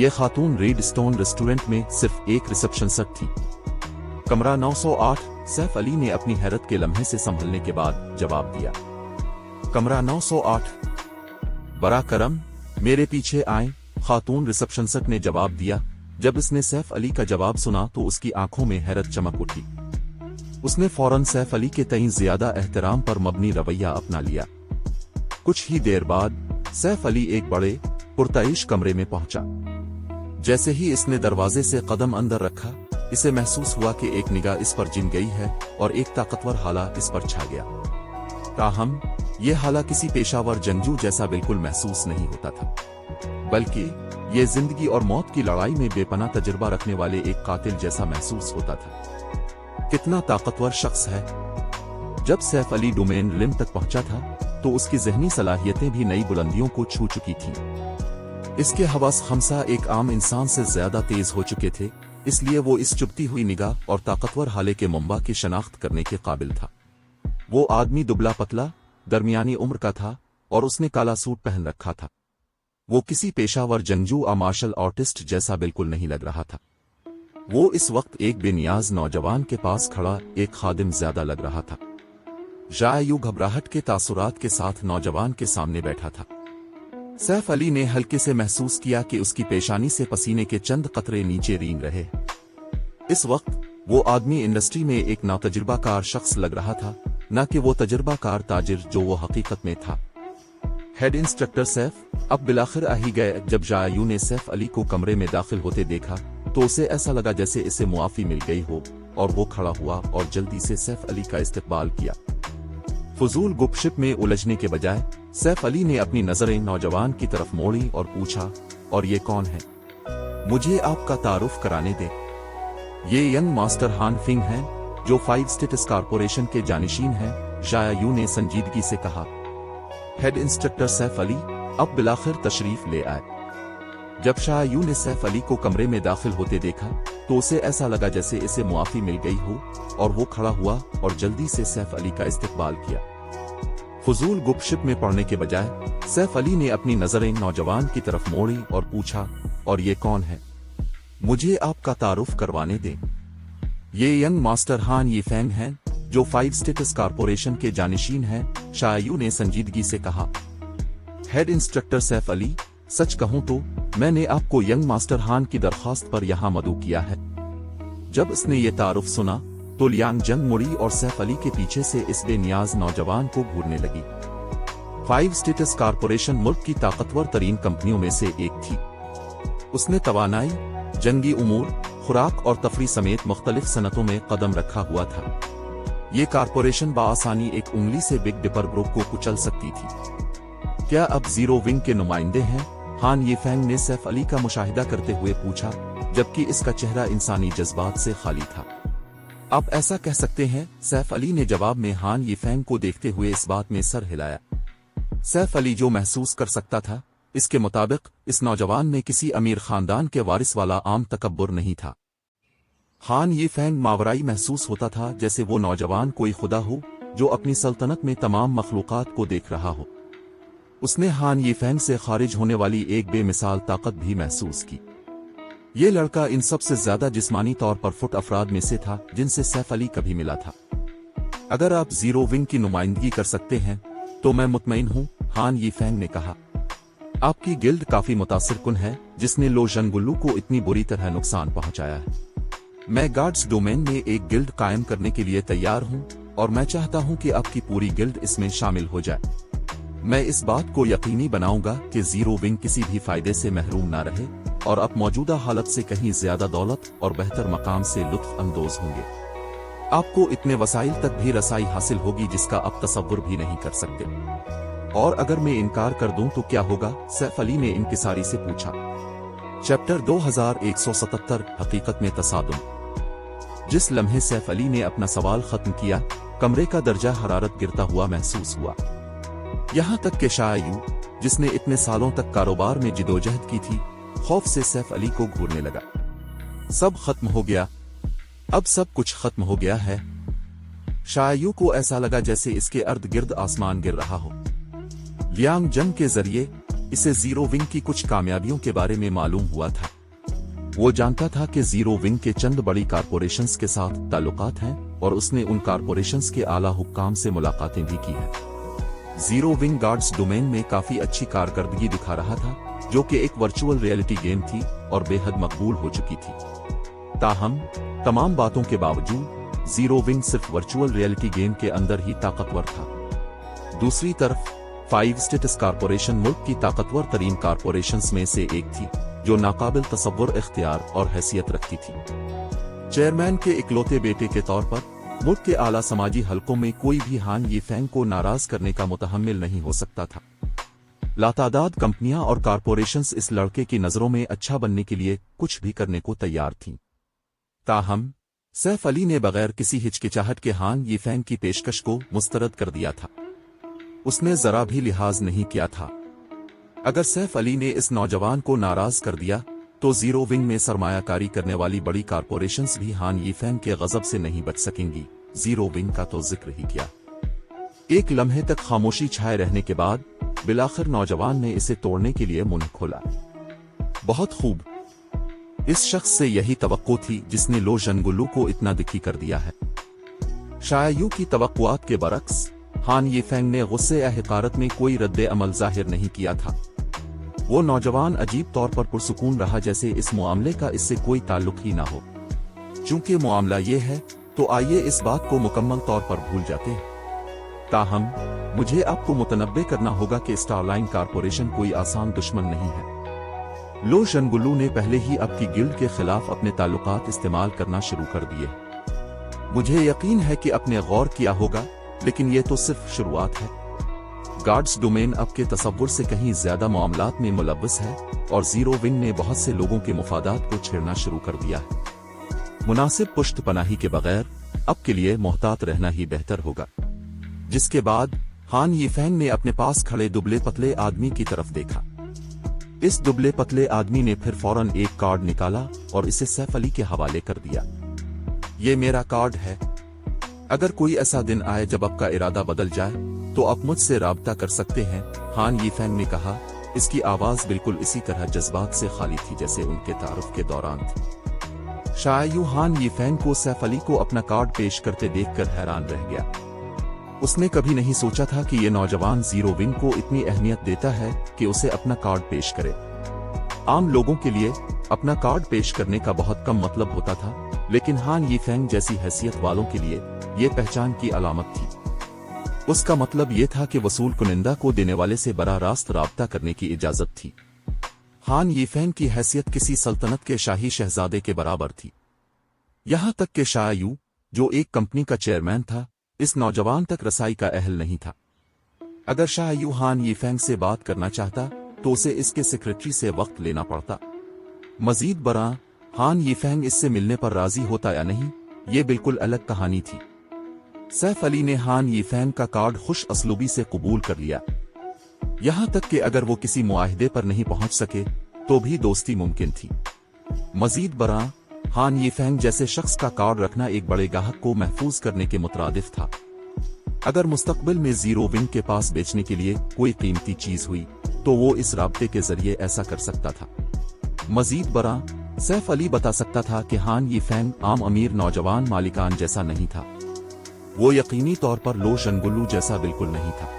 ये खातून रेडस्टोन रेस्टोरेंट में सिर्फ एक रिसेप्शनिस्ट थी। कमरा 908, सैफ अली ने अपनी हैरत के लम्हे से संभलने के बाद जवाब दिया। कमरा 908। बरा करम, मेरे पीछे आए, खातून रिसेप्शनिस्ट ने जवाब दिया। जब इसने सैफ अली का जवाब सुना तो उसकी आंखों में हैरत चमक उठी। उसने फौरन सैफ अली के तईं ज्यादा एहतराम पर मबनी रवैया अपना लिया। कुछ ही देर बाद सैफ अली एक बड़े पुरताइश कमरे में पहुंचा। जैसे ही इसने दरवाजे से कदम अंदर रखा, इसे महसूस हुआ कि एक निगाह इस पर जिन गई है और एक ताकतवर हाला इस पर छा गया। ताहम यह हाला किसी पेशावर जंगजू जैसा बिल्कुल महसूस नहीं होता था, बल्कि ये जिंदगी और मौत की लड़ाई में बेपनाह तजुर्बा रखने वाले एक कातिल जैसा महसूस होता था। कितना ताकतवर शख्स है। जब सैफ अली डोमेन लिम तक पहुंचा था तो उसकी जहनी सलाहियतें भी नई बुलंदियों को छू चुकी थीं। इसके हवास खमसा एक आम इंसान से ज्यादा तेज हो चुके थे, इसलिए वो इस चुभती हुई निगाह और ताकतवर हाले के मुंबा की शनाख्त करने के काबिल था। वो आदमी दुबला पतला दरमियानी उम्र का था और उसने काला सूट पहन रखा था। वो किसी पेशावर जंगजू या मार्शल आर्टिस्ट जैसा बिल्कुल नहीं लग रहा था। वो इस वक्त एक बेनियाज नौजवान के पास खड़ा एक खादिम ज्यादा लग रहा था। जायू घबराहट के तासुरात के साथ नौजवान के सामने बैठा था। सैफ अली ने हल्के से महसूस किया कि उसकी पेशानी से पसीने के चंद कतरे नीचे रींग रहे। इस वक्त वो आदमी इंडस्ट्री में एक नातजुर्बाकार शख्स लग रहा था, न कि वो तजुर्बाकार ताजिर जो वो हकीकत में था। हेड इंस्ट्रक्टर सैफ अब बिलाखिर आ ही गए। जब जायू ने सैफ अली को कमरे में दाखिल होते देखा तो उसे ऐसा लगा जैसे इसे मुआफी मिल गई हो, और वो खड़ा हुआ और जल्दी से सैफ अली का इस्तकबाल किया। फजूल गुपशप में उलझने के बजाय सैफ अली ने अपनी नजरें नौजवान की तरफ मोड़ी और पूछा, और ये कौन है? मुझे आपका तारुफ कराने दे। ये यंग मास्टर हान फिंग हैं, जो 5 स्टेटस कॉर्पोरेशन के जानिशीन हैं, जायू ने संजीदगी से कहा। हेड इंस्ट्रक्टर सैफ अली अब बिलाखिर तशरीफ ले आए। जब शाहयू ने सैफ अली को कमरे में दाखिल होते देखा तो उसे ऐसा लगा जैसे इसे मुआफी मिल गई हो, और वो खड़ा हुआ और जल्दी से सैफ अली का इस्तकबाल किया। फजूल गुपशप में पड़ने के बजाय सैफ अली ने अपनी नजरें नौजवान की तरफ मोड़ी और पूछा, और ये कौन है? मुझे आपका तारुफ करवाने दें। ये यंग मास्टर हान यीफेंग हैं, जो 5 स्टेटस कॉर्पोरेशन के जानिशीन हैं, शायू ने संजीदगी से कहा। हेड इंस्ट्रक्टर सैफ अली, सच कहूं तो मैंने आपको यंग मास्टर हान की दरखास्त पर यहां मदऊ किया है। जब उसने ये तारुफ सुना तो लियांग जंग मुड़ी और सैफ अली के पीछे से इस बेनियाज नौजवान को घूरने लगी। 5 स्टेटस कॉर्पोरेशन मुल्क की ताकतवर तरीन कंपनियों में से एक थी। उसने तवानाई, जंगी उमूर, खुराक और तफरी समेत मुख्तलिफ सनतों में कदम रखा हुआ था। ये कॉर्पोरेशन बाआसानी एक उंगली से बिग डिपर ग्रुप को कुचल सकती थी। क्या अब जीरो विंग के नुमाइंदे हैं? हान यीफेंग ने सैफ अली का मुशाहिदा करते हुए पूछा, जबकि इसका चेहरा इंसानी जज्बात से खाली था। आप ऐसा कह सकते हैं, सैफ अली ने जवाब में हान यीफेंग को देखते हुए इस बात में सर हिलाया। सैफ अली जो महसूस कर सकता था, इसके मुताबिक इस नौजवान में किसी अमीर खानदान के वारिस वाला आम तकब्बुर नहीं था। हान यीफेंग मावराई महसूस होता था जैसे वो नौजवान कोई खुदा हो जो अपनी सल्तनत में तमाम मखलूकात को देख रहा हो। उसने हान यीफेंग से खारिज होने वाली एक बेमिसाल ताकत भी महसूस की। ये लड़का इन सबसे ज्यादा जिस्मानी तौर पर फुट अफराद में से था जिनसे सैफ अली कभी मिला था। अगर आप जीरो विंग की नुमाइंदगी कर सकते हैं तो मैं मुतमईन हूं, हान यीफेंग ने कहा। आपकी गिल्ड काफी मुतासिर कुन है जिसने लो जंगुल्लू को इतनी बुरी तरह नुकसान पहुंचाया है। मैं गार्ड्स डोमेन में एक गिल्ड कायम करने के लिए तैयार हूं और मैं चाहता हूं कि आपकी पूरी गिल्ड इसमें शामिल हो जाए। मैं इस बात को यकीनी बनाऊंगा कि जीरो विंग किसी भी फायदे से महरूम ना रहे और आप मौजूदा हालत से कहीं ज्यादा दौलत और बेहतर मकाम से लुत्फ अंदोज होंगे। आपको इतने वसाइल तक भी रसाई हासिल होगी जिसका आप तसव्वुर भी नहीं कर सकते। और अगर मैं इनकार कर दूं तो क्या होगा? सैफ अली ने इंकिसारी से पूछा। चैप्टर 2177 हकीकत में तसादुम। जिस लम्हे सैफ अली ने अपना सवाल खत्म किया, कमरे का दर्जा हरारत गिरता हुआ महसूस हुआ। यहां तक कि शायू, जिसने इतने सालों तक कारोबार में जिदोजहद की थी, खौफ से सैफ अली को घूरने लगा। सब खत्म हो गया, अब सब कुछ खत्म हो गया है। शायू को ऐसा लगा जैसे इसके इर्द गिर्द आसमान गिर रहा हो। लियांग जंग के जरिए इसे जीरो विंग की कुछ कामयाबियों के बारे में मालूम हुआ था। वो जानता था कि जीरो विंग के चंद बड़ी कारपोरेशंस के साथ ताल्लुकात हैं और उसने उन कारपोरेशंस के आला हुक्काम से मुलाकातें भी की हैं। जीरो विंग गार्ड्स डोमेन में काफी अच्छी कारकर्दगी दिखा रहा था, जो कि एक वर्चुअल रियलिटी गेम थी और बेहद मकबूल हो चुकी थी। ताहम तमाम बातों के बावजूद जीरो विंग सिर्फ वर्चुअल रियलिटी गेम के अंदर ही ताकतवर था। दूसरी तरफ 5 स्टेटस कारपोरेशन मुल्क की ताकतवर तरीन कारपोरेशंस में से एक थी, जो नाकाबिल तसव्वुर इख्तियार और हैसियत रखती थी। चेयरमैन के इकलौते बेटे के तौर पर मुल्क के आला समाजी हलकों में कोई भी हान यीफेंग को नाराज करने का मुतहम्मिल नहीं हो सकता था। लातादाद कंपनियां और कारपोरेशंस इस लड़के की नजरों में अच्छा बनने के लिए कुछ भी करने को तैयार थीं। ताहम सैफ अली ने बगैर किसी हिचकिचाहट के हान यीफेंग की पेशकश को मुस्तरद कर दिया था। उसने जरा भी लिहाज नहीं किया था। अगर सैफ अली ने इस नौजवान को नाराज कर दिया तो जीरो विंग में सरमायाकारी करने वाली बड़ी कारपोरेशंस भी हान यीफेंग के गजब से नहीं बच सकेंगी। जीरो विंग का तो जिक्र ही किया। एक लम्हे तक खामोशी छाए रहने के बाद बिलाखिर नौजवान ने इसे तोड़ने के लिए मुंह खोला। बहुत खूब, इस शख्स से यही तवक्को थी जिसने लो जंगुल्लू को इतना दुखी कर दिया है। शायू की तवक्कुआत के बरक्स हान यीफेंग ने गुस्से या हिकारत में कोई रद्दे अमल जाहिर नहीं किया था। वो नौजवान अजीब तौर पर पुरसुकून रहा, जैसे इस मामले का इससे कोई ताल्लुक ही ना हो। चूंकि मामला ये है तो आइए इस बात को मुकम्मल तौर पर भूल जाते हैं। ताहम मुझे आपको मुतनब्बे करना होगा कि स्टारलाइन कारपोरेशन कोई आसान दुश्मन नहीं है। लो जंगुल्लू ने पहले ही आपकी गिल्ड के खिलाफ अपने ताल्लुकात इस्तेमाल करना शुरू कर दिए। मुझे यकीन है कि आपने गौर किया होगा, लेकिन ये तो सिर्फ शुरुआत है। गार्ड्स डोमेन आपके तसव्वुर से कहीं ज्यादा मामलात में मुलव्वस है और जीरो विंग ने बहुत से लोगों के मुफादात को छेड़ना शुरू कर दिया है। मुनासिब पुश्त पनाही के बगैर अब के लिए मोहतात रहना ही बेहतर होगा। जिसके बाद हान यीफेंग ने अपने पास खड़े दुबले पतले आदमी की तरफ देखा। इस दुबले पतले आदमी ने फिर फौरन एक कार्ड निकाला और इसे सैफ अली के हवाले कर दिया। ये मेरा कार्ड है। अगर कोई ऐसा दिन आए जब आपका इरादा बदल जाए तो आप मुझसे राब्ता कर सकते हैं, हान यीफेंग ने कहा। इसकी आवाज बिल्कुल इसी तरह जज्बात से खाली थी जैसे उनके तारुफ के दौरान थी। शायू हान यीफेंग को सैफ अली को अपना कार्ड पेश करते देखकर हैरान रह गया। उसने कभी नहीं सोचा था कि ये नौजवान जीरो विंग को इतनी अहमियत देता है कि उसे अपना कार्ड पेश करे। आम लोगों के लिए अपना कार्ड पेश करने का बहुत कम मतलब होता था, लेकिन हान यीफेंग जैसी हैसियत वालों के लिए ये पहचान की अलामत थी। उसका मतलब ये था कि वसूल कुनिंदा को देने वाले से बराह रास्त राब्ता करने की इजाजत थी। हान यीफेंग की हैसियत किसी सल्तनत के शाही शहजादे के बराबर थी। यहां तक कि शायू, जो एक कंपनी का चेयरमैन था, इस नौजवान तक रसाई का अहल नहीं था। अगर शायू हान यीफेंग से बात करना चाहता तो उसे इसके सेक्रेटरी से वक्त लेना पड़ता। मजीद बरां हान यीफेंग इससे मिलने पर राजी होता या नहीं, ये बिल्कुल अलग कहानी थी। सैफ अली ने हान यीफेंग का कार्ड खुश असलूबी से कबूल कर लिया। यहां तक कि अगर वो किसी मुआहिदे पर नहीं पहुंच सके तो भी दोस्ती मुमकिन थी। मजीद बरां हान यीफेंग जैसे शख्स का कार्ड रखना एक बड़े गाहक को महफूज करने के मुतरादिफ था। अगर मुस्तकबिल में जीरो विंग के पास बेचने के लिए कोई कीमती चीज हुई तो वो इस राब्ते के जरिए ऐसा कर सकता था। मजीद बरां सैफ अली बता सकता था कि हान यीफेंग आम अमीर नौजवान मालिकान जैसा नहीं था। वो यकीनी तौर पर लो शनगुल्लू जैसा बिल्कुल नहीं था।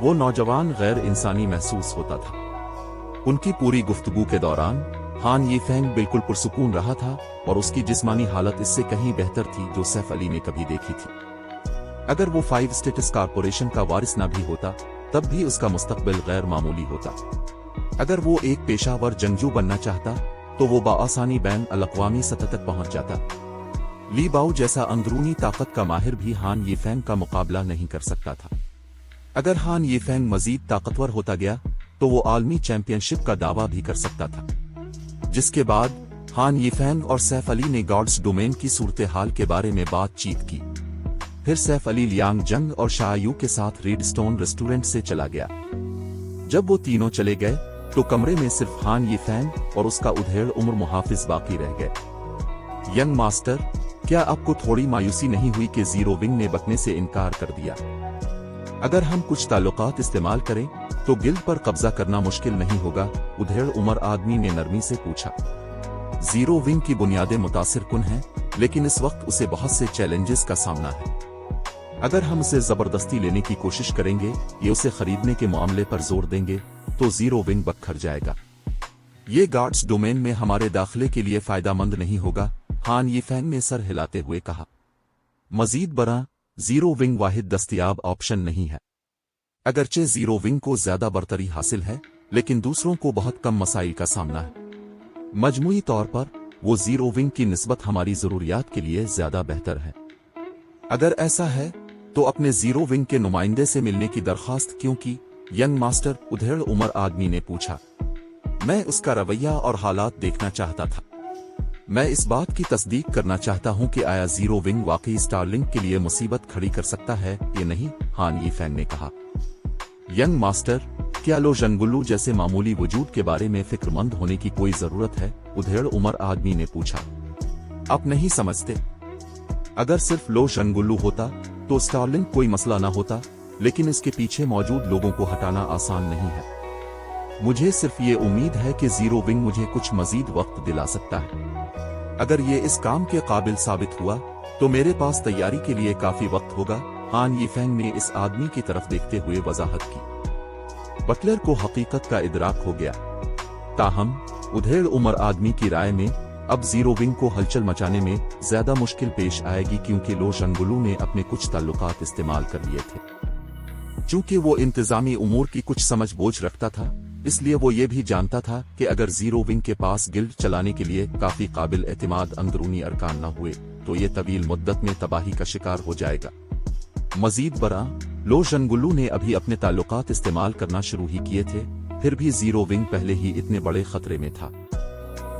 वो नौजवान गैर इंसानी महसूस होता था। उनकी पूरी गुफ्तगू के दौरान हान यीफेंग बिल्कुल पुरसुकून रहा था और उसकी जिस्मानी हालत इससे कहीं बेहतर थी जो सैफ अली ने कभी देखी थी। अगर वो 5 स्टेटस कॉरपोरेशन का वारिस न भी होता तब भी उसका मुस्तकबिल गैर मामूली होता। अगर वो एक पेशावर जंगजू बनना चाहता तो वो बाआसानी बैन अल-अक़वामी सतह तक पहुंच जाता। ली बाओ जैसा अंदरूनी ताकत का माहिर भी हान यीफेंग का मुकाबला नहीं कर सकता था। अगर हान यीफेंग मजीद ताकतवर होता गया तो वो आलमी चैंपियनशिप का दावा भी कर सकता था। जिसके बाद हान यीफेंग और सैफ अली ने गॉड्स डोमेन की सूरत हाल के बारे में बातचीत की। फिर सैफ अली लियांग जंग और शायू के साथ रेडस्टोन रेस्टोरेंट से चला गया। जब वो तीनों चले गए तो कमरे में सिर्फ हान यीफेंग और उसका उधेड़ उम्र मुहाफिज बाकी रह गए। यंग मास्टर, क्या आपको थोड़ी मायूसी नहीं हुई कि जीरो विंग ने बकने से इनकार कर दिया? अगर हम कुछ ताल्लुकात इस्तेमाल करें तो गिल्ड पर कब्जा करना मुश्किल नहीं होगा, उधेड़ उम्र आदमी ने नरमी से पूछा। जीरो विंग की बुनियादें मुतासिर कुन हैं, लेकिन इस वक्त उसे बहुत से चैलेंजेस का सामना है। अगर हम उसे जबरदस्ती लेने की कोशिश करेंगे या उसे खरीदने के मामले पर जोर देंगे तो जीरो विंग बखर जाएगा। ये गार्ड्स डोमेन में हमारे दाखिले के लिए फायदेमंद नहीं होगा, हान यीफेंग ने सर हिलाते हुए कहा। मजीद बरा, जीरो विंग वाहिद दस्तयाब ऑप्शन नहीं है। अगरचे जीरो विंग को ज्यादा बरतरी हासिल है, लेकिन दूसरों को बहुत कम मसाइल का सामना है। मजमूई तौर पर वो जीरो विंग की निस्बत हमारी जरूरियात के लिए ज्यादा बेहतर है। अगर ऐसा है तो अपने जीरो विंग के नुमाइंदे से मिलने की दरख्वास्त क्यों की? यंग मास्टर, उधेड़ उम्र आदमी ने पूछा। मैं उसका रवैया और हालात देखना चाहता था। मैं इस बात की तस्दीक करना चाहता हूं कि आया जीरो विंग वाकई स्टारलिंक के लिए मुसीबत खड़ी कर सकता है या नहीं, हान यीफेंग ने कहा। यंग मास्टर, क्या लो शनगुल्लू जैसे मामूली वजूद के बारे में फिक्रमंद होने की कोई जरूरत है? उधेड़ उम्र आदमी ने पूछा। आप नहीं समझते? अगर सिर्फ लो शनगुल्लू होता तो स्टारलिंक कोई मसला ना होता, लेकिन इसके पीछे मौजूद लोगों को हटाना आसान नहीं है। मुझे सिर्फ ये उम्मीद है कि जीरो विंग मुझे कुछ मजीद वक्त दिला सकता है। अगर ये इस काम के काबिल साबित हुआ तो मेरे पास तैयारी के लिए काफी वक्त होगा, हान यीफेंग ने इस आदमी की तरफ देखते हुए वजाहत की। बटलर को हकीकत का इदराक हो गया। ताहम उधेड़ उम्र आदमी की राय में अब जीरो विंग को हलचल मचाने में ज्यादा मुश्किल पेश आएगी, क्योंकि लो शनगुल्लू ने अपने कुछ ताल्लुकात इस्तेमाल कर लिए थे। चूंकि वो इंतजामी उमूर की कुछ समझ बोझ रखता था, इसलिए वो ये भी जानता था कि अगर जीरो विंग के पास गिल्ड चलाने के लिए काफी काबिल एतमाद अंदरूनी अरकान न हुए तो ये तवील मुद्दत में तबाही का शिकार हो जाएगा। मजीद बरा, लो शनगुल्लू ने अभी अपने ताल्लुकात इस्तेमाल करना शुरू ही किए थे, फिर भी जीरो विंग पहले ही इतने बड़े खतरे में था।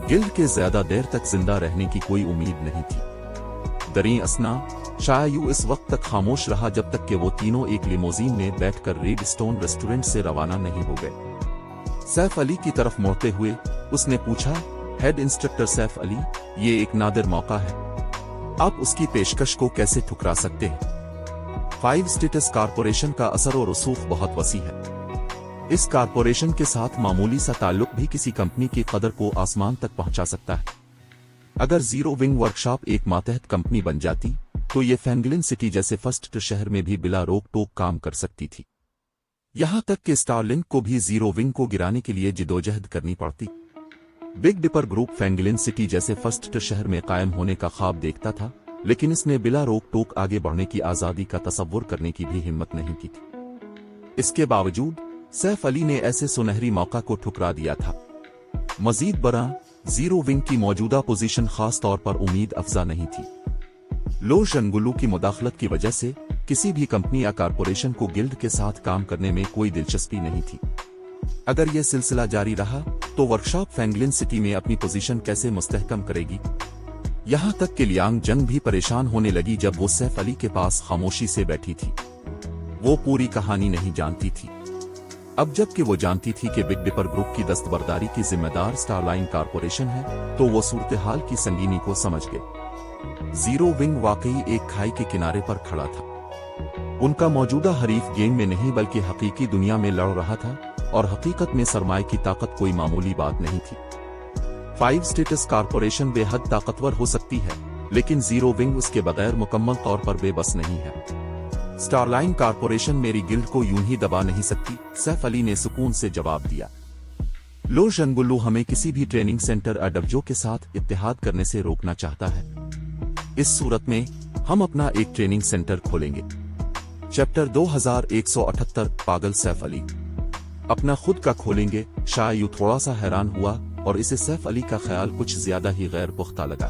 गिल्ड के ज्यादा देर तक जिंदा रहने की कोई उम्मीद नहीं थी। दरी असना, शायू इस वक्त तक खामोश रहा जब तक कि वो तीनों एक लिमोजीन में बैठकर रेडस्टोन रेस्टोरेंट से रवाना नहीं हो गए। सैफ अली की तरफ मुड़ते हुए उसने पूछा, हेड इंस्ट्रक्टर सैफ अली, ये एक नादिर मौका है, आप उसकी पेशकश को कैसे ठुकरा सकते हैं? 5 स्टेटस कॉरपोरेशन का असर और रसूख बहुत वसी है। इस कॉरपोरेशन के साथ मामूली सा ताल्लुक भी किसी कंपनी की कदर को आसमान तक पहुंचा सकता है। अगर जीरो विंग वर्कशॉप एक मातहत कंपनी बन जाती तो ये फैंगलिन सिटी जैसे फर्स्ट शहर में भी बिला रोक टोक काम कर सकती थी। यहां तक कि स्टारलिंक को भी जीरो विंग को गिराने के लिए जिदोजहद करनी पड़ती। बिग डिपर ग्रुप फैंगलिन सिटी जैसे फर्स्ट शहर में कायम होने का ख्वाब देखता था, लेकिन इसने बिला रोक टोक आगे बढ़ने की आजादी का तसव्वुर करने की भी हिम्मत नहीं की थी। इसके बावजूद सैफ अली ने ऐसे सुनहरी मौका को ठुकरा दिया था। मजीद बरा, जीरो विंग की मौजूदा पोजीशन खास तौर पर उम्मीद अफजा नहीं थी। लो शनगुल्लू की मुदाखलत की वजह से किसी भी कंपनी या कॉरपोरेशन को गिल्ड के साथ काम करने में कोई दिलचस्पी नहीं थी। अगर यह सिलसिला जारी रहा तो वर्कशॉप फैंगलिन सिटी में अपनी पोजीशन कैसे मुस्तहकम करेगी? यहां तक कि लियांग जंग भी परेशान होने लगी जब वो सैफ अली के पास खामोशी से बैठी थी। वो पूरी कहानी नहीं जानती थी। अब जबकि वो जानती थी कि बिग डिपर ग्रुप की दस्तबरदारी की जिम्मेदार स्टारलाइन कॉरपोरेशन है, तो वो सूरत हाल की संगीनी को समझ गए। जीरो विंग वाकई एक खाई के किनारे पर खड़ा था। उनका मौजूदा हरीफ गेम में नहीं बल्कि हकीकी दुनिया में लड़ रहा था, और हकीकत में सरमाए की ताकत कोई मामूली बात नहीं थी। 5 स्टेटस कॉरपोरेशन बेहद ताकतवर हो सकती है, लेकिन जीरो विंग उसके बगैर मुकम्मल तौर पर बेबस नहीं है। स्टारलाइन कारपोरेशन मेरी गिल्ड को यूं ही दबा नहीं सकती, सैफ अली ने सुकून से जवाब दिया। लो शनगुल्लू हमें किसी भी ट्रेनिंग सेंटर अडब्जो के साथ इत्तेहाद करने से रोकना चाहता है। इस सूरत में हम अपना एक ट्रेनिंग सेंटर खोलेंगे। चैप्टर 2178 पागल सैफ अली अपना खुद का खोलेंगे। शायू थोड़ा सा हैरान हुआ और इसे सैफ अली का ख्याल कुछ ज्यादा ही गैर पुख्ता लगा।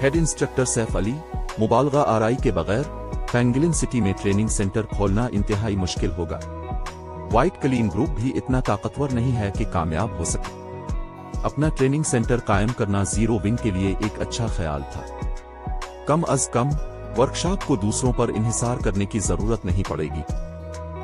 हेड इंस्ट्रक्टर सैफ अली, मुबालगा आराई के बगैर फैंगलिन सिटी में ट्रेनिंग सेंटर खोलना इंतहाई मुश्किल होगा। व्हाइट क्लीन ग्रुप भी इतना ताकतवर नहीं है कि कामयाब हो सके। अपना ट्रेनिंग सेंटर कायम करना जीरो विंग के लिए एक अच्छा ख्याल था। कम अज कम वर्कशॉप को दूसरों पर इन्हिसार करने की जरूरत नहीं पड़ेगी।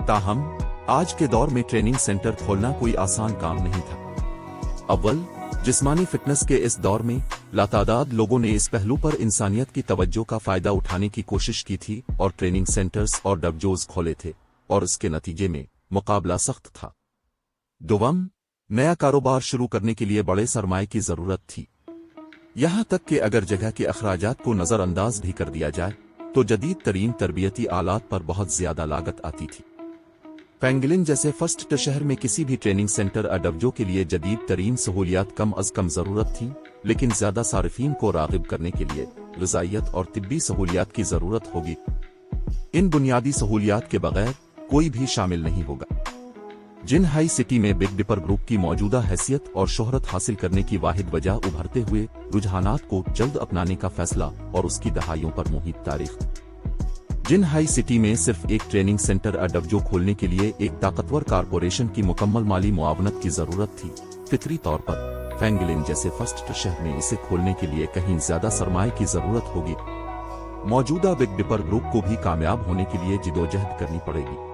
ताहम आज के दौर में ट्रेनिंग सेंटर खोलना कोई आसान काम नहीं था। अव्वल, जिस्मानी फिटनेस के इस दौर में लातादाद लोगों ने इस पहलू पर इंसानियत की तवज्जो का फायदा उठाने की कोशिश की थी और ट्रेनिंग सेंटर्स और डबजोज खोले थे, और इसके नतीजे में मुकाबला सख्त था। दुवम, नया कारोबार शुरू करने के लिए बड़े सरमाए की जरूरत थी। यहां तक कि अगर जगह के अखराजात को नजरअंदाज भी कर दिया जाए तो जदीद तरीन तरबियती आलात पर बहुत ज्यादा लागत आती थी। पेंगलिन जैसे फर्स्ट शहर में किसी भी ट्रेनिंग सेंटर अडब्जो के लिए जदीद तरीन सहूलियात कम अज कम जरूरत थी, लेकिन ज्यादा सारिफीन को रागिब करने के लिए ग़िज़ाइयत और तिब्बी सहूलियात की जरूरत होगी। इन बुनियादी सहूलियात के बगैर कोई भी शामिल नहीं होगा। जिन हाई सिटी में बिग डिपर ग्रुप की मौजूदा हैसियत और शोहरत हासिल करने की वाहिद वजह उभरते हुए रुझानात को जल्द अपनाने का फैसला और उसकी दहाइयों पर मुहित तारीख। जिन हाई सिटी में सिर्फ एक ट्रेनिंग सेंटर अडब्जो खोलने के लिए एक ताकतवर कारपोरेशन की मुकम्मल माली मुआवनत की जरूरत थी, फितरी तौर पर फैंगलिन जैसे फर्स्ट शहर में इसे खोलने के लिए कहीं ज्यादा सरमाए की जरूरत होगी। मौजूदा बिग डिपर ग्रुप को भी कामयाब होने के लिए जिदोजहद करनी पड़ेगी।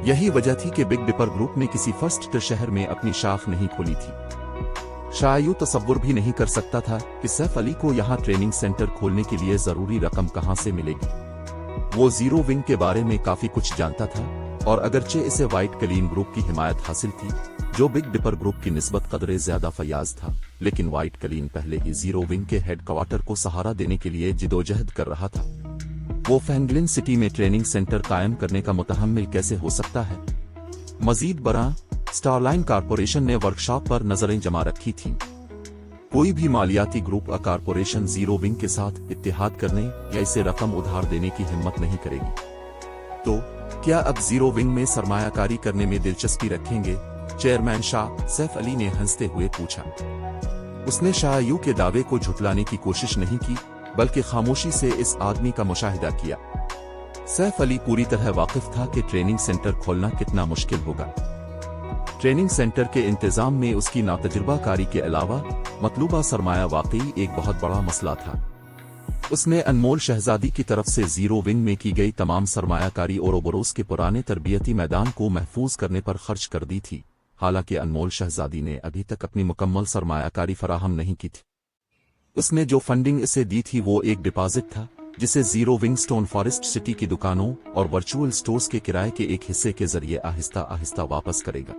यही वजह थी कि बिग डिपर ग्रुप ने किसी फर्स्ट शहर में अपनी शाख नहीं खोली थी। शायद तसव्वुर भी नहीं कर सकता था कि सैफ अली को यहाँ ट्रेनिंग सेंटर खोलने के लिए जरूरी रकम कहाँ से मिलेगी। वो जीरो विंग के बारे में काफी कुछ जानता था, और अगरचे इसे व्हाइट क्लीन ग्रुप की हिमायत हासिल थी, जो बिग डिपर ग्रुप की निस्बत कदरे ज्यादा फयाज था, लेकिन व्हाइट क्लीन पहले ही जीरो विंग के हेडक्वार्टर को सहारा देने के लिए जिदोजहद कर रहा था। वो फैंगलिन सिटी में ट्रेनिंग सेंटर कायम करने का मुतहम्मिल कैसे हो सकता है। मजीद बरा, स्टारलाइन कारपोरेशन ने वर्कशॉप पर नजरें जमा रखी थीं। कोई भी मालियाती ग्रुप या कारपोरेशन जीरो विंग के साथ इत्तेहाद करने या इसे रकम उधार देने की हिम्मत नहीं करेगी। तो क्या अब जीरो विंग में सरमायाकारी करने में दिलचस्पी रखेंगे? चेयरमैन शाह, सैफ अली ने हंसते हुए पूछा। उसने शायू के दावे को झुटलाने की कोशिश नहीं की, बल्कि खामोशी से इस आदमी का मुशाहिदा किया। सैफ अली पूरी तरह वाकिफ था कि ट्रेनिंग सेंटर खोलना कितना मुश्किल होगा। ट्रेनिंग सेंटर के इंतजाम में उसकी नातजुर्बाकारी के अलावा मतलूबा सरमाया वाकई एक बहुत बड़ा मसला था। उसने अनमोल शहजादी की तरफ से जीरो विंग में की गई तमाम सरमायाकारी ओरोबरोस के पुराने तरबियती मैदान को महफूज करने पर खर्च कर दी थी, हालांकि अनमोल शहजादी ने अभी तक अपनी मुकम्मल सरमायाकारी फराहम नहीं की थी। उसने जो फंडिंग इसे दी थी वो एक डिपॉजिट था, जिसे zero wing stone forest city की दुकानों और वर्चुअल स्टोर्स के किराए के एक हिस्से के जरिए आहिस्ता आहिस्ता वापस करेगा।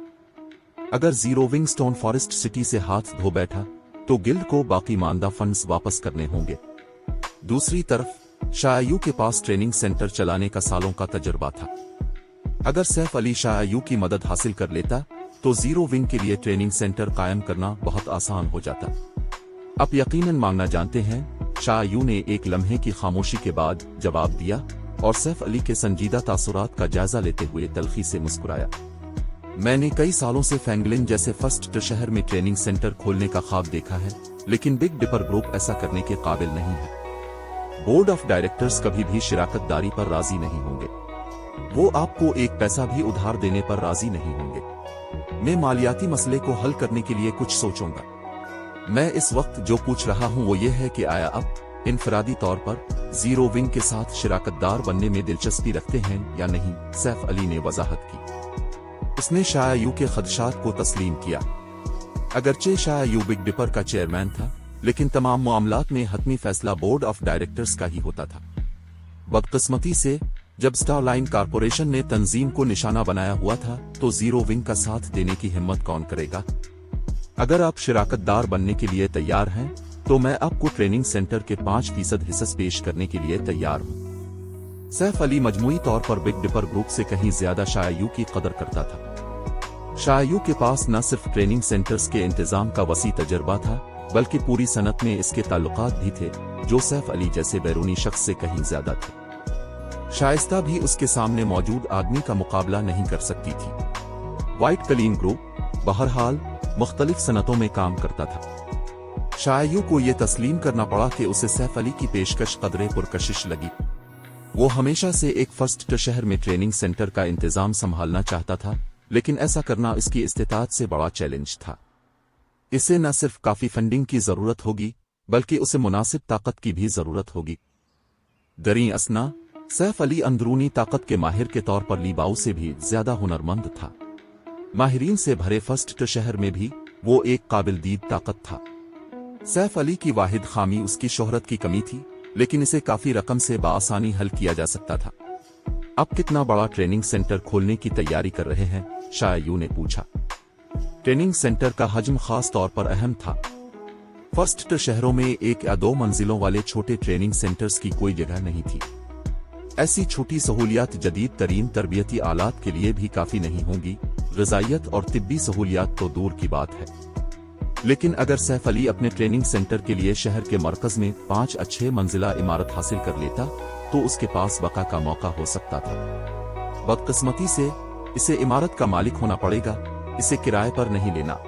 अगर zero wing stone forest city से हाथ धो बैठा तो गिल्ड को बाकी मानदा फंड्स वापस करने होंगे। दूसरी तरफ शायू के पास ट्रेनिंग सेंटर चलाने का सालों का तजुर्बा था। अगर सैफ अली शायू की मदद हासिल कर लेता तो जीरो विंग के लिए ट्रेनिंग सेंटर कायम करना बहुत आसान हो जाता। आप यकीनन मांगना जानते हैं, शायू ने एक लम्हे की खामोशी के बाद जवाब दिया और सैफ अली के संजीदा तासुरात का जायजा लेते हुए तलखी से मुस्कुराया। मैंने कई सालों से फैंगलिन जैसे फर्स्ट शहर में ट्रेनिंग सेंटर खोलने का ख्वाब देखा है, लेकिन बिग डिपर ग्रुप ऐसा करने के काबिल नहीं है। बोर्ड ऑफ डायरेक्टर्स कभी भी शिराकतदारी पर राजी नहीं होंगे। वो आपको एक पैसा भी उधार देने पर राजी नहीं होंगे। मैं मालियाती मसले को हल करने के लिए कुछ सोचूंगा। मैं इस वक्त जो पूछ रहा हूं वो ये है कि आया आप इनफरादी तौर पर जीरो विंग के साथ शिराकतदार बनने में दिलचस्पी रखते हैं या नहीं? सैफ अली ने वजाहत की। उसने शायू के खदशात को तस्लीम किया। अगरचे शायू बिग डिपर का चेयरमैन था, लेकिन तमाम मामलात में हतमी फैसला बोर्ड ऑफ डायरेक्टर्स का ही होता था। बदकिस्मती से जब स्टारलाइन कारपोरेशन ने तंजीम को निशाना बनाया हुआ था तो जीरो विंग का साथ देने की हिम्मत कौन करेगा? अगर आप शिराकतदार बनने के लिए तैयार हैं तो मैं आपको ट्रेनिंग सेंटर के 5% हिस्सा पेश करने के लिए तैयार हूं। सैफ अली मजमूई तौर पर बिग डिपर ग्रुप से कहीं ज्यादा शाययू की कदर करता था। शाययू के पास न सिर्फ ट्रेनिंग सेंटर्स के इंतजाम का वसी तजर्बा था, बल्कि पूरी सनत में इसके ताल्लुकात भी थे, जो सैफ अली जैसे बैरूनी शख्स से कहीं ज्यादा थे। शाइस्ता भी उसके सामने मौजूद आदमी का मुकाबला नहीं कर सकती थी। व्हाइट कलीन ग्रुप बहरहाल मुख्तलिफ सनतों में काम करता था। शाययू को यह तस्लीम करना पड़ा कि उसे सैफ अली की पेशकश कदरे पुरकशिश लगी। वो हमेशा से एक फर्स्ट शहर में ट्रेनिंग सेंटर का इंतजाम संभालना चाहता था, लेकिन ऐसा करना इसकी इस्तेताअत से बड़ा चैलेंज था। इसे न सिर्फ काफी फंडिंग की जरूरत होगी, बल्कि उसे मुनासिब ताकत की भी जरूरत होगी। दरी असना, सैफ अली अंदरूनी ताकत के माहिर के तौर पर लीबाऊ से भी ज्यादा हुनरमंद था। माहिरीन से भरे फर्स्ट शहर में भी वो एक काबिल दीद ताकत था। सैफ अली की वाहिद खामी उसकी शोहरत की कमी थी, लेकिन इसे काफी रकम से बाआसानी हल किया जा सकता था। अब कितना बड़ा ट्रेनिंग सेंटर खोलने की तैयारी कर रहे हैं? शाययू ने पूछा। ट्रेनिंग सेंटर का हजम खास तौर पर अहम था। फर्स्ट शहरों में 1 या 2 मंजिलों वाले छोटे ट्रेनिंग सेंटर्स की कोई जगह नहीं थी। ऐसी छोटी सहूलियात जदीद तरीन तरबियती आलात के लिए भी काफी नहीं होंगी, ग़िज़ाइयत और तिब्बी सहूलियात तो दूर की बात है। लेकिन अगर सैफ अली अपने ट्रेनिंग सेंटर के लिए शहर के मरकज में 5 अच्छे मंजिला इमारत हासिल कर लेता, तो उसके पास बका का मौका हो सकता था। बदकिस्मती से इसे इमारत का मालिक होना पड़ेगा, इसे किराए पर नहीं लेना।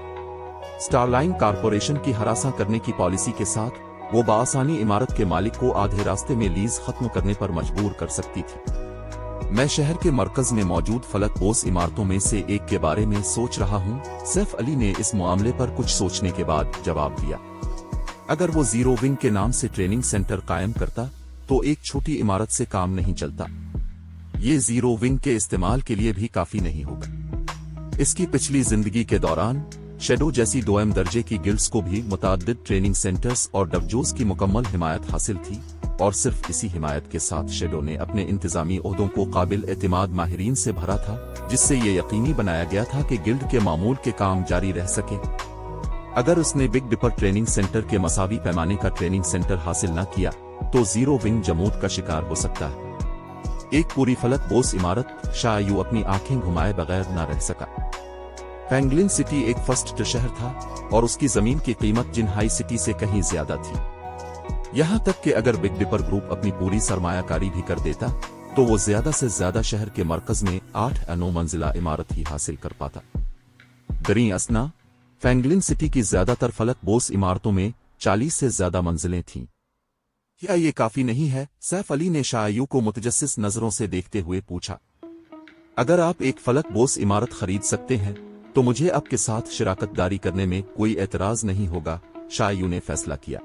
स्टारलाइन कारपोरेशन की हरासा करने की पॉलिसी के साथ वो बाआसानी इमारत के मालिक को आधे रास्ते में लीज खत्म करने पर मजबूर कर सकती थी। मैं शहर के मरकज में मौजूद फलक बोस इमारतों में से एक के बारे में सोच रहा हूँ, सैफ अली ने इस मामले पर कुछ सोचने के बाद जवाब दिया। अगर वो जीरो विंग के नाम से ट्रेनिंग सेंटर कायम करता, तो एक छोटी इमारत से काम नहीं चलता। ये जीरो विंग के इस्तेमाल के लिए भी काफी नहीं होगा। इसकी पिछली जिंदगी के दौरान शेडो जैसी दोयम दर्जे की गिल्ड्स को भी मुतअद्दिद ट्रेनिंग सेंटर्स और डबजोस की मुकम्मल हिमायत हासिल थी, और सिर्फ इसी हिमायत के साथ शेडो ने अपने इंतजामी ओहदों को काबिल एतमाद माहिरीन से भरा था, जिससे ये यकीनी बनाया गया था कि गिल्ड के मामूल के काम जारी रह सके। अगर उसने बिग डिपर ट्रेनिंग सेंटर के मसावी पैमाने का ट्रेनिंग सेंटर हासिल न किया, तो जीरो विंग जमूद का शिकार हो सकता है। एक पूरी फलक बोस इमारत शाययू अपनी आंखें घुमाए बगैर न रह सका। फैंगलिन सिटी एक फर्स्ट शहर था, और उसकी जमीन की कीमत जिनहाई सिटी से कहीं ज्यादा थी। यहां तक कि अगर बिग डिपर ग्रुप अपनी पूरी सरमायाकारी भी कर देता, तो वो ज्यादा से ज्यादा शहर के मरकज में 8 या 9 मंजिला इमारत ही हासिल कर पाता। दरी असना, फैंगलिन सिटी की ज्यादातर फलक बोस इमारतों में 40 से ज्यादा मंजिलें थीं। क्या ये काफी नहीं है? सैफ अली ने शाययू को मुतजस्सिस नजरों से देखते हुए पूछा। अगर आप एक फलक बोस इमारत खरीद सकते हैं, तो मुझे आपके साथ शराकतदारी करने में कोई एतराज नहीं होगा, शाययू ने फैसला किया।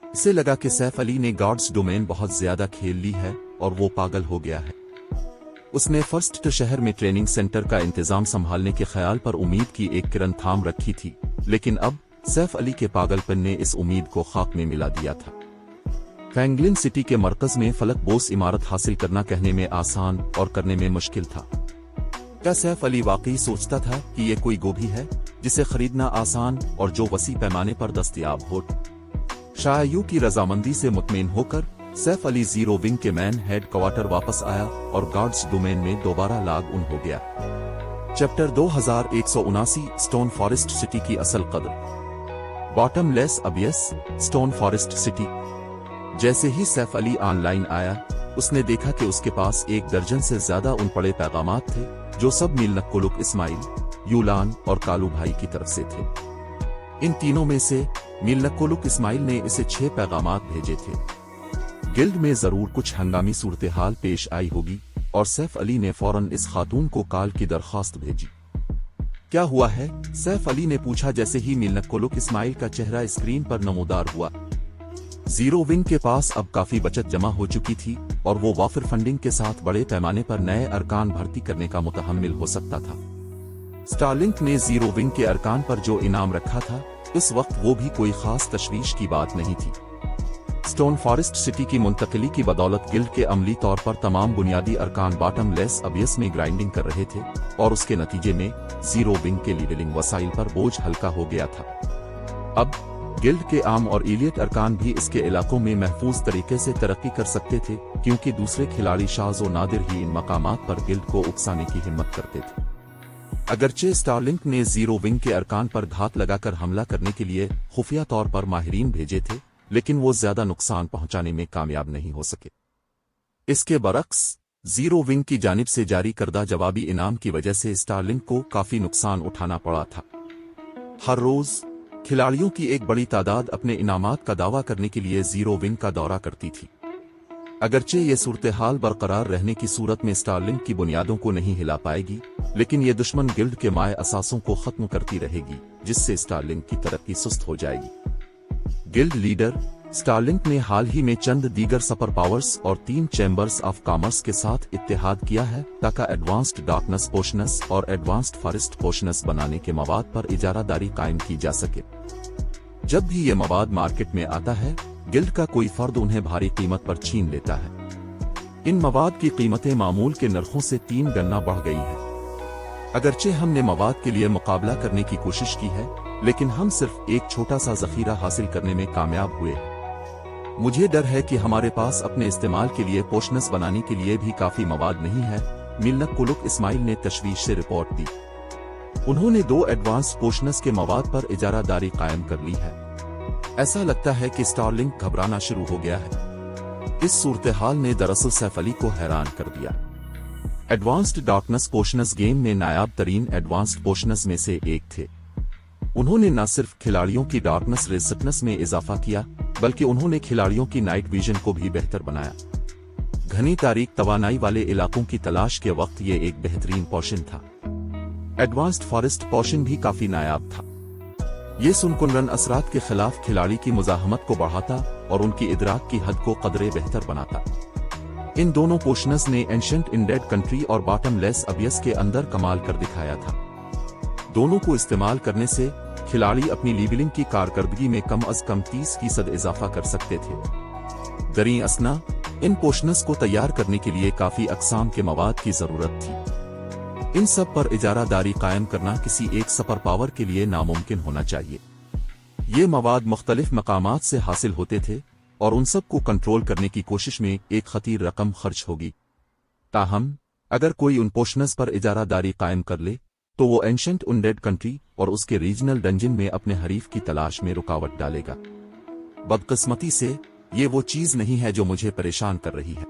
इसे लगा कि सैफ अली ने गॉड्स डोमेन बहुत ज्यादा खेल ली है और वो पागल हो गया है। उसने फर्स्ट शहर में ट्रेनिंग सेंटर का इंतजाम संभालने के ख्याल पर उम्मीद की एक किरण थाम रखी थी, लेकिन अब सैफ अली के पागलपन ने इस उम्मीद को खाक में मिला दिया था। फैंगलिन सिटी के मरकज में फलक बोस इमारत हासिल करना कहने में आसान और करने में मुश्किल था। क्या सैफ अली वाकई सोचता था कि ये कोई गोभी है जिसे खरीदना आसान और जो वसी पैमाने पर दस्तयाब हो? शाययू की रजामंदी से मुतमईन होकर सैफ अली जीरो विंग के मैन हेड क्वार्टर वापस आया और गार्ड्स डोमेन में दोबारा लाग उन हो गया। चैप्टर 2179 स्टोन फॉरेस्ट सिटी की असल कदर। Bottomless obvious, stone forest city. जैसे ही सैफ अली ऑनलाइन आया, उसने देखा कि उसके पास 1 दर्जन से ज्यादा उन पड़े पैगामात थे, जो सब मीलनक्कुलुक इस्माइल, यूलान और कालू भाई की तरफ से थे। इन तीनों में से मीलनक्कुलुक इस्माइल ने इसे 6 पैगामात भेजे थे। गिल्ड में जरूर कुछ हंगामी सूरत हाल पेश आई होगी, और सैफ अली ने फौरन इस खातून को कॉल की दरख्वास्त भेजी। क्या हुआ है? सैफ अली ने पूछा जैसे ही मीलनक्कुलुक इस्माइल का चेहरा स्क्रीन पर नमूदार हुआ। जीरो विंग के पास अब काफी बचत जमा हो चुकी थी, और वो वाफिर फंडिंग के साथ बड़े पैमाने पर नए अरकान भर्ती करने का मुतहम्मिल हो सकता था। स्टारलिंक ने जीरो विंग के अरकान पर जो इनाम रखा था, इस वक्त वो भी कोई खास तशवीश की बात नहीं थी। स्टोन फॉरेस्ट सिटी की मुंतकिली की बदौलत गिल्ड के अमली तौर पर तमाम बुनियादी अरकान बॉटमलेस अबियस में ग्राइंडिंग कर रहे थे, और उसके नतीजे में जीरो विंग के लीवलिंग वसाइल पर बोझ हल्का हो गया था। अब गिल्ड के आम और एलिट अरकान भी इसके इलाकों में महफूज तरीके से तरक्की कर सकते थे, क्योंकि दूसरे खिलाड़ी शाज़ व नादिर ही इन मकामात पर गिल्ड को उकसाने की हिम्मत करते थे। अगरचे स्टारलिंक ने जीरो विंग के अरकान पर घात लगाकर हमला करने के लिए खुफिया तौर पर माहिरीन भेजे थे, लेकिन वो ज्यादा नुकसान पहुंचाने में कामयाब नहीं हो सके। इसके बरक्स जीरो विंग की जानिब से जारी करदा जवाबी इनाम की वजह से स्टारलिंक को काफी नुकसान उठाना पड़ा था। हर रोज खिलाड़ियों की एक बड़ी तादाद अपने इनामात का दावा करने के लिए जीरो विंग का दौरा करती थी। अगरचे ये सूरत हाल बरकरार रहने की सूरत में स्टारलिंक की बुनियादों को नहीं हिला पाएगी, लेकिन ये दुश्मन गिल्ड के माए असासों को खत्म करती रहेगी, जिससे स्टारलिंक की तरक्की सुस्त हो जाएगी। गिल्ड लीडर स्टारलिंक ने हाल ही में चंद दीगर सुपर पावर्स और 3 चैम्बर्स ऑफ कॉमर्स के साथ इत्तेहाद किया है ताकि एडवांस्ड डार्कनेस पोशनस और एडवांस्ड फॉरेस्ट पोशनस बनाने के मवाद पर इजारादारी कायम की जा सके। जब भी ये मवाद मार्केट में आता है, गिल्ड का कोई फर्द उन्हें भारी कीमत पर छीन लेता है। इन मवाद की कीमतें मामूल के नरखों से 3 गुना बढ़ गई है। अगरचे हमने मवाद के लिए मुकाबला करने की कोशिश की है, लेकिन हम सिर्फ एक छोटा सा जखीरा हासिल करने में कामयाब हुए हैं। मुझे डर है कि हमारे पास अपने इस्तेमाल के लिए पोशनस बनाने के लिए भी काफी मवाद नहीं है, मिल्नक कुलुक इस्माइल ने तशवीश से रिपोर्ट दी। उन्होंने 2 एडवांस पोशनस के मवाद पर इजारादारी कायम कर ली है। ऐसा लगता है कि स्टारलिंक घबराना शुरू हो गया है। इस सूरत हाल ने दरअसल सैफ अली को हैरान कर दिया। एडवांस्ड डार्कनेस पोशनस गेम में नायाब तरीन एडवांस्ड पोशनस में से एक थे। उन्होंने न सिर्फ खिलाड़ियों की डार्कनेस रेजिस्टेंस में इजाफा किया, बल्कि उन्होंने खिलाड़ियों की नाइट विजन को भी बेहतर बनाया। घनी तारीक तवानाई वाले इलाकों की तलाश के वक्त ये एक बेहतरीन पोशन था। एडवांस्ड फॉरेस्ट पोशन भी काफी नायाब था। ये सुनकुनरन असरात के खिलाफ खिलाड़ी की मुजाहमत को बढ़ाता और उनकी इदराक की हद को कदरे बेहतर बनाता। इन दोनों पोशनस ने एंशंट इंडेड कंट्री और बॉटमलेस अबियस के अंदर कमाल कर दिखाया था। दोनों को इस्तेमाल करने से खिलाड़ी अपनी लीवलिंग की कारकर्दगी में कम अज कम 30% इजाफा कर सकते थे। दरी असना इन पोशनस को तैयार करने के लिए काफी अकसाम के मवाद की जरूरत थी। इन सब पर इजारादारी कायम करना किसी एक सुपर पावर के लिए नामुमकिन होना चाहिए। ये मवाद मुख्तलिफ मकामात से हासिल होते थे और उन सब को कंट्रोल करने की कोशिश में एक खतीर रकम खर्च होगी। ताहम अगर कोई उन पोशनस पर इजारादारी कायम कर ले तो वो एंशंट अनडेड कंट्री और उसके रीजनल डंजन में अपने हरीफ की तलाश में रुकावट डालेगा। बदकिस्मती से ये वो चीज नहीं है जो मुझे परेशान कर रही है।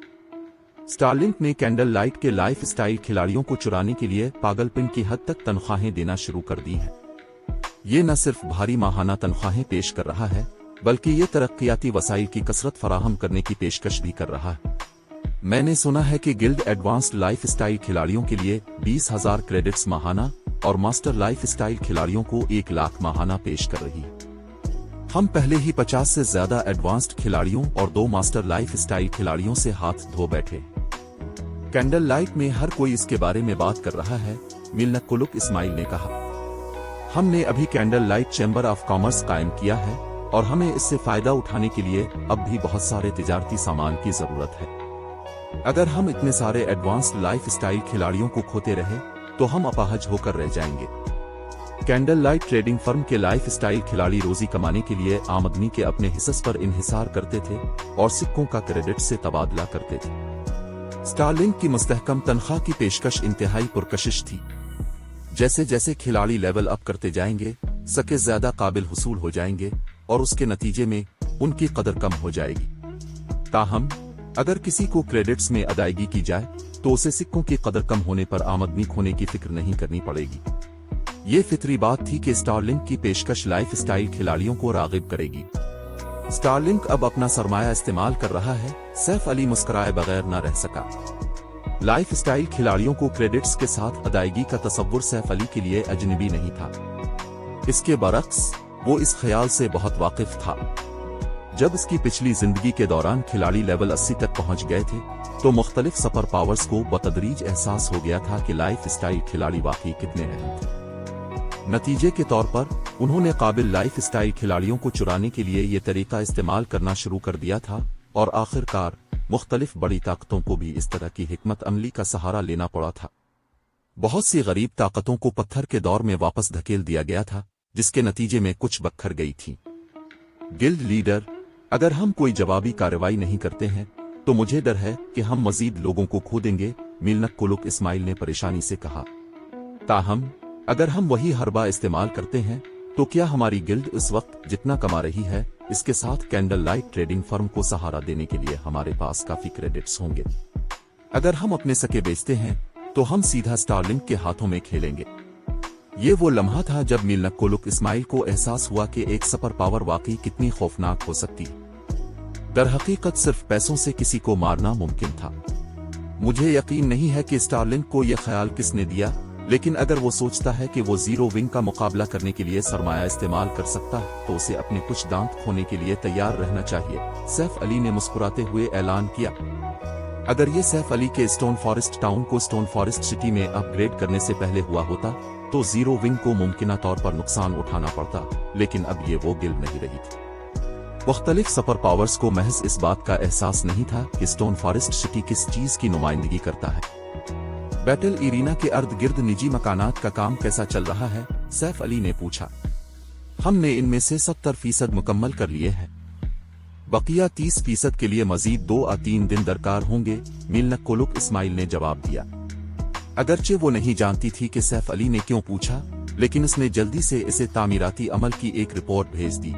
स्टारलिंक ने कैंडल लाइट के लाइफ स्टाइल खिलाड़ियों को चुराने के लिए पागलपन की हद तक तनख्वाहें देना शुरू कर दी हैं। ये न सिर्फ भारी माहाना तनख्वाहें पेश कर रहा है, बल्कि ये तरक्याती वसाइल की कसरत फराहम करने की पेशकश भी कर रहा है। मैंने सुना है कि गिल्ड एडवांस्ड लाइफ स्टाइल खिलाड़ियों के लिए 20,000 क्रेडिट्स माहाना और मास्टर लाइफ स्टाइल खिलाड़ियों को 1 लाख माहाना पेश कर रही है। हम पहले ही 50 से ज्यादा एडवांस्ड खिलाड़ियों और 2 मास्टर लाइफ स्टाइल खिलाड़ियों से हाथ धो बैठे। कैंडल लाइट में हर कोई इसके बारे में बात कर रहा है, मिल्नक कुलुक इस्माइल ने कहा। हमने अभी candle light chamber of commerce कायम किया है और हमें इससे फायदा उठाने के लिए अब भी बहुत सारे तिजारती सामान की जरूरत है। अगर हम इतने सारे एडवांस्ड लाइफ स्टाइल खिलाड़ियों को खोते रहे तो हम अपाहज होकर रह जाएंगे। कैंडल लाइट ट्रेडिंग फर्म के लाइफ स्टाइल खिलाड़ी रोजी कमाने के लिए आमदनी के अपने हिस्से पर इन्हिसार करते थे और सिक्कों का क्रेडिट से तबादला करते थे। स्टारलिंक की मुस्तहकम तनख्वाह की पेशकश इंतहाई पुरकशिश थी। जैसे जैसे खिलाड़ी लेवल अप करते जाएंगे, सके ज्यादा काबिल हुसूल हो जाएंगे और उसके नतीजे में उनकी कदर कम हो जाएगी। ताहम अगर किसी को क्रेडिट्स में अदायगी की जाए तो उसे सिक्कों की कदर कम होने पर आमदनी खोने की फिक्र नहीं करनी पड़ेगी। ये फितरी बात थी कि स्टारलिंक की पेशकश लाइफ स्टाइल खिलाड़ियों को रागिब करेगी। स्टारलिंक अब अपना सरमाया इस्तेमाल कर रहा है। सैफ अली मुस्कुराए बगैर न रह सका। लाइफ स्टाइल खिलाड़ियों को क्रेडिट्स के साथ अदायगी का तसव्वुर सैफ अली के लिए अजनबी नहीं था। इसके बरक्स वो इस ख्याल से बहुत वाकिफ था। जब इसकी पिछली जिंदगी के दौरान खिलाड़ी लेवल 80 तक पहुंच गए थे तो मुख्तलिफ सुपर पावर्स को बतदरीज एहसास हो गया था कि लाइफ स्टाइल खिलाड़ी वाकई कितने अहम थे। नतीजे के तौर पर उन्होंने काबिल लाइफ स्टाइल खिलाड़ियों को चुराने के लिए ये तरीका इस्तेमाल करना शुरू कर दिया था और आखिरकार मुख्तलिफ बड़ी ताकतों को भी इस तरह की हिकमत अमली का सहारा लेना पड़ा था। बहुत सी गरीब ताकतों को पत्थर के दौर में वापस धकेल दिया गया था, जिसके नतीजे में कुछ बखर गई थी। गिल्ड लीडर, अगर हम कोई जवाबी कार्रवाई नहीं करते हैं तो मुझे डर है कि हम मजीद लोगों को खो देंगे, मिल्नक कोलुक इस्माइल ने परेशानी से कहा। ताहम अगर हम वही हरबा इस्तेमाल करते हैं तो क्या हमारी गिल्ड इस वक्त जितना कमा रही है इसके साथ कैंडल लाइट ट्रेडिंग फर्म को सहारा देने के लिए हमारे पास काफी क्रेडिट्स होंगे। अगर हम अपने सके बेचते हैं तो हम सीधा स्टारलिंक के हाथों में खेलेंगे। ये वो लम्हा था जब मिल्नक कोलुक इस्माइल को एहसास हुआ कि एक सुपर पावर वाकई कितनी खौफनाक हो सकती है। दरहकीकत सिर्फ पैसों से किसी को मारना मुमकिन था। मुझे यकीन नहीं है कि स्टारलिंक को यह ख्याल किसने दिया, लेकिन अगर वो सोचता है कि वो जीरो विंग का मुकाबला करने के लिए सरमाया इस्तेमाल कर सकता है तो उसे अपने कुछ दांत खोने के लिए तैयार रहना चाहिए। सैफ अली ने मुस्कुराते हुए ऐलान किया। अगर ये सैफ अली के स्टोन फॉरेस्ट टाउन को स्टोन फॉरेस्ट सिटी में अपग्रेड करने से पहले हुआ होता तो जीरो विंग को मुमकिना तौर पर नुकसान उठाना पड़ता, लेकिन अब ये वो गिल्ड नहीं रही थी। मुख्तलिफ सुपर पावर्स को महज इस बात का एहसास नहीं था कि स्टोन फॉरेस्ट सिटी किस चीज की नुमाइंदगी करता है। बैटल एरिना के अर्द गिर्द निजी मकानात का काम कैसा चल रहा है? सैफ अली ने पूछा। हमने इनमें से 70% मुकम्मल कर लिए हैं। बकिया 30% के लिए मजीद 2 या 3 दिन दरकार होंगे, मिल्नक कोलुक इस्माइल ने जवाब दिया। अगरचे वो नहीं जानती थी कि सैफ अली ने क्यों पूछा, लेकिन उसने जल्दी से इसे तामीराती अमल की एक रिपोर्ट भेज दी।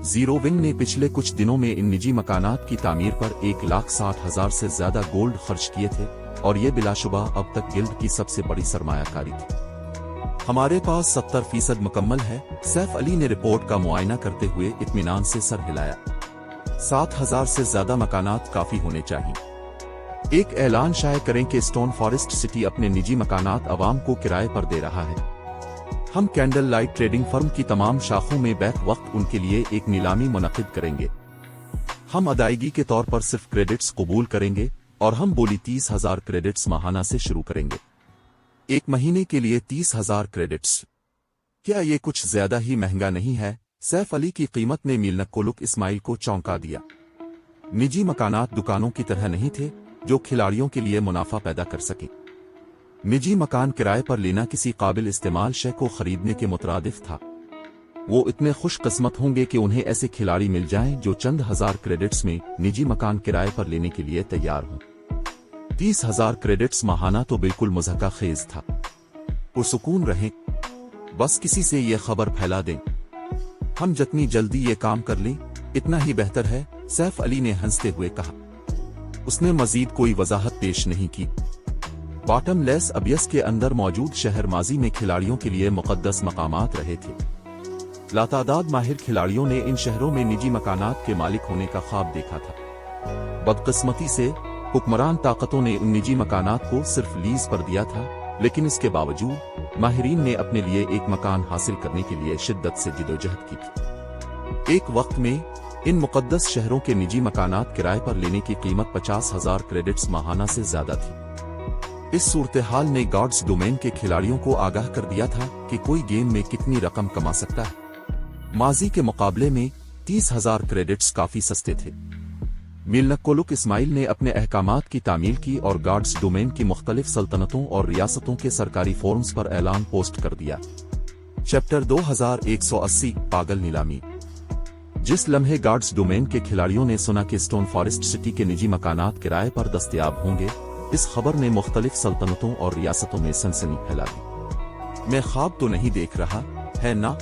जीरो विंग ने पिछले कुछ दिनों में इन निजी मकानात की तामीर पर 1,60,000 से ज्यादा गोल्ड खर्च किए थे और ये बिलाशुबा अब तक गिल्ड की सबसे बड़ी सरमायाकारी थी। हमारे पास 70% मुकम्मल है, सैफ अली ने रिपोर्ट का मुआयना करते हुए इत्मीनान से सर हिलाया। 7,000 से ज्यादा मकानात काफी होने चाहिए। एक ऐलान शाये करें कि स्टोन फॉरेस्ट सिटी अपने निजी मकानात अवाम को किराए पर दे रहा है। हम कैंडल लाइट ट्रेडिंग फर्म की तमाम शाखों में बैक वक्त उनके लिए एक नीलामी मुनक्किद करेंगे। हम अदायगी के तौर पर सिर्फ क्रेडिट्स कबूल करेंगे और हम बोली 30,000 क्रेडिट्स माहाना से शुरू करेंगे। एक महीने के लिए 30,000 क्रेडिट्स, क्या ये कुछ ज्यादा ही महंगा नहीं है? सैफ अली की कीमत ने मिल्नक कोलुक इस्माइल को चौंका दिया। निजी मकानात दुकानों की तरह नहीं थे जो खिलाड़ियों के लिए मुनाफा पैदा कर सके। निजी मकान किराए पर लेना किसी काबिल इस्तेमाल शय को खरीदने के मुतरादिफ था। वो इतने खुशकिस्मत होंगे कि उन्हें ऐसे खिलाड़ी मिल जाएं जो चंद हजार क्रेडिट्स में निजी मकान किराए पर लेने के लिए तैयार हों। 30,000 क्रेडिट्स माहाना तो बिल्कुल मुज़हका खेज था। पुरसुकून रहें, बस किसी से ये खबर फैला दें। हम जितनी जल्दी ये काम कर लें इतना ही बेहतर है, सैफ अली ने हंसते हुए कहा। उसने मजीद कोई वजाहत पेश नहीं की। बॉटम लेस अबियस के अंदर मौजूद शहर माजी में खिलाड़ियों के लिए मुकद्दस मकामात रहे थे। लातादाद माहिर खिलाड़ियों ने इन शहरों में निजी मकानात के मालिक होने का ख्वाब देखा था। बदकिस्मती से हुक्मरान ताकतों ने उन निजी मकानात को सिर्फ लीज पर दिया था, लेकिन इसके बावजूद माहिरीन ने अपने लिए एक मकान हासिल करने के लिए शिद्दत से जिदोजहद की थी। एक वक्त में इन मुकद्दस शहरों के निजी मकानात किराए पर लेने की कीमत 50,000 क्रेडिट्स माहाना से ज्यादा थी। इस सूरत-ए-हाल ने गॉड्स डोमेन के खिलाड़ियों को आगाह कर दिया था कि कोई गेम में कितनी रकम कमा सकता है। माजी के मुकाबले में 30,000 क्रेडिट्स काफी सस्ते थे। मिल्नक कोलुक इस्माइल ने अपने अहकामात की तामील की और गॉड्स डोमेन की मुख्तलिफ सल्तनतों और रियासतों के सरकारी फोरम्स पर ऐलान पोस्ट कर दिया। चैप्टर 2180 पागल नीलामी। जिस लम्हे गॉड्स डोमेन के खिलाड़ियों ने सुना कि स्टोन फॉरेस्ट सिटी के निजी मकानात किराए पर दस्तयाब होंगे, इस खबर ने मुख्तलिफ सल्तनतों और रियासतों में सनसनी फैला दी। मैं ख्वाब तो नहीं देख रहा है ना?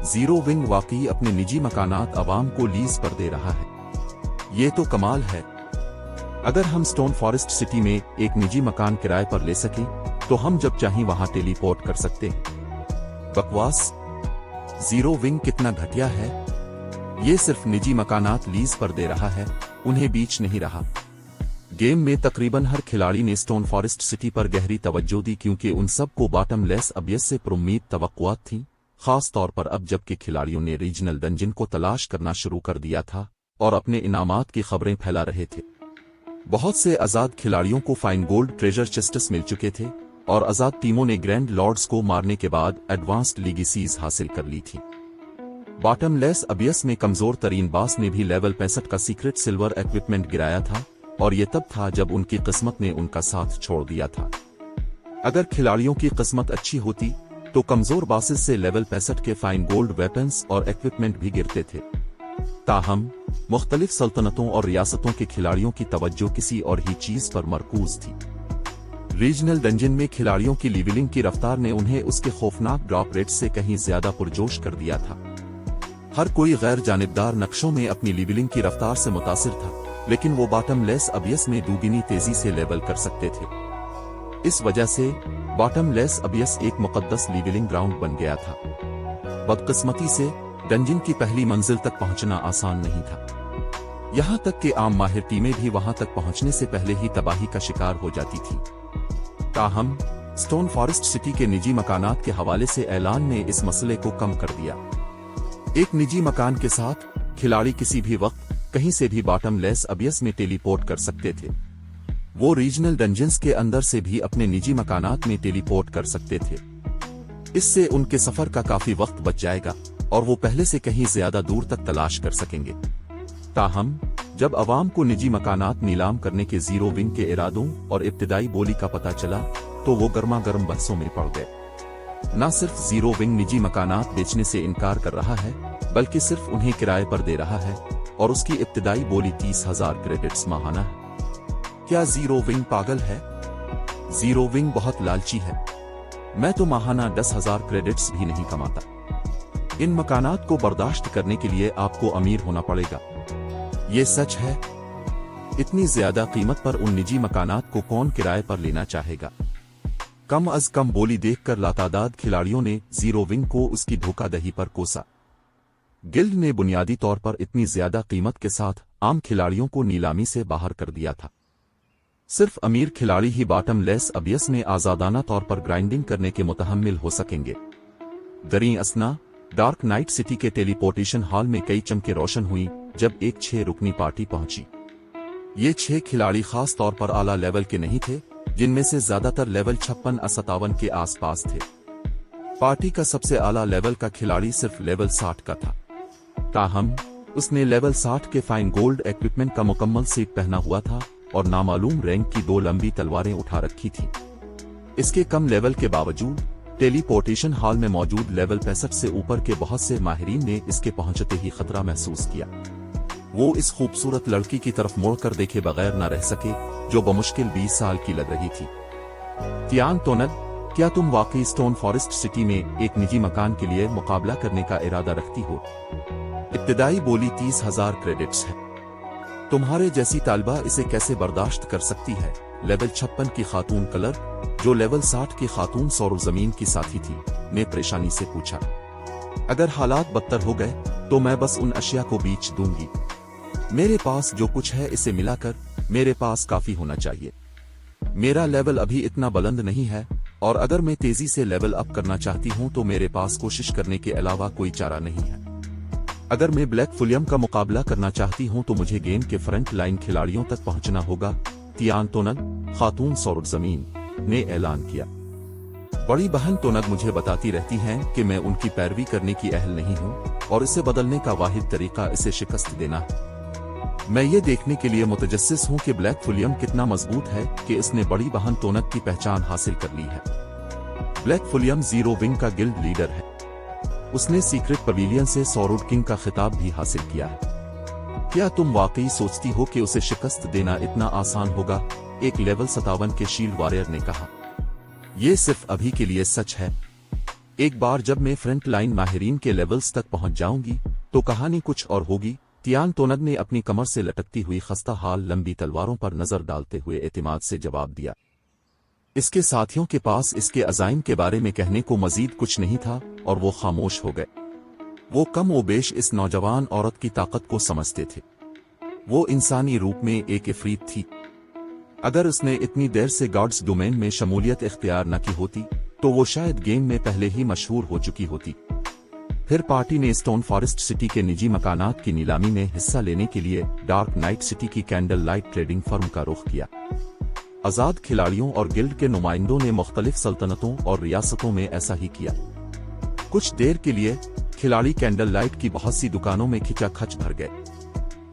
जीरो विंग वाकई अपने निजी मकानात अवाम को लीज पर दे रहा है। ये तो कमाल है। अगर हम स्टोन फॉरेस्ट सिटी में एक निजी मकान किराए पर ले सकें तो हम जब चाहें वहां टेलीपोर्ट कर सकते हैं। बकवास। जीरो विंग कितना घटिया है। ये सिर्फ निजी मकानात लीज पर दे रहा है, उन्हें बीच नहीं रहा। गेम में तकरीबन हर खिलाड़ी ने स्टोन फॉरेस्ट सिटी पर गहरी तवज्जो दी क्योंकि उन सब को बॉटम लेस अबियस से पुरुम्मीद तवक्कुआत थीं, खास तौर पर अब जबकि खिलाड़ियों ने रीजनल डंजन को तलाश करना शुरू कर दिया था और अपने इनामात की खबरें फैला रहे थे। बहुत से आजाद खिलाड़ियों को फाइन गोल्ड ट्रेजर चेस्ट्स मिल चुके थे और आजाद टीमों ने ग्रैंड लॉर्ड्स को मारने के बाद एडवांस्ड लीगेसीज हासिल कर ली थी। बॉटम लेस अबियस में कमजोर तरीन बास ने भी लेवल 65 का सीक्रेट सिल्वर इक्विपमेंट गिराया था और ये तब था जब उनकी किस्मत ने उनका साथ छोड़ दिया था। अगर खिलाड़ियों की किस्मत अच्छी होती तो कमजोर बासेस से लेवल 65 के फाइन गोल्ड वेपन्स और इक्विपमेंट भी गिरते थे। ताहम मुख्तलिफ सल्तनतों और रियासतों के खिलाड़ियों की तवज्जो किसी और ही चीज पर मरकूज थी। रीजनल डंजन में खिलाड़ियों की लेवलिंग की रफ्तार ने उन्हें उसके खौफनाक ड्रॉप रेट से कहीं ज्यादा पुरजोश कर दिया था। हर कोई गैर जानिबदार नक्शों में अपनी लेवलिंग की रफ्तार से मुतासिर था, लेकिन वो बॉटम लेस अबियस में दुगनी तेजी से लेवल कर सकते थे। इस वजह से बॉटम लेस अबियस एक मुकद्दस लेवलिंग ग्राउंड बन गया था। बदकिस्मती से डंजन की पहली मंजिल तक पहुंचना आसान नहीं था। यहां तक कि आम माहिर टीमें भी वहां तक पहुंचने से पहले ही तबाही का शिकार हो जाती थी। ताहम स्टोन फॉरेस्ट सिटी के निजी मकानात के हवाले से ऐलान ने इस मसले को कम कर दिया। एक निजी मकान के साथ खिलाड़ी किसी भी वक्त कहीं से भी बॉटम लेस अबियस में टेलीपोर्ट कर सकते थे। वो रीजनल डंजन्स के अंदर से भी अपने निजी मकानात में टेलीपोर्ट कर सकते थे। इससे उनके सफर का काफी वक्त बच जाएगा और वो पहले से कहीं ज्यादा दूर तक तलाश कर सकेंगे। ताहम जब अवाम को निजी मकानात नीलाम करने के जीरो विंग के इरादों और इब्तिदाई बोली का पता चला तो वो गर्मा गर्म बहसों में पड़ गए। न सिर्फ जीरो विंग निजी मकानात बेचने से इनकार कर रहा है, बल्कि सिर्फ उन्हें किराए पर दे रहा है और उसकी इब्तिदाई बोली 30,000 क्रेडिट्स माहाना है। क्या जीरो विंग पागल है? जीरो विंग बहुत लालची है। मैं तो माहाना 10,000 क्रेडिट्स भी नहीं कमाता। इन मकानात को बर्दाश्त करने के लिए आपको अमीर होना पड़ेगा। ये सच है। इतनी ज्यादा कीमत पर उन निजी मकानात को कौन किराए पर लेना चाहेगा? कम अज कम बोली देखकर लातादाद खिलाड़ियों ने जीरो विंग को उसकी धोखाधड़ी पर कोसा। गिल्ड ने बुनियादी तौर पर इतनी ज्यादा कीमत के साथ आम खिलाड़ियों को नीलामी से बाहर कर दिया था। सिर्फ अमीर खिलाड़ी ही बॉटम लेस अबियस में आजादाना तौर पर ग्राइंडिंग करने के मुतहम्मिल हो सकेंगे। दरी असना डार्क नाइट सिटी के टेलीपोर्टेशन हॉल में कई चमकें रोशन हुई जब एक 6 रुकनी पार्टी पहुंची। ये 6 खिलाड़ी खास तौर पर आला लेवल के नहीं थे, जिनमें से ज्यादातर लेवल 56-57 के आसपास थे। पार्टी का सबसे आला लेवल का खिलाड़ी सिर्फ लेवल 60 का था। ताहम उसने लेवल 60 के फाइन गोल्ड इक्विपमेंट का मुकम्मल सेट पहना हुआ था और नामालूम रैंक की 2 लंबी तलवारें उठा रखी थी। इसके कम लेवल के बावजूद टेलीपोर्टेशन हॉल में मौजूद लेवल 65 से ऊपर के बहुत से माहिरीन ने इसके पहुंचते ही खतरा महसूस किया। वो इस खूबसूरत लड़की की तरफ मुड़कर देखे बगैर न रह सके जो बमुश्किल 20 साल की लग रही थी। तियान तोनग, क्या तुम वाकई स्टोन फॉरेस्ट सिटी में एक निजी मकान के लिए मुकाबला करने का इरादा रखती हो? इब्तिदाई बोली 30,000 क्रेडिट्स है। तुम्हारे जैसी तालिबा इसे कैसे बर्दाश्त कर सकती है? लेवल 56 की खातून कलर, जो लेवल 60 की खातून सौर जमीन की साथी थी, ने परेशानी से पूछा। अगर हालात बदतर हो गए तो मैं बस उन अशिया को बेच दूंगी। मेरे पास जो कुछ है इसे मिलाकर मेरे पास काफी होना चाहिए। मेरा लेवल अभी इतना बुलंद नहीं है और अगर मैं तेजी से लेवल अप करना चाहती हूं तो मेरे पास कोशिश करने के अलावा कोई चारा नहीं है। अगर मैं ब्लैक फुलियम का मुकाबला करना चाहती हूं तो मुझे गेम के फ्रंट लाइन खिलाड़ियों तक पहुंचना होगा। तियान तोनग, खातून सौर जमीन, ने ऐलान किया। बड़ी बहन तोनग मुझे बताती रहती हैं कि मैं उनकी पैरवी करने की अहल नहीं हूं और इसे बदलने का वाहिद तरीका इसे शिकस्त देना है। मैं ये देखने के लिए मुतजस्सिस हूं कि ब्लैक फुलियम कितना मजबूत है कि इसने बड़ी बहन तोनग की पहचान हासिल कर ली है। ब्लैक फुलियम जीरो विंग का गिल्ड लीडर है। उसने सीक्रेट पवेलियन से सौरुड किंग का खिताब भी हासिल किया है। क्या तुम वाकई सोचती हो कि उसे शिकस्त देना इतना आसान होगा? एक लेवल 57 के शील्ड वॉरियर ने कहा। यह सिर्फ अभी के लिए सच है। एक बार जब मैं फ्रंट लाइन माहिरीन के लेवल्स तक पहुंच जाऊंगी तो कहानी कुछ और होगी। तियान तोनग ने अपनी कमर से लटकती हुई खस्ता हाल लंबी तलवारों पर नजर डालते हुए एतमाद से जवाब दिया। इसके साथियों के पास इसके अजाइम के बारे में कहने को मजीद कुछ नहीं था और वो खामोश हो गए। वो कम व बेश इस नौजवान औरत की ताकत को समझते थे। वो इंसानी रूप में एक इफरीत थी। अगर उसने इतनी देर से गॉड्स डोमेन में शमूलियत इख्तियार न की होती तो वो शायद गेम में पहले ही मशहूर हो चुकी होती। फिर पार्टी ने स्टोन फॉरेस्ट सिटी के निजी मकानात की नीलामी में हिस्सा लेने के लिए डार्क नाइट सिटी की कैंडल लाइट ट्रेडिंग फर्म का रुख किया। आजाद खिलाड़ियों और गिल्ड के नुमाइंदों ने मुख्तलिफ सल्तनतों और रियासतों में ऐसा ही किया। कुछ देर के लिए खिलाड़ी कैंडल लाइट की बहुत सी दुकानों में खिंचाखच भर गए।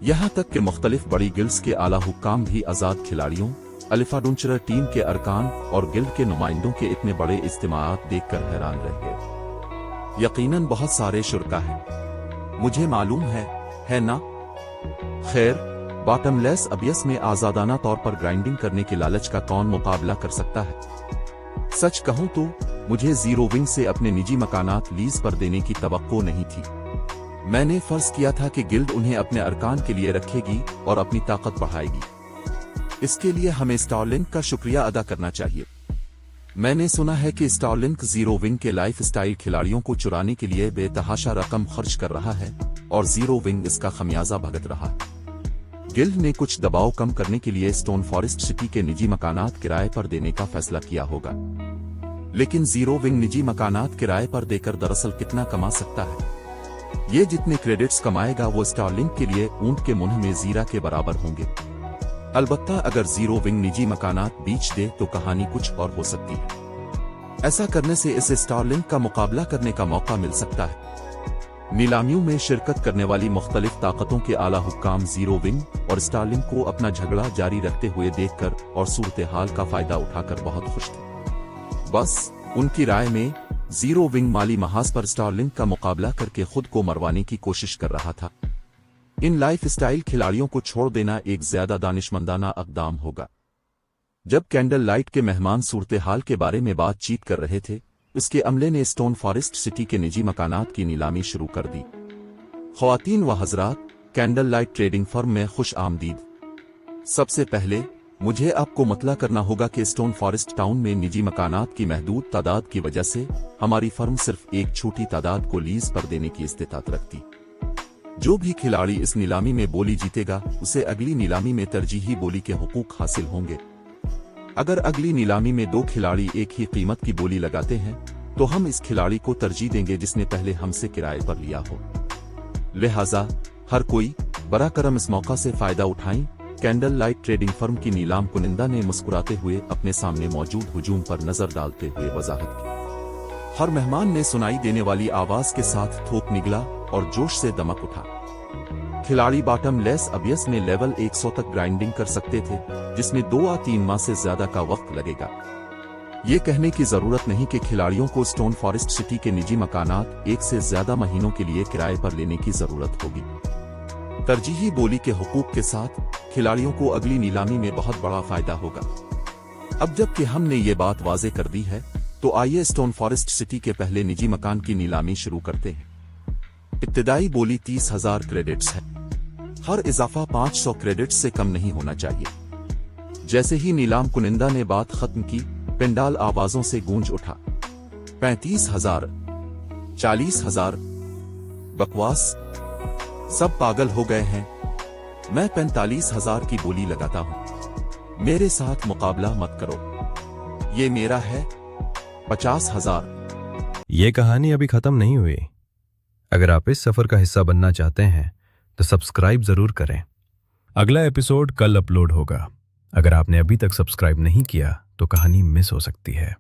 यहाँ तक कि मुख्तलिफ बड़ी गिल्ड्स के आला हुक्काम भी आजाद खिलाड़ियों अल्फाडुंचर टीम के अरकान और गिल्ड के नुमाइंदों के इतने बड़े इज्तिमाआत देखकर हैरान रह गए। यकीनन बहुत सारे शुरका हैं। मुझे मालूम है ना? खैर, बॉटमलेस अबियस में आजादाना तौर पर ग्राइंडिंग करने के लालच का कौन मुकाबला कर सकता है? सच कहूं तो मुझे जीरो विंग से अपने निजी मकानात लीज पर देने की तवक्को नहीं थी। मैंने फर्ज किया था कि गिल्ड उन्हें अपने अरकान के लिए रखेगी और अपनी ताकत बढ़ाएगी। इसके लिए हमें स्टारलिंक का शुक्रिया अदा करना चाहिए। मैंने सुना है कि स्टारलिंक जीरो विंग के लाइफ स्टाइल खिलाड़ियों को चुराने के लिए बेतहाशा रकम खर्च कर रहा है और जीरो विंग इसका खमियाजा भुगत रहा है। गिल्ड ने कुछ दबाव कम करने के लिए स्टोन फॉरेस्ट सिटी के निजी मकानात किराए पर देने का फैसला किया होगा। लेकिन जीरो विंग निजी मकानात किराए पर देकर दरअसल कितना कमा सकता है? ये जितने क्रेडिट्स कमाएगा वो स्टारलिंक के लिए ऊंट के मुंह में जीरा के बराबर होंगे। अलबत्ता अगर जीरो विंग निजी मकानात बेच दे तो कहानी कुछ और हो सकती है। ऐसा करने से इसे स्टारलिंक का मुकाबला करने का मौका मिल सकता है। नीलामियों में शिरकत करने वाली मुख्तलिफ ताकतों के आला हुक्काम जीरो विंग और स्टारलिंक को अपना झगड़ा जारी रखते हुए देखकर और सूरत हाल का फायदा उठाकर बहुत खुश थे। बस उनकी राय में जीरो विंग माली महाज पर स्टारलिंक का मुकाबला करके खुद को मरवाने की कोशिश कर रहा था। इन लाइफ स्टाइल खिलाड़ियों को छोड़ देना एक ज्यादा दानिशमंदाना अक़दाम होगा। जब कैंडल लाइट के मेहमान सूरत हाल के बारे में बातचीत कर रहे थे, इसके अमले ने स्टोन फॉरेस्ट सिटी के निजी मकानात की नीलामी शुरू कर दी। ख्वातीन व हजरात, कैंडल लाइट ट्रेडिंग फर्म में खुश आमदीद। सबसे पहले मुझे आपको मतला करना होगा कि स्टोन फॉरेस्ट टाउन में निजी मकानात की महदूद तादाद की वजह से हमारी फर्म सिर्फ एक छोटी तादाद को लीज पर देने की इस्तेताअत रखती। जो भी खिलाड़ी इस नीलामी में बोली जीतेगा उसे अगली नीलामी में तरजीही बोली के हुकूक हासिल होंगे। अगर अगली नीलामी में दो खिलाड़ी एक ही कीमत की बोली लगाते हैं तो हम इस खिलाड़ी को तरजीह देंगे जिसने पहले हमसे किराए पर लिया हो। लिहाजा हर कोई बरा करम इस मौका से फायदा उठाएं। कैंडल लाइट ट्रेडिंग फर्म की नीलाम कुनिंदा ने मुस्कुराते हुए अपने सामने मौजूद हुजूम पर नजर डालते हुए वजाहत की। हर मेहमान ने सुनाई देने वाली आवाज के साथ थोक निगला और जोश से दमक उठा। खिलाड़ी बॉटम लेस अबियस में लेवल 100 तक ग्राइंडिंग कर सकते थे, जिसमें 2 या 3 माह से ज्यादा का वक्त लगेगा। ये कहने की जरूरत नहीं कि खिलाड़ियों को स्टोन फॉरेस्ट सिटी के निजी मकानात 1 से ज्यादा महीनों के लिए किराए पर लेने की जरूरत होगी। तरजीही बोली के हुकूक के साथ खिलाड़ियों को अगली नीलामी में बहुत बड़ा फायदा होगा। अब जबकि हमने ये बात वाजे कर दी है तो आइए स्टोन फॉरेस्ट सिटी के पहले निजी मकान की नीलामी शुरू करते हैं। इब्तिदाई बोली 30,000 क्रेडिट्स है। हर इजाफा 500 क्रेडिट्स से कम नहीं होना चाहिए। जैसे ही नीलाम कुनिंदा ने बात खत्म की, पेंडाल आवाजों से गूंज उठा। 35,000, 40,000, बकवास, सब पागल हो गए हैं। मैं 45,000 की बोली लगाता हूं। मेरे साथ मुकाबला मत करो। ये मेरा है। 50,000। ये कहानी अभी खत्म नहीं हुई। अगर आप इस सफर का हिस्सा बनना चाहते हैं तो सब्सक्राइब जरूर करें। अगला एपिसोड कल अपलोड होगा। अगर आपने अभी तक सब्सक्राइब नहीं किया तो कहानी मिस हो सकती है।